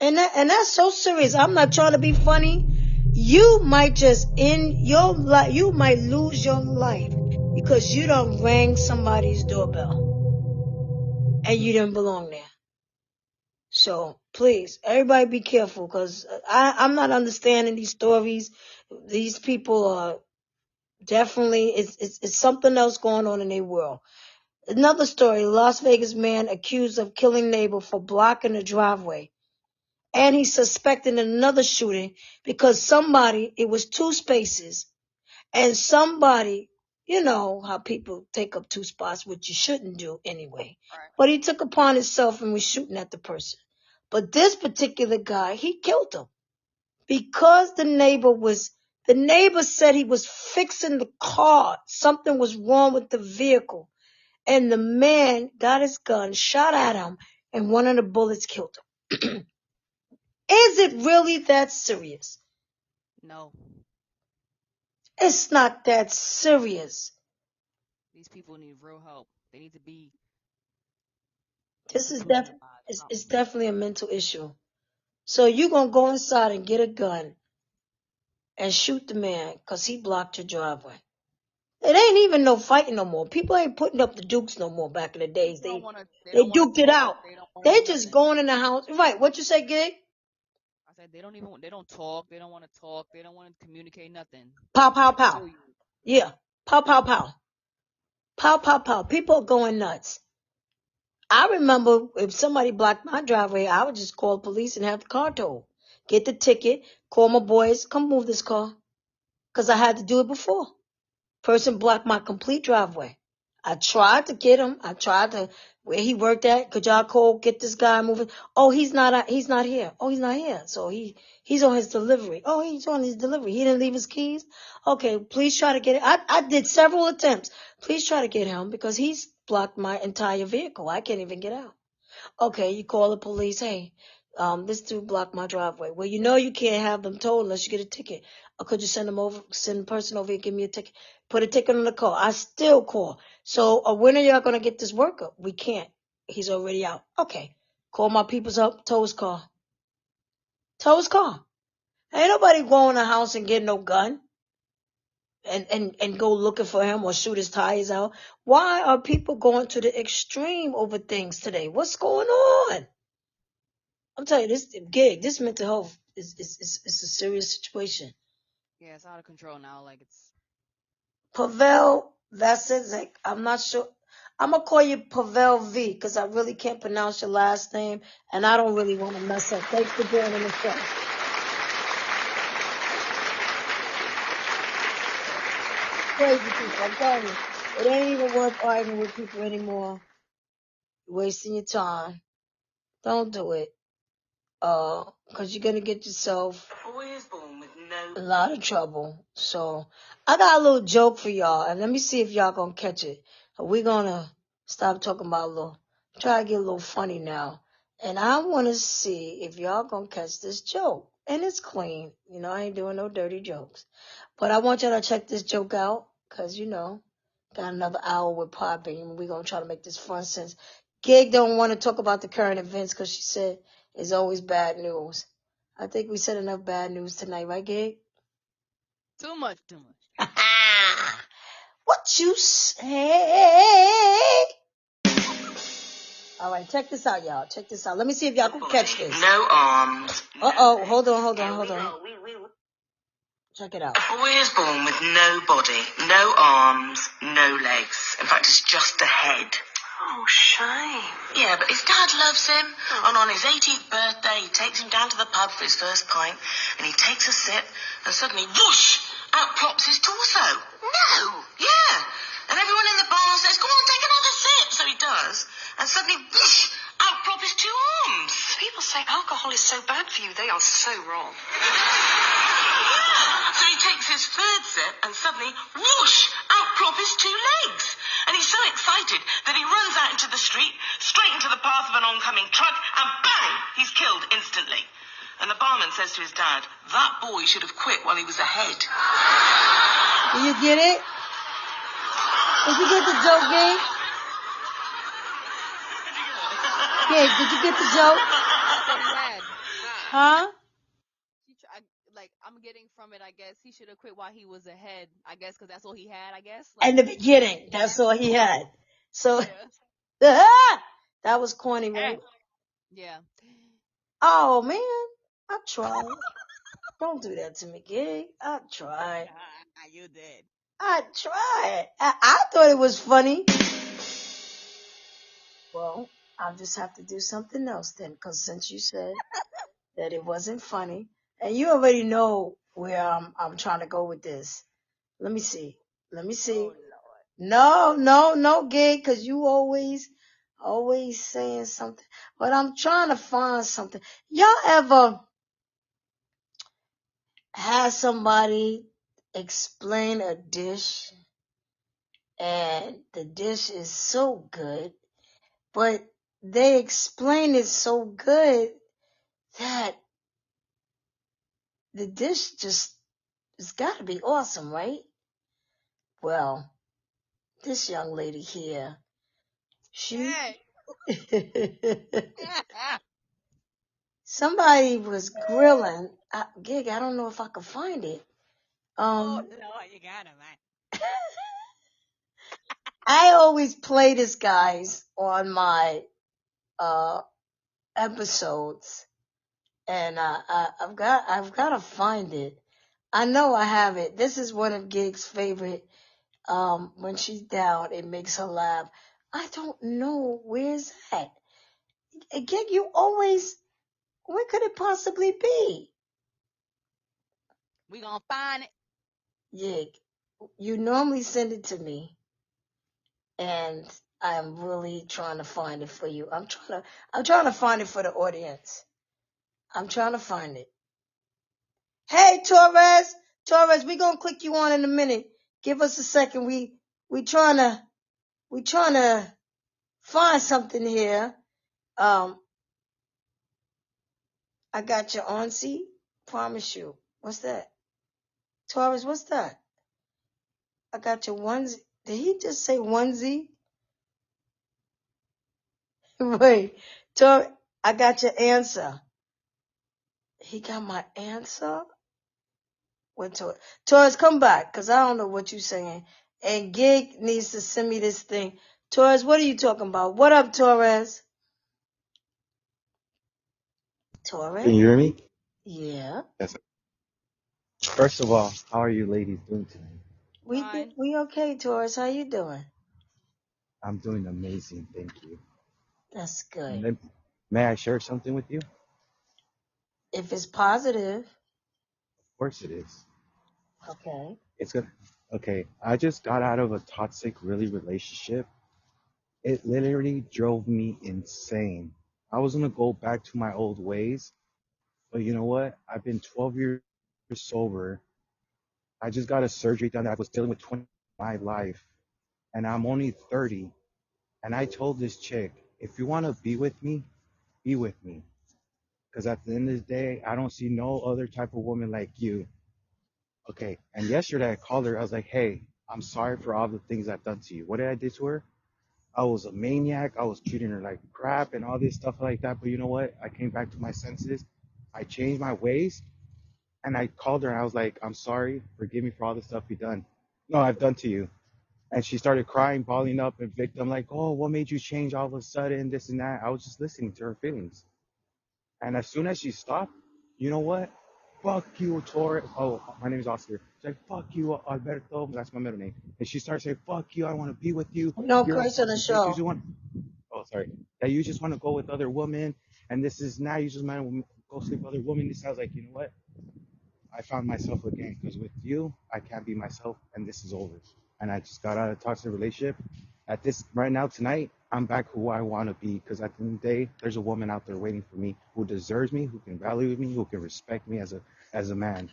And that's so serious. I'm not trying to be funny. You might just end your life. You might lose your life because you done rang somebody's doorbell and you didn't belong there. So please, everybody be careful, because I'm not understanding these stories. These people are definitely, it's something else going on in their world. Another story, Las Vegas man accused of killing neighbor for blocking the driveway. And he's suspecting another shooting because it was 2 spaces, and somebody, you know how people take up 2 spots, which you shouldn't do anyway. Right. But he took upon himself and was shooting at the person. But this particular guy, he killed him because the neighbor said he was fixing the car. Something was wrong with the vehicle. and the man got his gun, shot at him, and one of the bullets killed him. Is it really that serious? No. It's not that serious. These people need real help. They need to be This is institutionalized. it's definitely a mental issue. So you gonna go inside and get a gun and shoot the man because he blocked your driveway. It ain't even no fighting no more. People ain't putting up the dukes no more back in the days. They They don't want duked to it talk. out. They don't They want just nothing. going in the house. Right, what you say, Gig? I said they don't talk. They don't want to talk. They don't want to communicate nothing. Pow, They trying pow, to pow. kill you. Yeah. Pow, pow, pow. Pow, pow, pow. People are going nuts. I remember if somebody blocked my driveway, I would just call the police and have the car towed. Get the ticket, call my boys, come move this car. Because I had to do it before. Person blocked my complete driveway. I tried to get him. I tried to, where he worked at, could y'all call, get this guy moving? Oh, he's not here. Oh, he's not here. So he's on his delivery. Oh, he's on his delivery. He didn't leave his keys. Okay, please try to get it. I did several attempts. Please try to get him because he's blocked my entire vehicle. I can't even get out. Okay, you call the police. Hey, this dude blocked my driveway. Well, you know you can't have them towed unless you get a ticket. Or could you send the person over here, give me a ticket, put a ticket on the car? I still call. So, when are y'all gonna get this worker? We can't. He's already out. Okay, call my peoples up. Tow his car. Tow his car. Ain't nobody go in the house and get no gun. And go looking for him or shoot his tires out. Why are people going to the extreme over things today? What's going on? I'm telling you, this mental health is a serious situation. Yeah, it's out of control now. Like it's. Pavel Vasic, I'm not sure. I'm gonna call you Pavel V because I really can't pronounce your last name and I don't really want to mess up. Thanks for joining the show. Crazy people, I'm telling you, it ain't even worth arguing with people anymore. You're wasting your time. Don't do it. Because you're gonna get yourself a lot of trouble. So I got a little joke for y'all, and let me see if y'all gonna catch it. We're gonna stop talking about try to get a little funny now. And I wanna see if y'all gonna catch this joke. And it's clean. You know, I ain't doing no dirty jokes. But I want y'all to check this joke out, cause got another hour with Podbean. We're gonna try to make this fun since Gig don't want to talk about the current events because she said it's always bad news. I think we said enough bad news tonight, right, Gig? Too much. What you say? All right, check this out, y'all. Check this out. Let me see if y'all can catch this. No arms. Uh-oh, hold on. Check it out. A boy is born with no body, no arms, no legs. In fact, it's just a head. Oh, shame. Yeah, but his dad loves him. And on his 18th birthday, he takes him down to the pub for his first pint, and he takes a sip, and suddenly, whoosh, out plops his torso. No. Yeah. And everyone in the bar says, go on, take another sip. So he does. And suddenly, whoosh, out plop his two arms. People say alcohol is so bad for you. They are so wrong. So he takes his third sip, and suddenly, whoosh, out plop his two legs. And he's so excited that he runs out into the street, straight into the path of an oncoming truck, and bang, he's killed instantly. And the barman says to his dad, that boy should have quit while he was ahead. Do you get it? Did you get the joke, Gig? Gig, did you get the joke? Huh? I'm getting from it, I guess. He should have quit while he was ahead, I guess, because that's all he had, I guess. In the beginning, that's all he had. So, Yeah. that was corny, right? Yeah. Oh, man. I tried. Don't do that to me, Gig. I tried. You did. I tried. I thought it was funny. Well, I'll just have to do something else then, because since you said that it wasn't funny, and you already know where I'm trying to go with this. Let me see. Oh, No, Gig, because you always saying something. But I'm trying to find something. Y'all ever had somebody explain a dish and the dish is so good, but they explain it so good that the dish just, it's got to be awesome, right? Well, this young lady here, she, somebody was grilling. Gig, I don't know if I could find it. Oh no, you got it, man. I always play this, guys, on my episodes, and I've got to find it. I know I have it. This is one of Gig's favorite. When she's down, it makes her laugh. I don't know where's that. Gig, you always. Where could it possibly be? We gonna find it. Gig, you normally send it to me, and I'm really trying to find it for you. I'm trying to find it for the audience. I'm trying to find it. Hey, Torres, we gonna click you on in a minute. Give us a second. We trying to find something here. I got your onesie. Promise you. What's that? Torres, what's that? I got your onesie. Did he just say onesie? Wait, Torres, I got your answer. He got my answer? What Torres, come back, because I don't know what you're saying. And Gig needs to send me this thing. Torres, what are you talking about? What up, Torres? Torres? Can you hear me? Yeah. Yes. First of all, how are you ladies doing tonight? Fine. We okay, Torres. How you doing? I'm doing amazing, thank you. That's good. And may I share something with you? If it's positive. Of course it is. Okay. It's good. Okay, I just got out of a toxic relationship. It literally drove me insane. I was gonna go back to my old ways, but you know what? I've been 12 years sober. I just got a surgery done that I was dealing with 20 my life, and I'm only 30. And I told this chick, if you want to be with me, be with me. Because at the end of the day, I don't see no other type of woman like you. Okay. And yesterday I called her. I was like, hey, I'm sorry for all the things I've done to you. What did I do to her? I was a maniac. I was treating her like crap and all this stuff like that. But you know what? I came back to my senses. I changed my ways. And I called her and I was like, I'm sorry. Forgive me for all the stuff I've done to you. And she started crying, balling up, and victim like, oh, what made you change all of a sudden, this and that. I was just listening to her feelings. And as soon as she stopped, you know what? Fuck you, Torres. Oh, my name is Oscar. She's like, fuck you, Alberto. That's my middle name. And she started saying, fuck you, I want to be with you. No You're a curse on the pussy bitch. You show. that you just want to go with other women. And this is now you just want to go sleep with other women. This sounds like, you know what? I found myself again because with you, I can't be myself, and this is over. And I just got out of a toxic relationship. At this right now tonight, I'm back who I want to be because at the end of the day, there's a woman out there waiting for me who deserves me, who can value me, who can respect me as a man.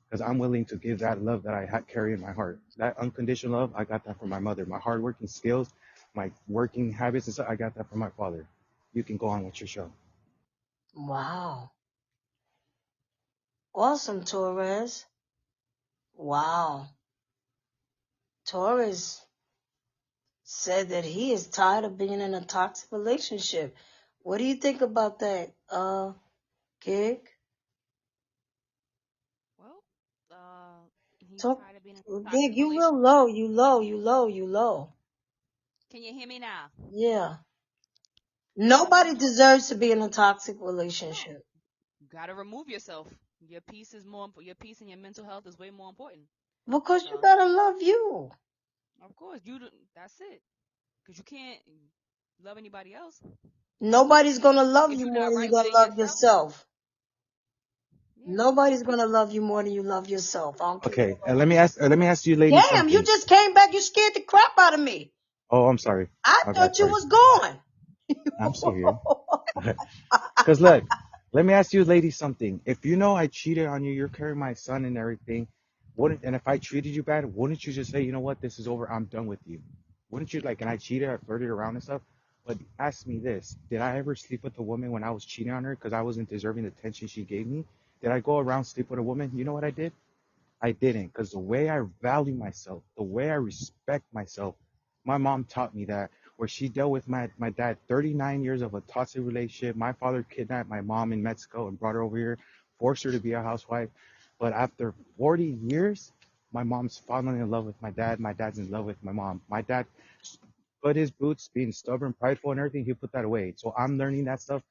Because I'm willing to give that love that I carry in my heart. That unconditional love, I got that from my mother. My hardworking skills, my working habits and stuff, I got that from my father. You can go on with your show. Wow. Awesome, Torres. Wow. Torres said that he is tired of being in a toxic relationship. What do you think about that, Gig? Well, he's Talk, tired of being in a Gig, toxic you real relationship. low. You low. Can you hear me now? Yeah. Well, Nobody deserves to be in a toxic relationship. you gotta remove yourself. Your peace is your peace and your mental health is way more important. Because you So, gotta love you. of course, that's it. Because you can't love anybody else Nobody's gonna love if you you're more not than you're right gonna within love yourself. yourself. Yeah. Nobody's gonna love you more than you love yourself. I don't care. Okay, and let me ask you ladies Damn, you something. just came back. You scared the crap out of me. Oh, I'm sorry. I My bad, thought you sorry. was gone. I'm still here. Because look, let me ask you ladies something. If you know I cheated on you, you're carrying my son and everything, And if I treated you bad, wouldn't you just say, you know what, this is over, I'm done with you? Wouldn't you, like, and I cheated, I flirted around and stuff. But ask me this, did I ever sleep with a woman when I was cheating on her because I wasn't deserving the attention she gave me? Did I go around sleep with a woman? You know what I did? I didn't, because the way I value myself, the way I respect myself, my mom taught me that, where she dealt with my dad, 39 years of a toxic relationship. My father kidnapped my mom in Mexico and brought her over here, forced her to be a housewife. But after 40 years, my mom's falling in love with my dad. My dad's in love with my mom. My dad put his boots, being stubborn, prideful, and everything, he put that away. So I'm learning that stuff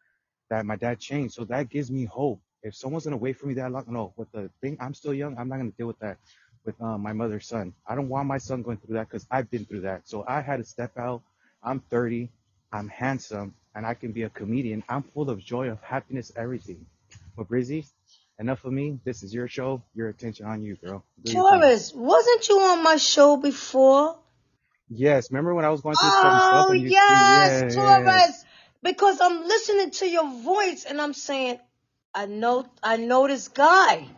that my dad changed. So that gives me hope. If someone's gonna wait for me that long, no, with the thing, I'm still young. I'm not gonna deal with that with my mother's son. I don't want my son going through that because I've been through that. So I had to step out. I'm 30. I'm handsome, and I can be a comedian. I'm full of joy, of happiness, everything. But Brizzy, enough of me. This is your show. Your attention on you, girl. Do your thing. Taurus, wasn't you on my show before? Yes. Remember when I was going through some stuff Oh, and yes, Taurus. yes. Because I'm listening to your voice and I'm saying, I know this guy.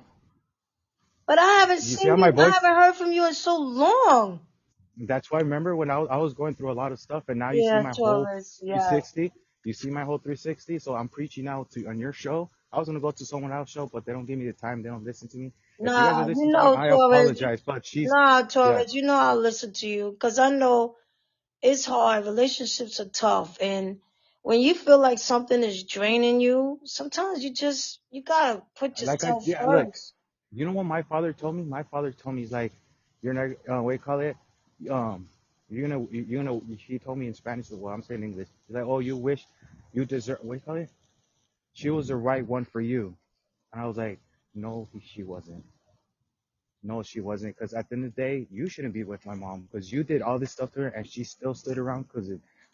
But I haven't You see seen how my you, I voice? haven't heard from you in so long. That's why I remember when I was going through a lot of stuff, and now you see Yeah, my whole Taurus, yeah. 360. You see my whole 360. So I'm preaching now on your show. I was gonna go to someone else's show, but they don't give me the time. They don't listen to me. If you guys are Nah, listening to me, I apologize. But yeah, Taurus, I'll listen to you. Cause I know it's hard. Relationships are tough. And when you feel like something is draining you, sometimes you gotta put yourself yeah, look, first. you know what my father told me? My father told me, he's like, you're not, what do you call it? Um, he told me in Spanish, well, I'm saying English. He's like, oh, you wish you deserve, what do you call it? She was the right one for you. And I was like, no, she wasn't. No, she wasn't. Because at the end of the day, you shouldn't be with my mom because you did all this stuff to her and she still stood around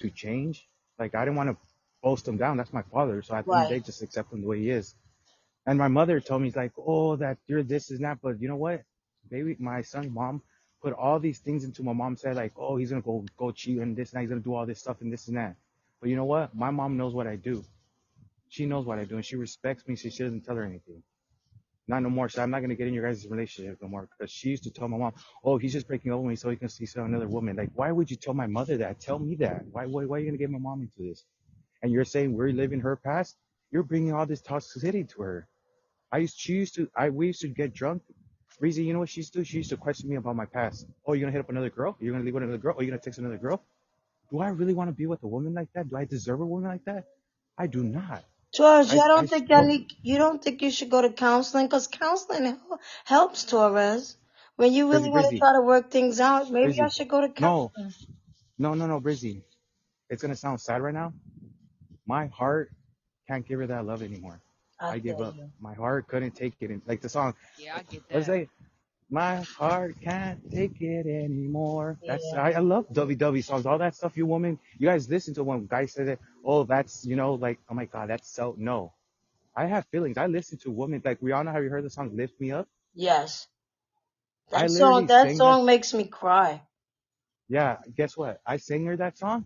to change. Like, I didn't want to boast him down. That's my father. So at the end of the Right. day, just accept him the way he is. And my mother told me, like, oh, that you're this and that. But you know what? Baby, my son, mom put all these things into my mom's head, like, oh, he's going to go cheat and this and that. He's going to do all this stuff and this and that. But you know what? My mom knows what I do. She knows what I do and she respects me. So she doesn't tell her anything. Not no more. So I'm not gonna get in your guys' relationship no more. Because she used to tell my mom, "Oh, he's just breaking up with me so he can see another woman." Like, why would you tell my mother that? Tell me that. Why are you gonna get my mom into this? And you're saying we're living her past. You're bringing all this toxicity to her. We used to get drunk. Breezy, you know what she used to do? She used to question me about my past. Oh, you're gonna hit up another girl? You're gonna leave with another girl? Oh, you're gonna text another girl? Do I really want to be with a woman like that? Do I deserve a woman like that? I do not. Taurus, I no, you don't think you should go to counseling? Because counseling helps, Taurus. When you really want to Breezy, try to work things out, maybe I Breezy. should go to No, counseling. no, Breezy. It's gonna sound sad right now. My heart can't give her that love anymore. I I give feel up. you. My heart couldn't take it. Like the song, Yeah, I get let's that. say, my heart can't take it anymore. Yeah. I love WW songs, all that stuff. You women, you guys listen to when guys say that. Oh, that's like, oh my God, that's so no. I have feelings. I listen to women like Rihanna. Have you heard the song "Lift Me Up"? Yes. I That song, literally that sang that. song makes me cry. Yeah, guess what? I sang her that song,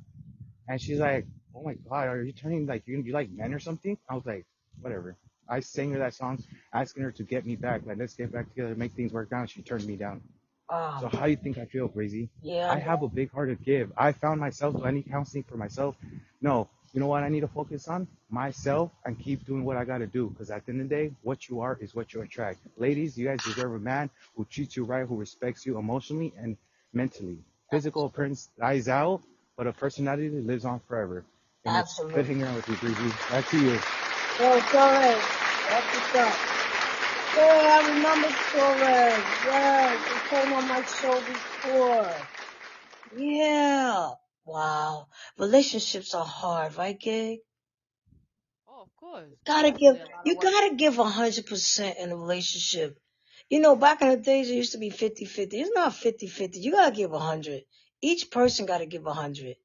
and she's like, "Oh my God, are you turning like you like men or something?" I was like, "Whatever." I sang her that song, asking her to get me back, like let's get back together, make things work out. She turned me down. Oh, So how do you think I feel, Crazy? yeah, I I have know. a big heart to give. I found myself. Do I need counseling for myself? No. You know what I need to focus on? Myself and keep doing what I got to do. Because at the end of the day, what you are is what you attract. Ladies, you guys deserve a man who treats you right, who respects you emotionally and mentally. Physical appearance dies out, but a personality lives on forever. And it's good Absolutely. hanging out with you, Breezy. Back to you. Yo, Torres, that's what's up. Hey, I remember Torres. Yes, he came on my show before. Yeah. Wow. Relationships are hard, right, Gig? Oh, of course. Gotta give, Definitely a lot of you work. gotta give 100% in a relationship. Back in the days, it used to be 50-50. It's not 50-50. You gotta give 100. Each person gotta give 100.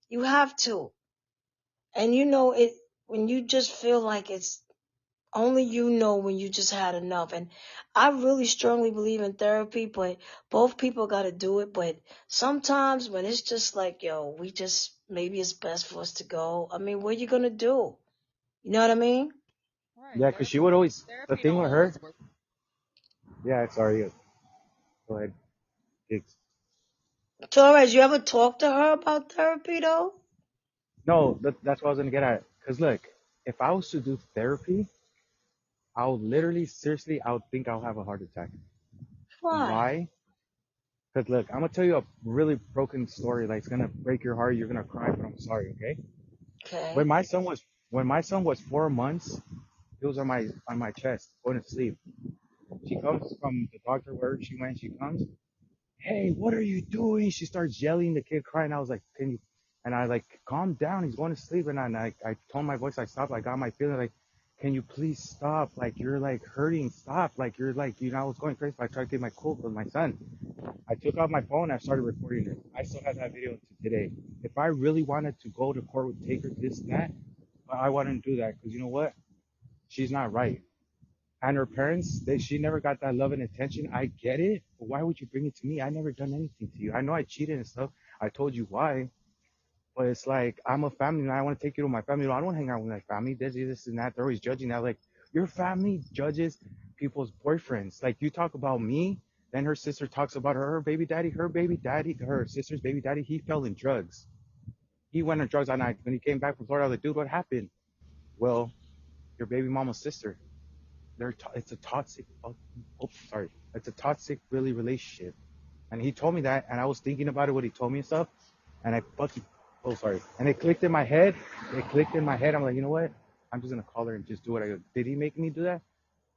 You have to. And it, when you just feel like it's only when you just had enough. And I really strongly believe in therapy, but both people got to do it. But sometimes when it's just like, yo, maybe it's best for us to go. I mean, what are you going to do? You know what I mean? Right. Yeah, because she would always, the Therapy thing don't with her, always work. yeah, sorry. Go ahead. Gigs. Torres, you ever talk to her about therapy though? No, that's what I was gonna get at. Cause look, if I was to do therapy, I would literally, seriously, I would think I'll have a heart attack. Why? Why? Cause look, I'm gonna tell you a really broken story. Like it's gonna break your heart. You're gonna cry, but I'm sorry. Okay? Okay. When my son was when my son was 4 months, he was on my chest, going to sleep. She comes from the doctor where she went. She comes. Hey, what are you doing? She starts yelling. The kid crying. I was like, can you? And I like, calm down. He's going to sleep. And I toned my voice. I stopped. I got my feeling like, can you please stop? Like you're like hurting. Stop. Like you're like, I was going crazy. But I tried to get my cool with my son. I took out my phone. I started recording it. I still have that video to today. If I really wanted to go to court with Taker, this, that, but I wouldn't do that because you know what? She's not right. And her parents, she never got that love and attention. I get it, but why would you bring it to me? I never done anything to you. I know I cheated and stuff. I told you why, but it's like I'm a family and I want to take you to my family. I don't want to hang out with my family. This and that. They're always judging that. Like your family judges people's boyfriends. Like you talk about me, then her sister talks about her baby daddy. Her sister's baby daddy. He fell in drugs. He went on drugs all night. When he came back from Florida, I was like, dude, what happened? Well, your baby mama's sister. It's a toxic. Sorry. It's a toxic, really relationship. And he told me that, and I was thinking about it, what he told me and stuff, and I fucking, sorry. And it clicked in my head. I'm like, you know what? I'm just gonna call her and just do what I do. Did he make me do that?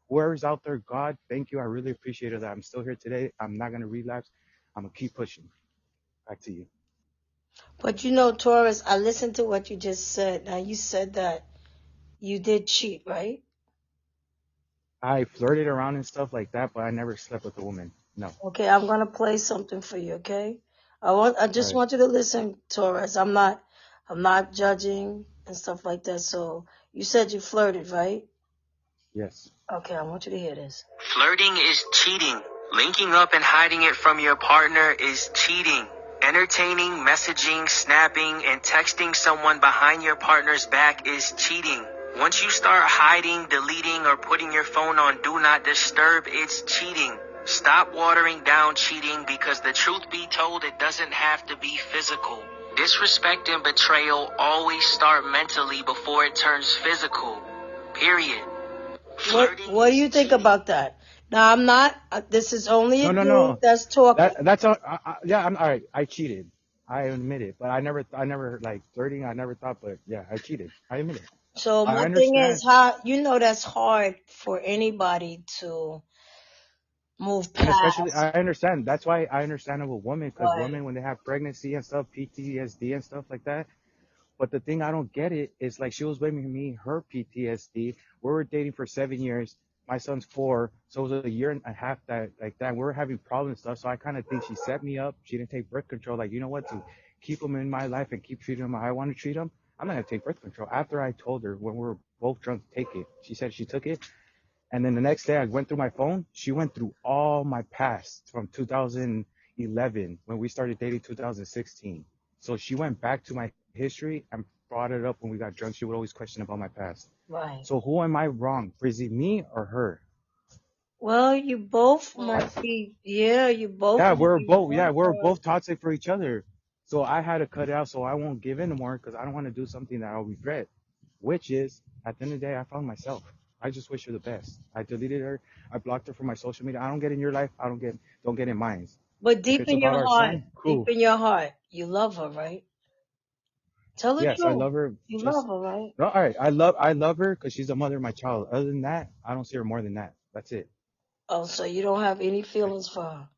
Whoever's out there, God, thank you. I really appreciated that. I'm still here today. I'm not gonna relapse. I'm gonna keep pushing. Back to you. But you know, Taurus, I listened to what you just said. Now you said that you did cheat, right? I flirted around and stuff like that, but I never slept with a woman. No. Okay, I'm gonna play something for you, okay? I All just right. want you to listen, Taurus. I'm not judging and stuff like that. So you said you flirted, right? Yes. Okay, I want you to hear this. Flirting is cheating. Linking up and hiding it from your partner is cheating. Entertaining, messaging, snapping, and texting someone behind your partner's back is cheating. Once you start hiding, deleting, or putting your phone on Do Not Disturb, it's cheating. Stop watering down cheating because the truth be told, it doesn't have to be physical. Disrespect and betrayal always start mentally before it turns physical. Period. What do you think about that? Now I'm not. This is only a dude that's talking. That's all. Yeah, I'm all right. I cheated. I admit it, but I never like flirting. I never thought, but yeah, I cheated. I admit it. So I my thing is, understand, that's hard for anybody to move and especially past. I understand. That's why I understand of a woman, because Right. women when they have pregnancy and stuff, PTSD and stuff like that. But the thing I don't get it is like she was blaming me her PTSD. We were dating for 7 years. My son's 4, so it was a year and a half that like that. We were having problems and stuff. So I kind of think she set me up. She didn't take birth control. Like, you know what? To keep him in my life and keep treating him how I want to treat him, I'm not gonna take birth control. After I told her when we were both drunk to take it, she said she took it. And then the next day I went through my phone. She went through all my past from 2011 when we started dating 2016. So she went back to my history and brought it up when we got drunk. She would always question about my past. Right. So who am I wrong? Is it me or her? Well, you both might be. Yeah, you both Yeah, might we're be both. Yeah, wrong. we're both toxic for each other. So I had to cut it out so I won't give in anymore because I don't want to do something that I'll regret. Which is, at the end of the day, I found myself. I just wish her the best. I deleted her. I blocked her from my social media. I don't get in your life. Don't get in mine. But If deep it's in about your our heart, son, cool. you love her, right? Tell the Yes, I truth. love her. You love Just her, right? no. All right, I love her because she's the mother of my child. Other than that, I don't see her more than that. That's it. Oh, so you don't have any feelings for her?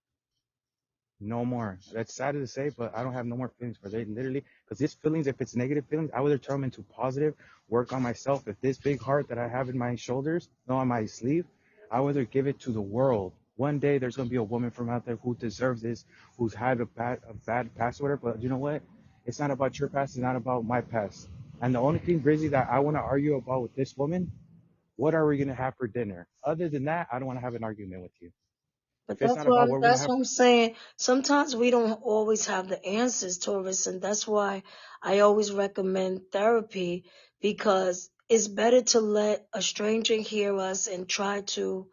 No more. That's sad to say, but I don't have no more feelings for they literally because these feelings, if it's negative feelings, I would turn them into positive. Work on myself. If this big heart that I have in my shoulders, no, on my sleeve, I would rather give it to the world. One day there's gonna be a woman from out there who deserves this, who's had a bad past or whatever. But you know what? It's not about your past. It's not about my past. And the only thing, Brizzy, that I want to argue about with this woman, what are we gonna have for dinner? Other than that, I don't want to have an argument with you. But If it's not about what we're gonna that's have. what I'm saying. Sometimes we don't always have the answers, Taurus, and that's why I always recommend therapy, because it's better to let a stranger hear us and try to,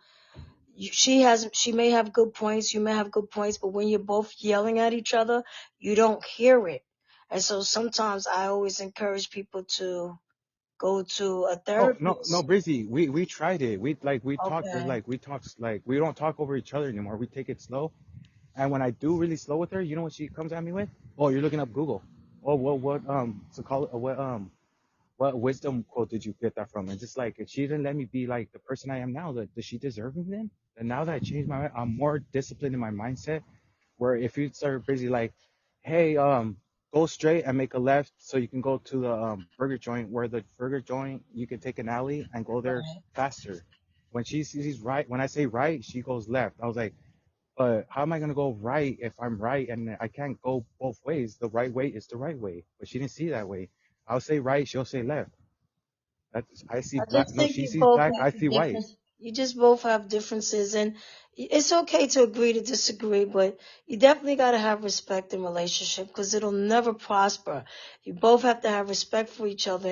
she may have good points, you may have good points, but when you're both yelling at each other, you don't hear it. And so sometimes I always encourage people to go to a No, no, no, therapist. Breezy. We tried it. We talked, but Okay. we don't talk over each other anymore. We take it slow. And when I do really slow with her, you know what she comes at me with? Oh, you're looking up Google. Oh, what wisdom quote did you get that from? And just like, if she didn't let me be like the person I am now, does she deserve me then? And now that I changed my mind, I'm more disciplined in my mindset. Where if you start busy like, hey, go straight and make a left so you can go to the burger joint. Where the burger joint you can take an alley and go there Right. faster. When she sees right, when I say right, she goes left. I was like, but how am I gonna go right if I'm right and I can't go both ways? The right way is the right way. But she didn't see that way. I'll say right, she'll say left. I see I black. just No, think she you sees both black. I have see white. different. You just both have differences, and it's okay to agree to disagree, but you definitely got to have respect in relationship because it'll never prosper. You both have to have respect for each other,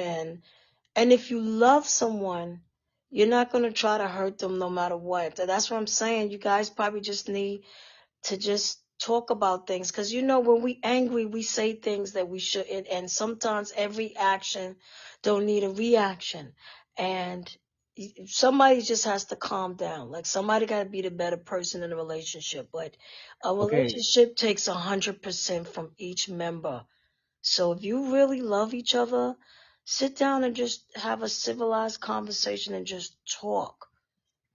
and if you love someone, you're not going to try to hurt them no matter what. That's what I'm saying. You guys probably just need to just talk about things because when we angry we say things that we shouldn't, and sometimes every action don't need a reaction, and somebody just has to calm down. Like somebody got to be the better person in a relationship, but a Okay, relationship takes 100% from each member. So if you really love each other, sit down and just have a civilized conversation and just talk,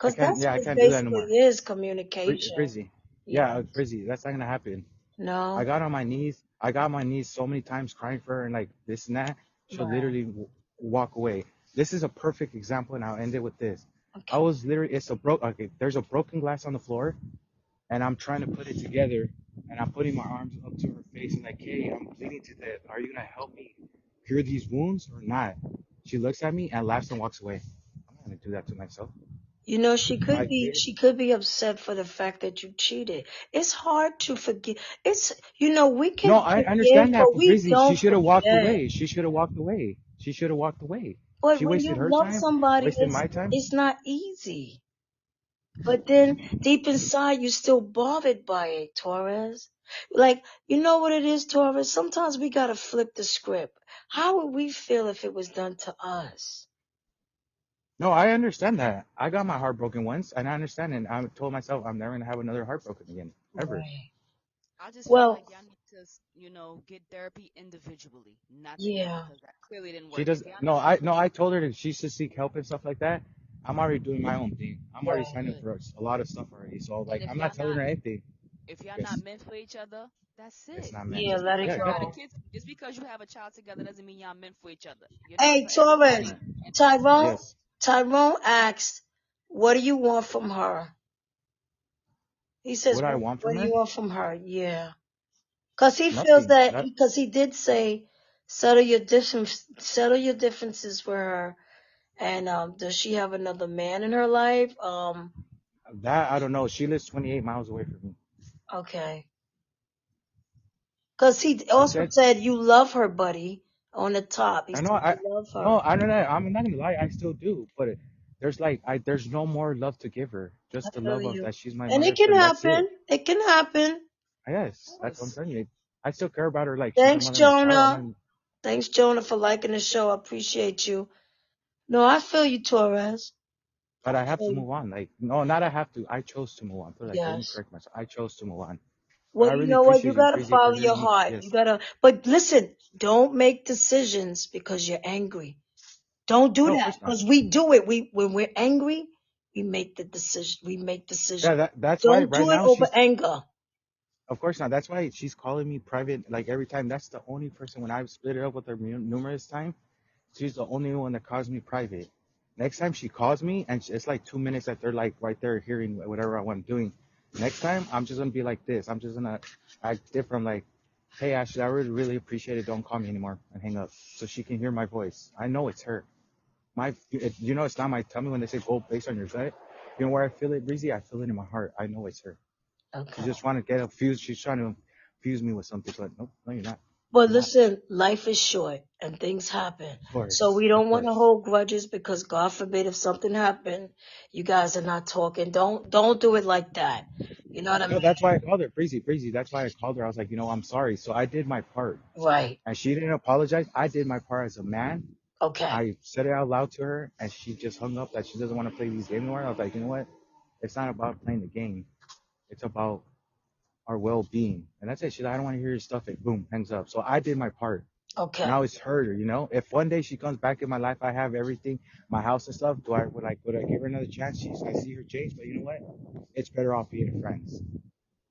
I because can't. that's Yeah, I what it can't do that basically anymore. is, communication. Brizzy. Yeah. Yeah, Brizzy. That's not gonna happen. I No. got on my knees. I got on my knees so many times crying for her and like this and that. She'll Right. literally walk away. This is a perfect example, and I'll end it with this. I Okay. was literally, okay, there's a broken glass on the floor, and I'm trying to put it together, and I'm putting my arms up to her face and like, hey, I'm bleeding to death. Are you gonna help me cure these wounds or not? She looks at me and laughs and walks away. I'm not gonna do that to myself. She could Like, be it, she could be upset for the fact that you cheated. It's hard to forgive. We can no, I forgive, understand that, but but we Breezy, she don't should have walked forget. away. She should have walked away. She should have walked away. But She when you wasted her love time, somebody, wasted my time. it's not easy. But then deep inside, you're still bothered by it, Torres. Like, you know what it is, Torres? Sometimes we gotta flip the script. How would we feel if it was done to us? No, I understand that. I got my heart broken once, and I understand, and I told myself I'm never gonna have another heart broken again, ever. Right. I just feel Well, like y'all need to, get therapy individually, not together, yeah, because that clearly didn't She work. does. If y'all No, not, I told her that she should seek help and stuff like that. I'm already doing my own thing. I'm already right. signing good. for a lot of stuff already. So And like, I'm not telling her anything. if y'all not Yes, meant for each other, that's it's it. not meant. Yeah, Just let because it Yeah, you get had a go. kid, just because you have a child together doesn't mean y'all meant for each other. You're not Hey, for Torres, everybody, right. and vice Tyrone, versa. Yes. Tyrone asked, what do you want from her? He says, What I want what from do you her? want from her? Yeah. Cause he feels Nothing. that, That because he did say, settle your differences with her. And, does she have another man in her life? that I don't know. She lives 28 miles away from me. Okay. Cause he She also said, said you love her, buddy, on the top. He I said know. you love No, her. I don't know. I'm not gonna lie. I still do, but there's no more love to give her. I Just the feel love of you. that she's my And it mother can friend. That's happen. it. It can happen. Yes, Of that's what I'm course. telling you. I still care about her like she's my Thanks, mother and my child. I'm Jonah. not. Thanks, Jonah, for liking the show. I appreciate you. No, I feel you, Torres. But I I have feel to you. move on. Like, no, not I have to. I chose to move on. Put it like, let me Yes. correct myself. I chose to move on. But Well, I you really know what? You appreciate you, gotta Breezy, for follow your hearing me. heart. You Yes. gotta, but listen, don't make decisions because you're angry. Don't do No, of that course not. because we do it. When we're angry, we make the decision. We make Yeah, decisions. that's why Don't right do it now over she's. anger. Of course not. That's why she's calling me private like every time. That's the only person when I've split it up with her numerous times. She's the only one that calls me private. Next time she calls me, and it's like 2 minutes that they're like right there hearing whatever I'm doing. Next time, I'm just gonna be like this. I'm just gonna act different. Like, hey Ashley, I really appreciate it. Don't call me anymore and hang up, so she can hear my voice. I know it's her. It's not my tummy when they say go based on your gut. You know where I feel it, Breezy? I feel it in my heart. I know it's her. She Okay. just want to get a fuse. She's trying to fuse me with something, but nope, no, you're not. But Not, listen, life is short and things happen. of So course, we of don't want to course. hold grudges because God forbid if something happened, you guys are not talking. Don't do it like that. You know what I No, mean? that's why I called her. Breezy, Breezy. That's why I called her. I was like, I'm sorry. So I did my part. Right. And she didn't apologize. I did my part as a man. Okay. I said it out loud to her, and she just hung up that she doesn't want to play these games anymore. I was like, you know what? It's not about playing the game. It's about our well-being. And that's it. She's like, I don't want to hear your stuff. And boom, hangs up. So I did my part. Okay. Now it's her. If one day she comes back in my life, I have everything, my house and stuff. Would I give her another chance? I see her change, but you know what? It's better off being friends.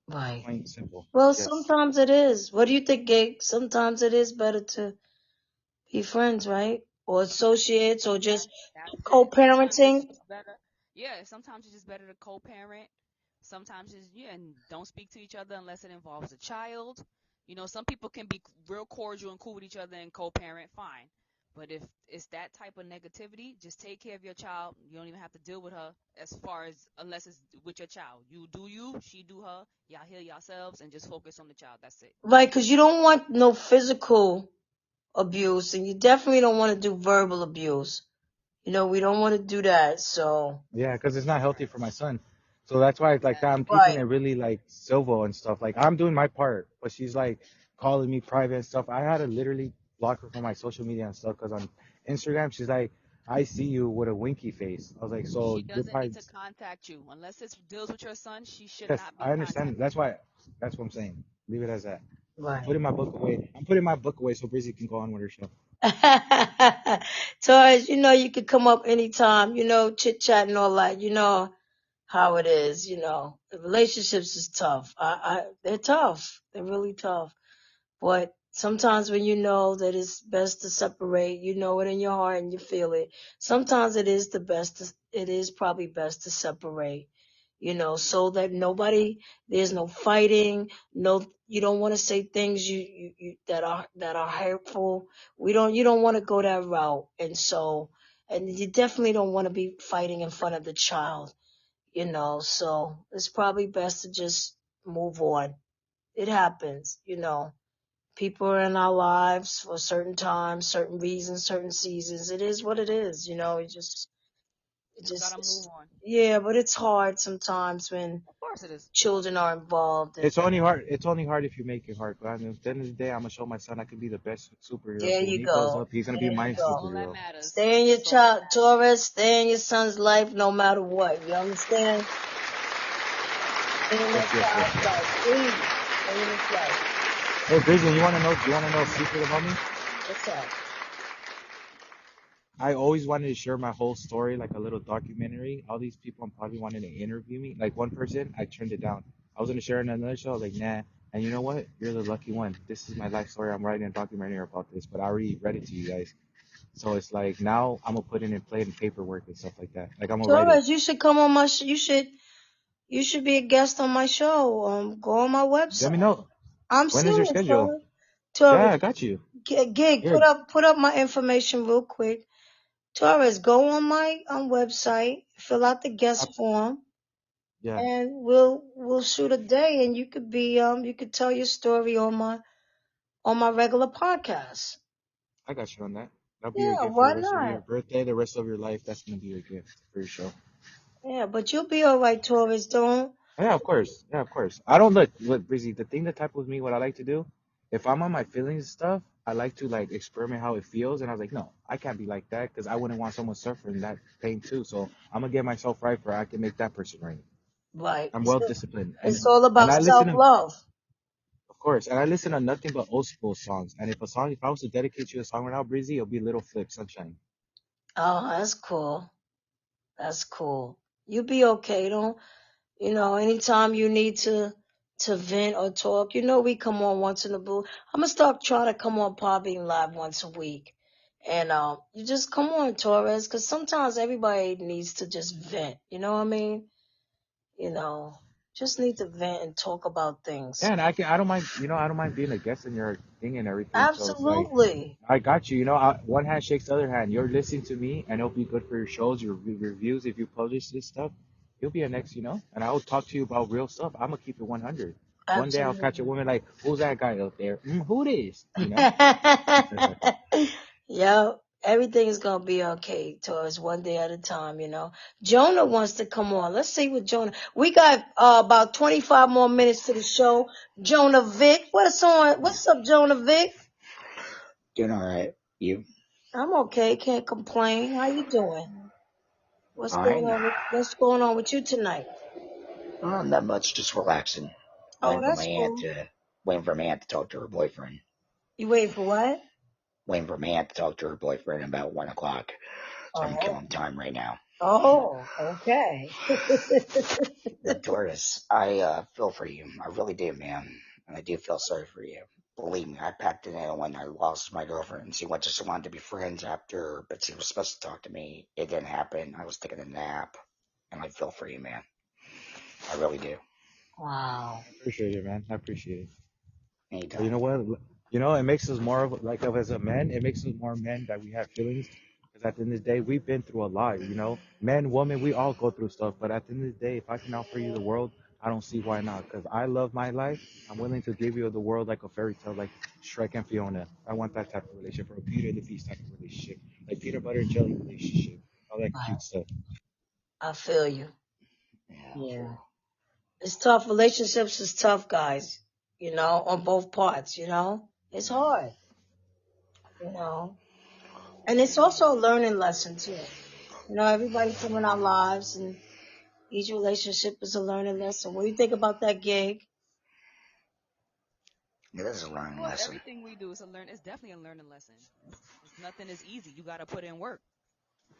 Right. Plain and simple. Well, Yes. sometimes it is. What do you think, Gabe? Sometimes it is better to be friends, right? Or associates or just That's it. Sometimes it's co-parenting. just better. Yeah, sometimes it's just better to co-parent. Sometimes it's and don't speak to each other unless it involves a child. Some people can be real cordial and cool with each other and co-parent, fine. But if it's that type of negativity, just take care of your child. You don't even have to deal with her as far as unless it's with your child. You do you, she do her. Y'all heal yourselves and just focus on the child. That's it. Right, because you don't want no physical abuse and you definitely don't want to do verbal abuse. We don't want to do that. So, Yeah, because it's not healthy for my son. So that's why it's like that. I'm keeping right. it really like civil and stuff. Like I'm doing my part, but she's like calling me private and stuff. I had to literally block her from my social media and stuff because on Instagram she's like, I see you with a winky face. I was like, so She you're doesn't need probably to contact you unless it deals with your son. She should yes, not be I understand. contacting you. That's what I'm saying. Leave it as that. I'm Right. putting my book away. I'm putting my book away so Breezy can go on with her show. Taurus, you could come up anytime, chit chat and all that. You know how it is, The relationships is tough. They're tough. They're really tough. But sometimes when you know that it's best to separate, you know it in your heart and you feel it. Sometimes it is probably best to separate, so that there's no fighting, you don't want to say things that are hurtful. You don't want to go that route. And you definitely don't want to be fighting in front of the child, so it's probably best to just move on. It happens. People are in our lives for certain times, certain reasons, certain seasons. It is what it is, Just gotta move on. yeah, but it's hard sometimes when Of course it is. children are involved. And It's only hard. It's only hard if you make it hard. But at the end of the day, I'm gonna show my son I can be the best superhero. there So when you he grows go. up, he's gonna be There you my That's go. all that superhero. matters. Stay in your That's all that child, matters. Taurus, stay in your son's life no matter what. You understand? Stay in Yes, that yes, yes, child's yes. life, please. Stay in his life. Hey, Breezy, you wanna know? Do you wanna know a secret about me? What's up? I always wanted to share my whole story, like a little documentary. All these people on Podbean wanted to interview me. Like one person, I turned it down. I was gonna share it in another show. I was like, nah. And you know what? You're the lucky one. This is my life story. I'm writing a documentary about this, but I already read it to you guys. So it's like now I'm gonna put it in play and paperwork and stuff like that. Like I'm gonna write it. Taurus, you should come on you should be a guest on my show. Go on my Let website. me know. I'm When is your serious, schedule? Taurus. Yeah, Taurus, I got you. Gig, Here. put up my information real quick. Taurus, go on my website, fill out the I, guest form, yeah, and we'll shoot a day, and you could tell your story on my regular podcast. I got you on that. That'll be your Yeah, gift for the why rest of your not? birthday, the rest of your life. That's gonna be your gift for your show. Yeah, but you'll be all right, Taurus. Don't. Yeah, of course. Yeah, of course. I don't look, Breezy. The thing that type with me, what I like to do, if I'm on my feelings and stuff, I like to like experiment how it feels. And I was like, no, I can't be like that because I wouldn't want someone suffering that pain too. So I'm gonna get myself right for I can make that person right. Right. I'm well disciplined, It's all and about I listen to, self-love. of course, and I listen to nothing but old school songs. And if I was to dedicate you a song right now, Breezy, it'll be Little Flip Sunshine. Oh, that's cool. That's cool. You'll be okay. Don't. Anytime you need to vent or talk, we come on once in a blue. I'm gonna start trying to come on Podbean Live once a week, and you just come on, Torres, because sometimes everybody needs to just vent. You know what I mean? You know, just need to vent and talk about things. Yeah, and I don't mind, I don't mind being a guest in your thing and everything. So it's like, Absolutely. I got you. One hand shakes the other hand. You're listening to me, and it'll be good for your shows, your reviews. If you publish this stuff, you'll be a next, and I will talk to you about real stuff. I'm gonna keep it 100. One day I'll catch a Absolutely. woman like, who's that guy up there? Who it is? You know? Yo, everything is gonna be okay, Taurus, one day at a time, you know. Jonah wants to come on. Let's see what Jonah. We got about 25 more minutes to the show. Jonah Vic, what's on? What's up, Jonah Vic? Doing all right. You? I'm okay, can't complain. How you doing? What's going Fine. on? What's going on with you tonight? Not much. Just relaxing. Oh, that's cool. Waiting for my aunt to talk to her boyfriend. You waiting for what? Waiting for my aunt to talk to her boyfriend about 1 o'clock. So I'm Oh, killing time right now. oh, okay. Taurus, I feel for you. I really do, man. And I do feel sorry for you. Believe me, I packed it in when I lost my girlfriend. She just wanted to be friends after, but she was supposed to talk to me. It didn't happen. I was taking a nap. And I feel for you, man. I really do. Wow. I appreciate it, man. I appreciate it. Anytime. But you know what? You know, it makes us more of like as a men. It makes us more men that we have feelings. Because at the end of the day, we've been through a lot. You know, men, women, we all go through stuff. But at the end of the day, if I can offer you the world, I don't see why not. Because I love my life. I'm willing to give you the world like a fairy tale, like Shrek and Fiona. I want that type of relationship, or a Beauty and the Beast type of relationship, like peanut butter and jelly relationship, all that cute stuff. I feel you. Yeah. Yeah. It's tough. Relationships is tough, guys. You know, on both parts, you know. It's hard, you know. And it's also a learning lesson too. You know, everybody come in our lives and each relationship is a learning lesson. What do you think about that, Gig? It is a learning Well, lesson. everything we do is it's definitely a learning lesson. It's nothing is easy. You gotta put in work.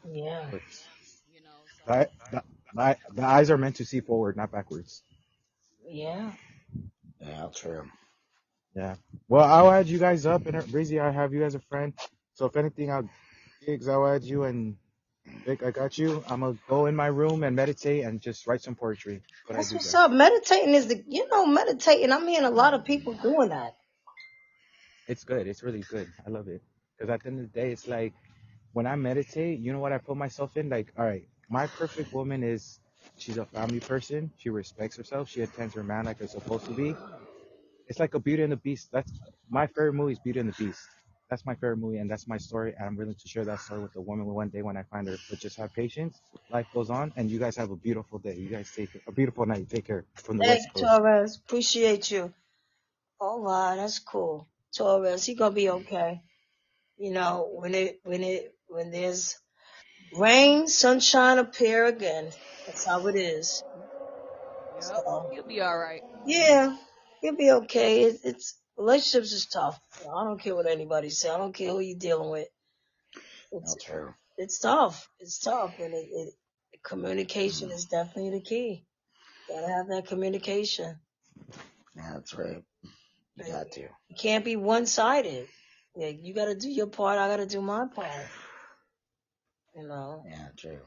Yeah. You know, so The eyes are meant to see forward, not backwards. Yeah. Yeah, true. Yeah. Well, I'll add you guys up, and Breezy, I have you as a friend. So if anything, I'll add you, and Vic, I got you. I'm gonna go in my room and meditate and just write some poetry. What I That's do what's best. up. Meditating is meditating. I'm hearing a lot of people doing that. It's good. It's really good. I love it. Because at the end of the day, it's like when I meditate, you know what I put myself in? Like, all right, my perfect woman is she's a family person. She respects herself. She attends her man like they're supposed to be. It's like a Beauty and the Beast. That's my favorite movie is Beauty and the Beast. That's my favorite movie, and that's my story. And I'm willing to share that story with the woman one day when I find her. But just have patience. Life goes on, and you guys have a beautiful day. You guys take a beautiful night. Take care from the Thank West you, Coast. Torres. Appreciate you. All right, that's cool. Torres, he gonna be okay. You know, when there's rain, sunshine appear again. That's how it is. yep, So you'll be all right. yeah, he'll be okay. It's relationships is tough. You know, I don't care what anybody say. I don't care who you're dealing with. No, It's true. it's tough. It's tough, and communication is definitely the key. Gotta have that communication. Yeah, that's right. You And got to. it can't be one sided. Yeah, you gotta do your part. I gotta do my part. You know. Yeah, true.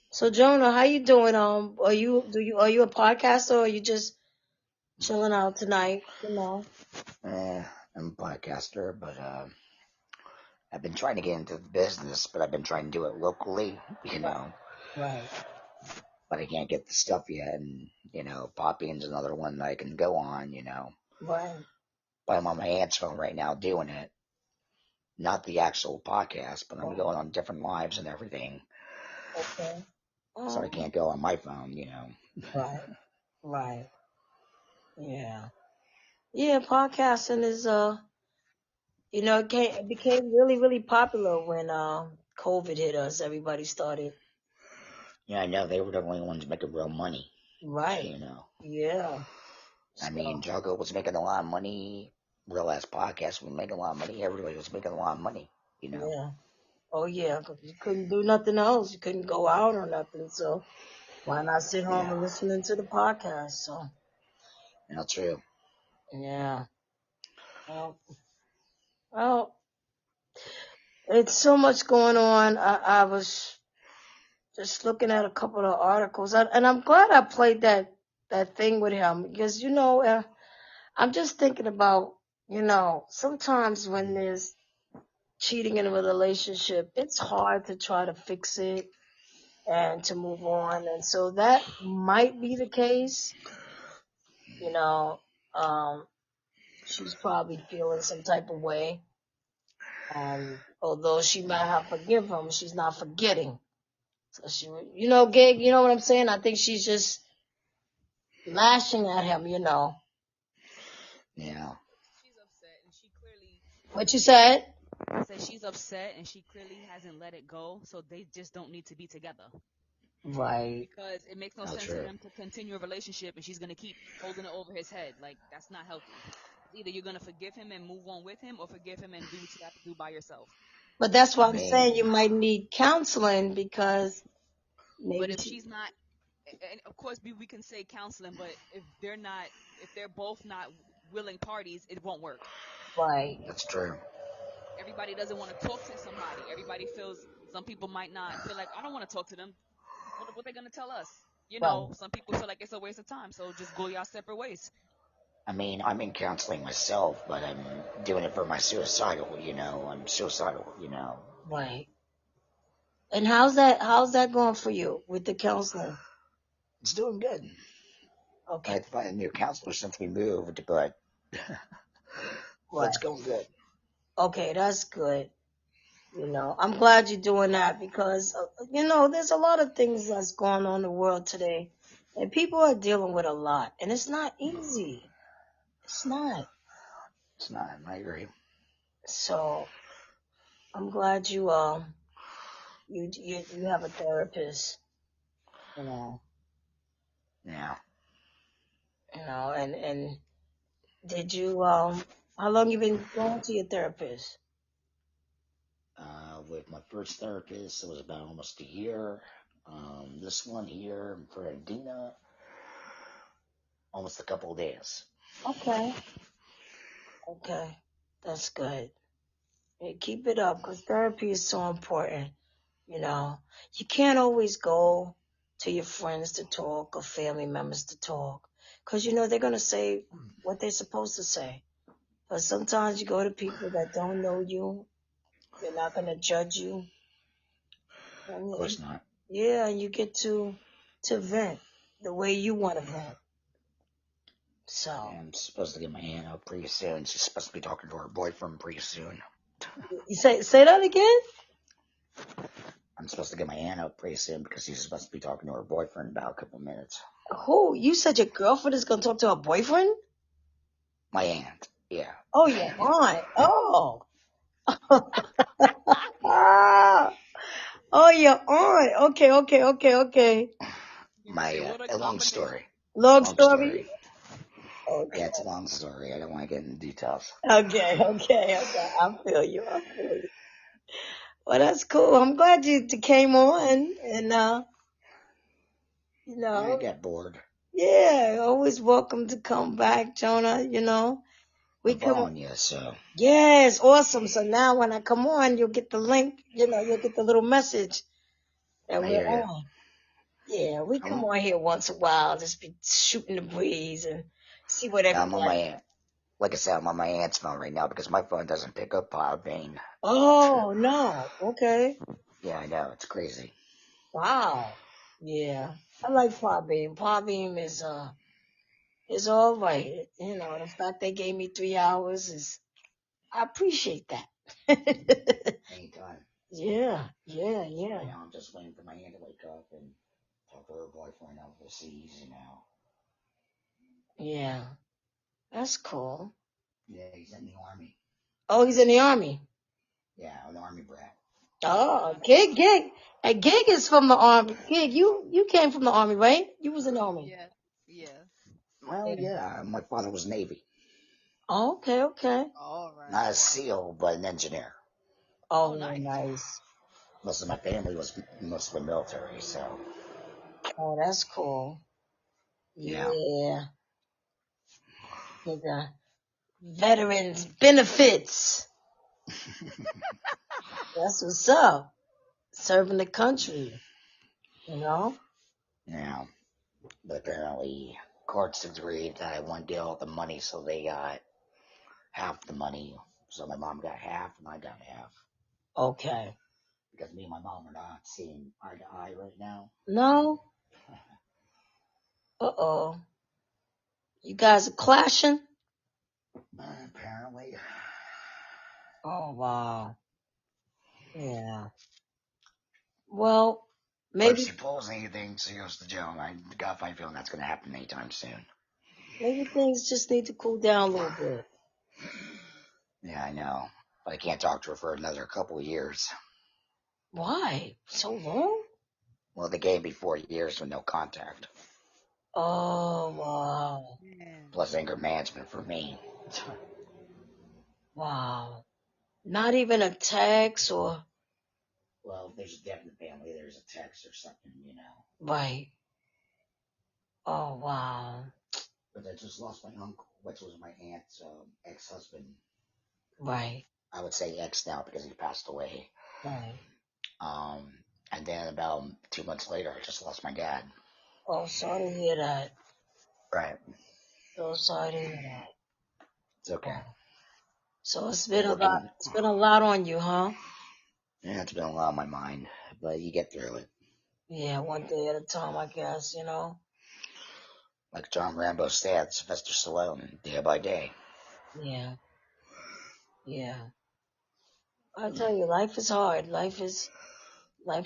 So Jonah, how you doing? Are you a podcaster or are you just chilling out tonight? You know. I'm a podcaster, but I've been trying to get into the business, but I've been trying to do it locally, Right. but I can't get the stuff yet. And, Podbean's another one that I can go on, Right. but I'm on my aunt's phone right now doing it. Not the actual podcast, but I'm Right. going on different lives and everything. Okay. So I can't go on my phone, Right. Right. Yeah. Yeah. Podcasting is it became really really popular when COVID hit us. Everybody started. Yeah, I know they were the only ones making real money, Right. you know. Yeah. I So mean, Juggo was making a lot of money. Real Ass Podcast was making a lot of money. Everybody was making a lot of money. yeah. Oh yeah. 'Cause you couldn't do nothing else. You couldn't go out or nothing. So why not sit home Yeah, and listening to the podcast? So that's true. yeah. Well, it's so much going on. I was just looking at a couple of articles, and I'm glad I played that thing with him because I'm just thinking about sometimes when there's cheating in a relationship, it's hard to try to fix it and to move on, and so that might be the case. You know, She's probably feeling some type of way. And although she might have forgiven him, she's not forgetting. So she, Gig, you know what I'm saying? I think she's just lashing at him, Yeah. She's upset, and she clearly. What you said? I said she's upset, and she clearly hasn't let it go. So they just don't need to be together. Right. Because it makes no Not sense true. for them to continue a relationship, and she's gonna keep holding it over his head. Like, that's not healthy. Either you're gonna forgive him and move on with him, or forgive him and do what you have to do by yourself. But that's I why I'm saying mean, you might need counseling because But maybe if she's not, and of course we can say counseling, but if they're both not willing parties, it won't work. right. that's true. Everybody doesn't want to talk to somebody. Everybody feels, some people might not feel like, I don't want to talk to them. What they gonna tell us? Right. Some people feel like it's a waste of time, so just go y'all separate ways. I mean, I'm in counseling myself, but I'm doing it for my suicidal, I'm suicidal, Right. And how's that going for you with the counseling? It's doing good. I Okay. had to find a new counselor since we moved, but Right. it's going good. Okay, that's good. I'm glad you're doing that because, there's a lot of things that's going on in the world today and people are dealing with a lot and it's not easy. It's not. It's not, I agree. So I'm glad you have a therapist, Yeah. and did you, how long you been going to your therapist? With my first therapist, it was about almost a year. This one here for Adina, almost a couple of days. Okay. That's good. Hey, keep it up because therapy is so important. You can't always go to your friends to talk or family members to talk because, they're going to say what they're supposed to say. But sometimes you go to people that don't know you. They're not going to judge you. Of course not. Yeah, and you get to vent the way you want to vent. So. I'm supposed to get my aunt out pretty soon. She's supposed to be talking to her boyfriend pretty soon. You say that again? I'm supposed to get my aunt out pretty soon because she's supposed to be talking to her boyfriend in about a couple minutes. Who? You said your girlfriend is going to talk to her boyfriend? My aunt, yeah. Oh, your aunt. Oh. Oh, your aunt. Okay. A long story. Long story? Okay. Yeah, it's a long story. I don't want to get into details. Okay. I feel you. Well, that's cool. I'm glad you came on and, I got bored. yeah, always welcome to come back, Jonah, I'm following you, so. Yes, awesome. So now when I come on, you'll get the link, you'll get the little message that I we're hear you. on. Yeah, we come on here once in a while, just be shooting the breeze and see what I'm on everybody. my aunt. Like I said, I'm on my aunt's phone right now because my phone doesn't pick up Podbean. Oh, no. Okay. Yeah, I know. It's crazy. Wow. Yeah. I like Podbean. Podbean is all right. The fact they gave me 3 hours I appreciate that. Anytime. Yeah. Right now, I'm just waiting for my aunt to wake up and talk to her boyfriend overseas, Yeah. That's cool. Yeah, he's in the army. Oh, he's in the army. Yeah, an army brat. Oh, Gig. Hey, Gig is from the army. Gig, you came from the army, right? You was in the army. Yeah. Well, yeah, my father was Navy. Oh, okay. All right. Not a SEAL, but an engineer. Oh, nice. Most of my family was mostly military, so. Oh, that's cool. Yeah. The veterans benefits. That's what's up. Serving the country, Yeah. But apparently, courts agreed that I wouldn't get all the money, so they got half the money. So my mom got half, and I got half. Okay. Because me and my mom are not seeing eye to eye right now. No? Uh-oh. You guys are clashing? Apparently. Oh, wow. Yeah. Well, But if maybe she pulls anything, she goes to jail, and I got a fine feeling that's going to happen anytime soon. things just need to cool down a little bit. Yeah, I know. But I can't talk to her for another couple of years. Why? So long? Well, they gave me 4 years with no contact. Oh, wow. Plus anger management for me. Wow. Not even a text or... Well, if there's a death in the family, there's a text or something, you know. Right. Oh, wow. But I just lost my uncle, which was my aunt's ex-husband. Right. I would say ex now because he passed away. Right. And then about 2 months later, I just lost my dad. Oh, sorry to hear that. Right. So sorry to hear that. It's okay. So it's We're been a lot. working. It's been a lot on you, huh? Yeah, it's been a lot on my mind, but you get through it. Yeah, one day at a time, I guess, you know? Like John Rambo said, Sylvester Stallone, day by day. Yeah. Yeah. I tell you, life is hard. Life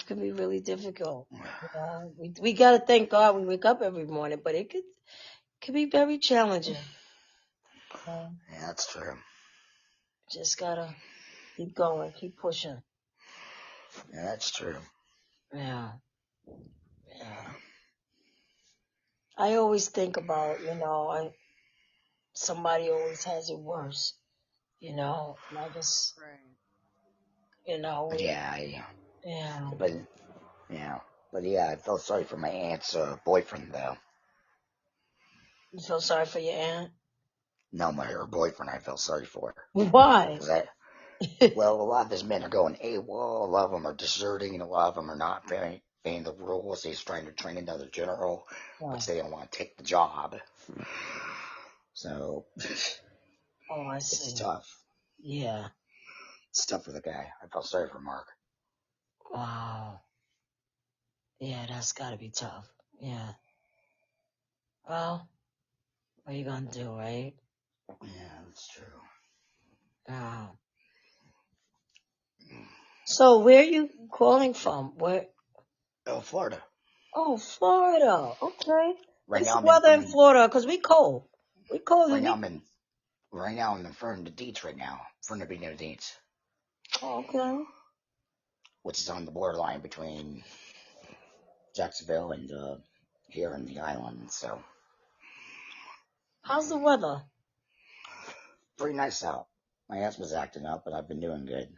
can be really difficult. You know, we gotta thank God we wake up every morning, but it could be very challenging. Yeah, that's true. Just gotta keep going, keep pushing. Yeah, that's true. Yeah. Yeah. I always think about, somebody always has it worse, and I just, But yeah, yeah. I felt sorry for my aunt's boyfriend though. You feel sorry for your aunt? No, her boyfriend. I felt sorry for her. Why? Well, a lot of his men are going AWOL. A lot of them are deserting, and a lot of them are not paying the rules. He's trying to train another general, which they don't want to take the job. So, Oh, I see. it's tough. Yeah. It's tough for the guy. I felt sorry for Mark. Wow. Yeah, that's gotta be tough. Yeah. Well, what are you gonna do, right? Yeah, that's true. Wow. So where are you calling from? Where? Oh, Florida. Oh, Florida. Okay. Right What's now the I'm in weather in Florida? 'Cause we cold. We cold. Right now I'm in front of the Deets right now. Front of the Deets. Okay. Which is on the borderline between Jacksonville and here in the island. So How's the weather? pretty nice out. My asthma's acting up, but I've been doing good.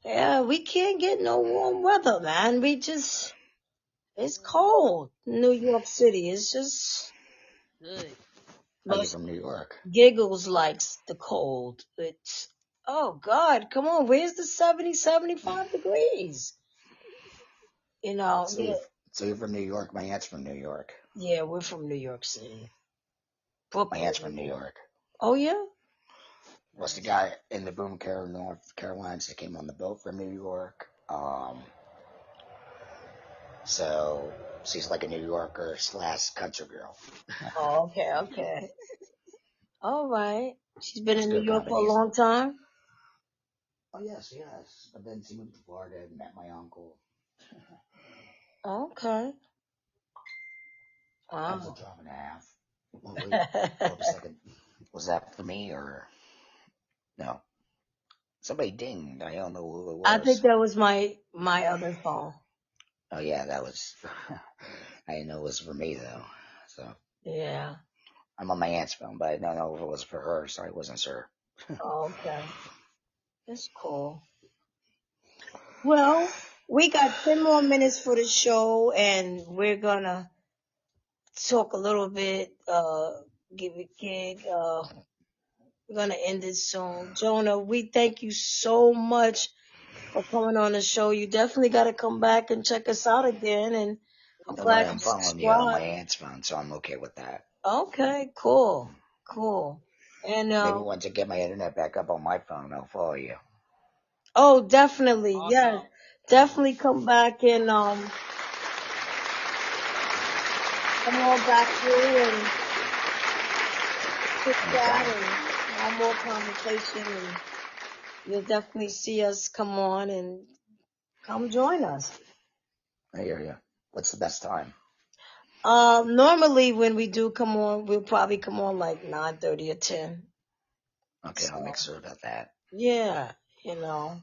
Yeah, we can't get no warm weather, man. It's cold. New York City. It's just Good. Are you from New York? Giggles likes the cold. Oh God, come on. Where's the 70, 75 degrees? Yeah. So you're from New York. My aunt's from New York. Yeah, we're from New York City. My Brooklyn. aunt's from New York. Oh, yeah? Was the guy in the Boone, North Carolinas that came on the boat from New York. So she's like a New Yorker / country girl. Oh, okay. All right. She's been It's in a New good York for a combination. long time? Oh, yes. But then she moved to Florida and met my uncle. Okay. That was Wow. a drop and a half. Oh, wait. Hold a second. Was that for me or no? Somebody dinged. I don't know who it was. I think that was my other phone. Oh, yeah, that was. I didn't know it was for me, though. So. Yeah. I'm on my aunt's phone, but I don't know if it was for her, so I wasn't sure. Okay. That's cool. Well, we got 10 more minutes for the show, and we're gonna talk a little bit, give a gig. We're gonna end it soon. Jonah, we thank you so much for coming on the show. You definitely gotta come back and check us out again, and I'm Don't worry, glad I'm you following you on my subscribed. aunt's phone, so I'm okay with that. Okay, cool. And Maybe once I get my internet back up on my phone, I'll follow you. oh, definitely, Awesome. yes, definitely come back and come on back through and chit chat Anytime. and have more conversation, and you'll definitely see us come on and come join us. I hear you. What's the best time? Normally when we do come on, we'll probably come on like 9:30 or 10. Okay, I'll make So, sure about that. yeah, you know,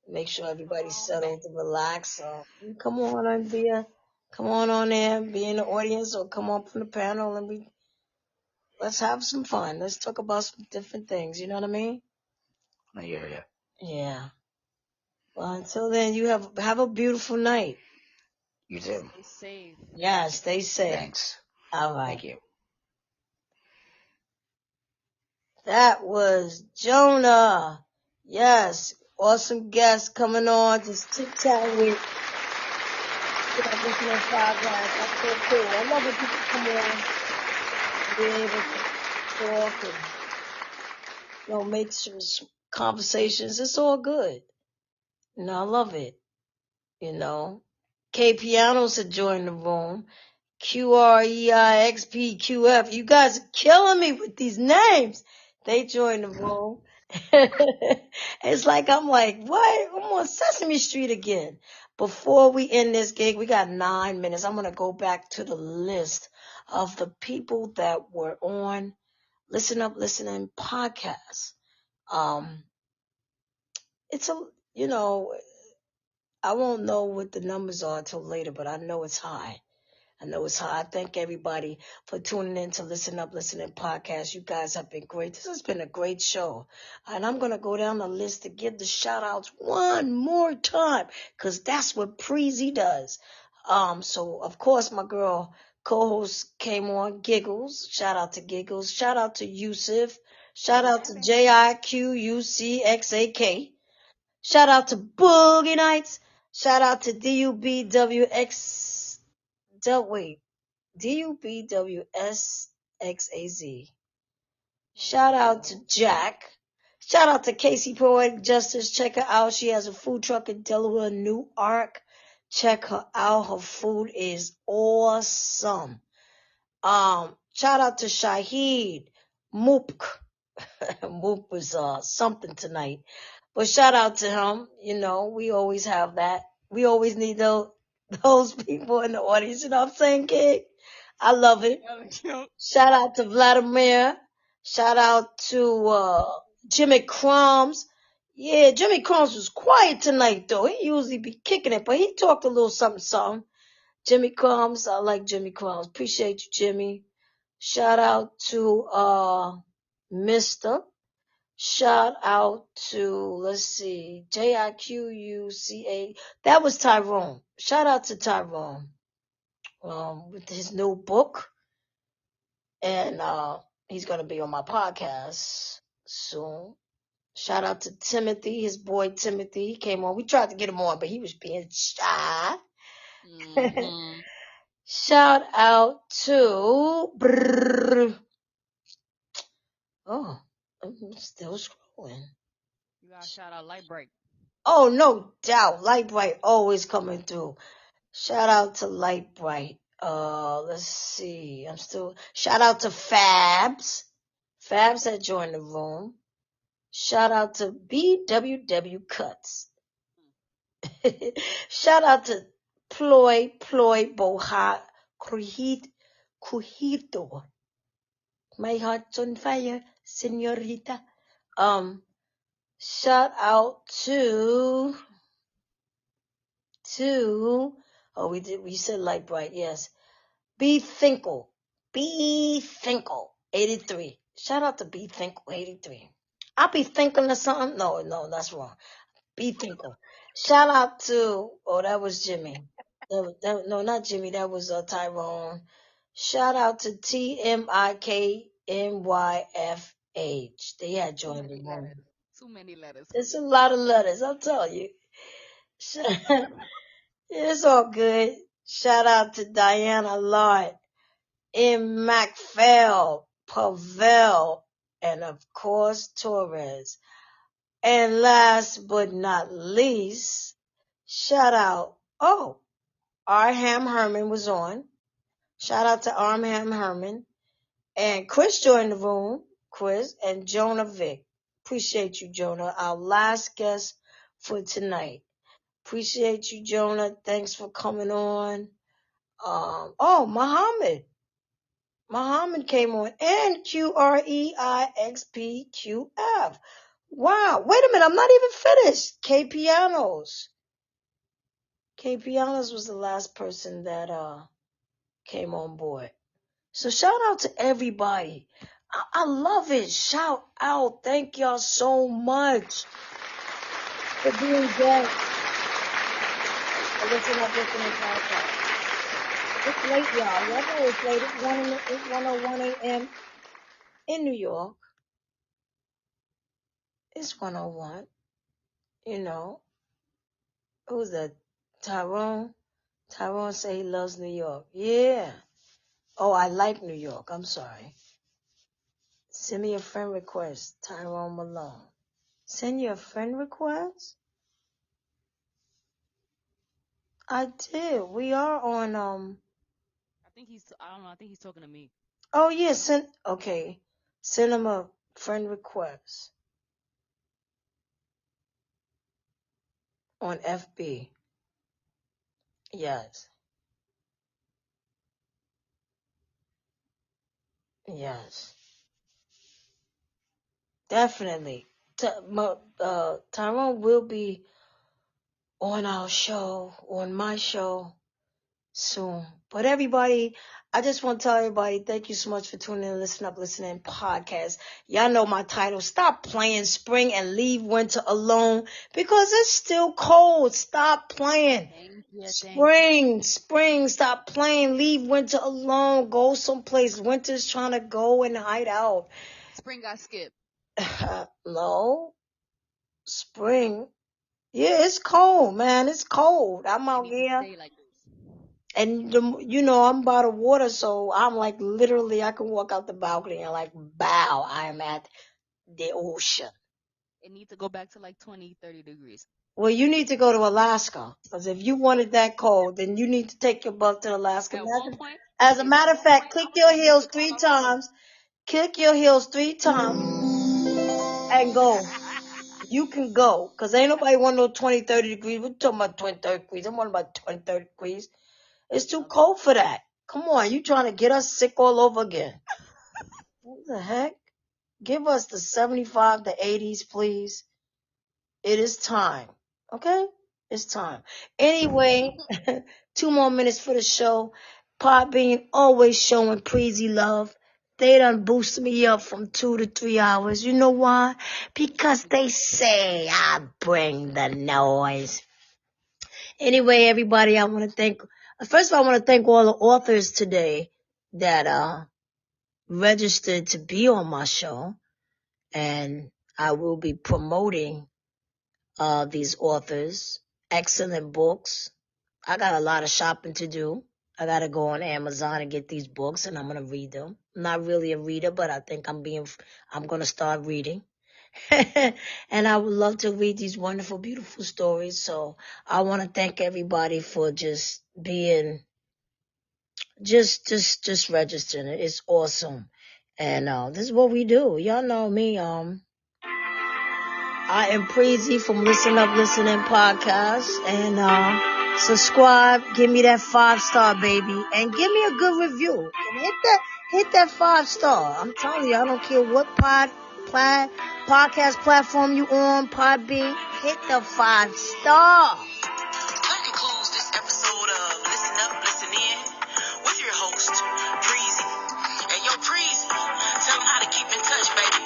make sure everybody's settled and relaxed. So you come on and come on there, be in the audience, or come up from the panel, and let's have some fun. Let's talk about some different things. You know what I mean? I hear you. Yeah. Well, until then, you have a beautiful night. You too. Stay safe. Yeah, stay safe. Thanks. All right. Thank you. That was Jonah. Yes, awesome guest coming on to chit chat with listening podcast. That's so cool. I love when people come on and be able to talk and make some conversations. It's all good. I love it. K Pianos had joined the room. QREIXPQF. You guys are killing me with these names. They joined the room. It's like I'm like, what? I'm on Sesame Street again. Before we end this gig, we got 9 minutes. I'm gonna go back to the list of the people that were on Listen Up, Listening podcast. It's I won't know what the numbers are until later, but I know it's high. I thank everybody for tuning in to Listen Up, Listening podcast. You guys have been great. This has been a great show. And I'm going to go down the list to give the shout outs one more time, because that's what Preezy does. So of course my girl co-host came on, Giggles. Shout out to Giggles. Shout out to Yusuf. Shout out to JIQUCXAK. Shout out to Boogie Nights. Shout out to DUBWX. Wait. DUBWSXAZ. Shout out to Jack. Shout out to Casey Poetic Justice. Check her out. She has a food truck in Delaware, New Ark. Check her out. Her food is awesome. Shout out to Shahid Moop. Moop was something tonight. But shout out to him. We always have that. We always need those people in the audience. You know what I'm saying, kid? I love it. Shout out to Vladimir. Shout out to Jimmy Crumbs. Yeah, Jimmy Crumbs was quiet tonight though. He usually be kicking it, but he talked a little something, something. Jimmy Crumbs, I like Jimmy Crumbs. Appreciate you, Jimmy. Shout out to Mr. Shout out to, let's see, JIQUCA. That was Tyrone. Shout out to Tyrone. With his new book. And he's gonna be on my podcast soon. Shout out to Timothy, his boy Timothy. He came on. We tried to get him on, but he was being shy. Mm-hmm. Shout out to I'm still scrolling. You gotta shout out Light Break. Oh, no doubt. Light Bright always coming through. Shout out to Light Bright. Let's see. Shout out to Fabs. Fabs had joined the room. Shout out to BWW Cuts. Shout out to Ploy Boha Cujito. My heart's on fire, senorita. Shout out to we said Light Bright, yes. B Thinkle, 83. Shout out to B Thinkle 83. I'll be thinking of something. No, that's wrong. B Thinkle. Shout out to that was Jimmy. No, not Jimmy. That was Tyrone. Shout out to TMIKNYFH. They had joined the room. Too many letters. It's a lot of letters, I'll tell you. It's all good. Shout out to Diana Lott, M. MacPhail, Pavel, and of course Torres. And last but not least, shout out. Arham Herman was on. Shout out to Armham Herman. And Chris joined the room. Chris and Jonah Vick. Appreciate you, Jonah. Our last guest for tonight. Appreciate you, Jonah. Thanks for coming on. Muhammad. Muhammad came on. And QREIXPQF. Wow. Wait a minute. I'm not even finished. K Pianos. K Pianos was the last person that came on board. So shout out to everybody. I love it. Shout out. Thank y'all so much for being guests. Listen up. It's late, y'all. Y'all know it's late. It's 1:01 a.m. in New York. It's 1:01. You know. Who's that? Tyrone? Tyrone say he loves New York. Yeah. Oh, I like New York. I'm sorry. Send me a friend request. Tyrone Malone. Send you a friend request? I did. We are on, I think he's talking to me. oh yeah, send him a friend request on FB. Yes. Definitely. Tyrone will be on our show, on my show soon. But everybody, I just want to tell everybody, thank you so much for tuning in, listening podcast. Y'all know my title. Stop playing spring and leave winter alone because it's still cold. Stop playing. Spring, stop playing. Leave winter alone. Go someplace. Winter's trying to go and hide out. Spring got skipped. No. Spring. Yeah, it's cold, man. It's cold. I'm out here. Like this. And, I'm by the water, so I'm like literally, I can walk out the balcony and like, bow, I am at the ocean. It needs to go back to like 20, 30 degrees. Well, you need to go to Alaska, because if you wanted that cold, then you need to take your butt to Alaska. As a matter of fact, kick your heels 3 times. Kick your heels 3 times and go. You can go, because ain't nobody want no 20, 30 degrees. We're talking about 20, 30 degrees. I'm talking about 20, 30 degrees. It's too cold for that. Come on, you trying to get us sick all over again. What the heck? Give us the 75, the 80s, please. It is time. Okay? It's time. Anyway, 2 more minutes for the show. Podbean always showing Preezy love. They done boosted me up from 2 to 3 hours. You know why? Because they say I bring the noise. Anyway, everybody, I want to thank all the authors today that registered to be on my show, and I will be promoting these authors. Excellent books. I got a lot of shopping to do. I got to go on Amazon and get these books, and I'm going to read them. I'm not really a reader, but I think I'm going to start reading. And I would love to read these wonderful, beautiful stories. So I want to thank everybody for just being, just registering it. It's awesome. And this is what we do. Y'all know me. I am Preezy from Listen Up, Listening Podcast. And subscribe, give me that 5-star, baby, and give me a good review. And hit that 5-star. I'm telling you, I don't care what podcast platform you on, Podbean, hit the 5-star. That concludes this episode of Listen Up, Listen In with your host, Preezy. And yo, Preezy, tell them how to keep in touch, baby.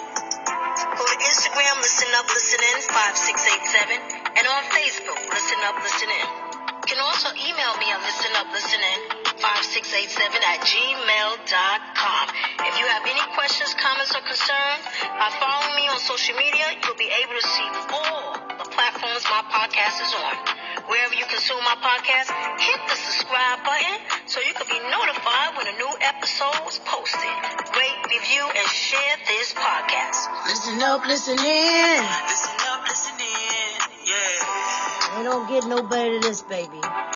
Go to Instagram, Listen Up, Listen In 5687, and on Facebook, Listen Up, Listen In. You can also email me on listenuplistenin5687@gmail.com. If you have any questions, comments, or concerns, by following me on social media, you'll be able to see all the platforms my podcast is on. Wherever you consume my podcast, hit the subscribe button so you can be notified when a new episode is posted. Rate, review, and share this podcast. Listen up, listen in. Listen up, listen in. Yeah. They don't get no better than this, baby.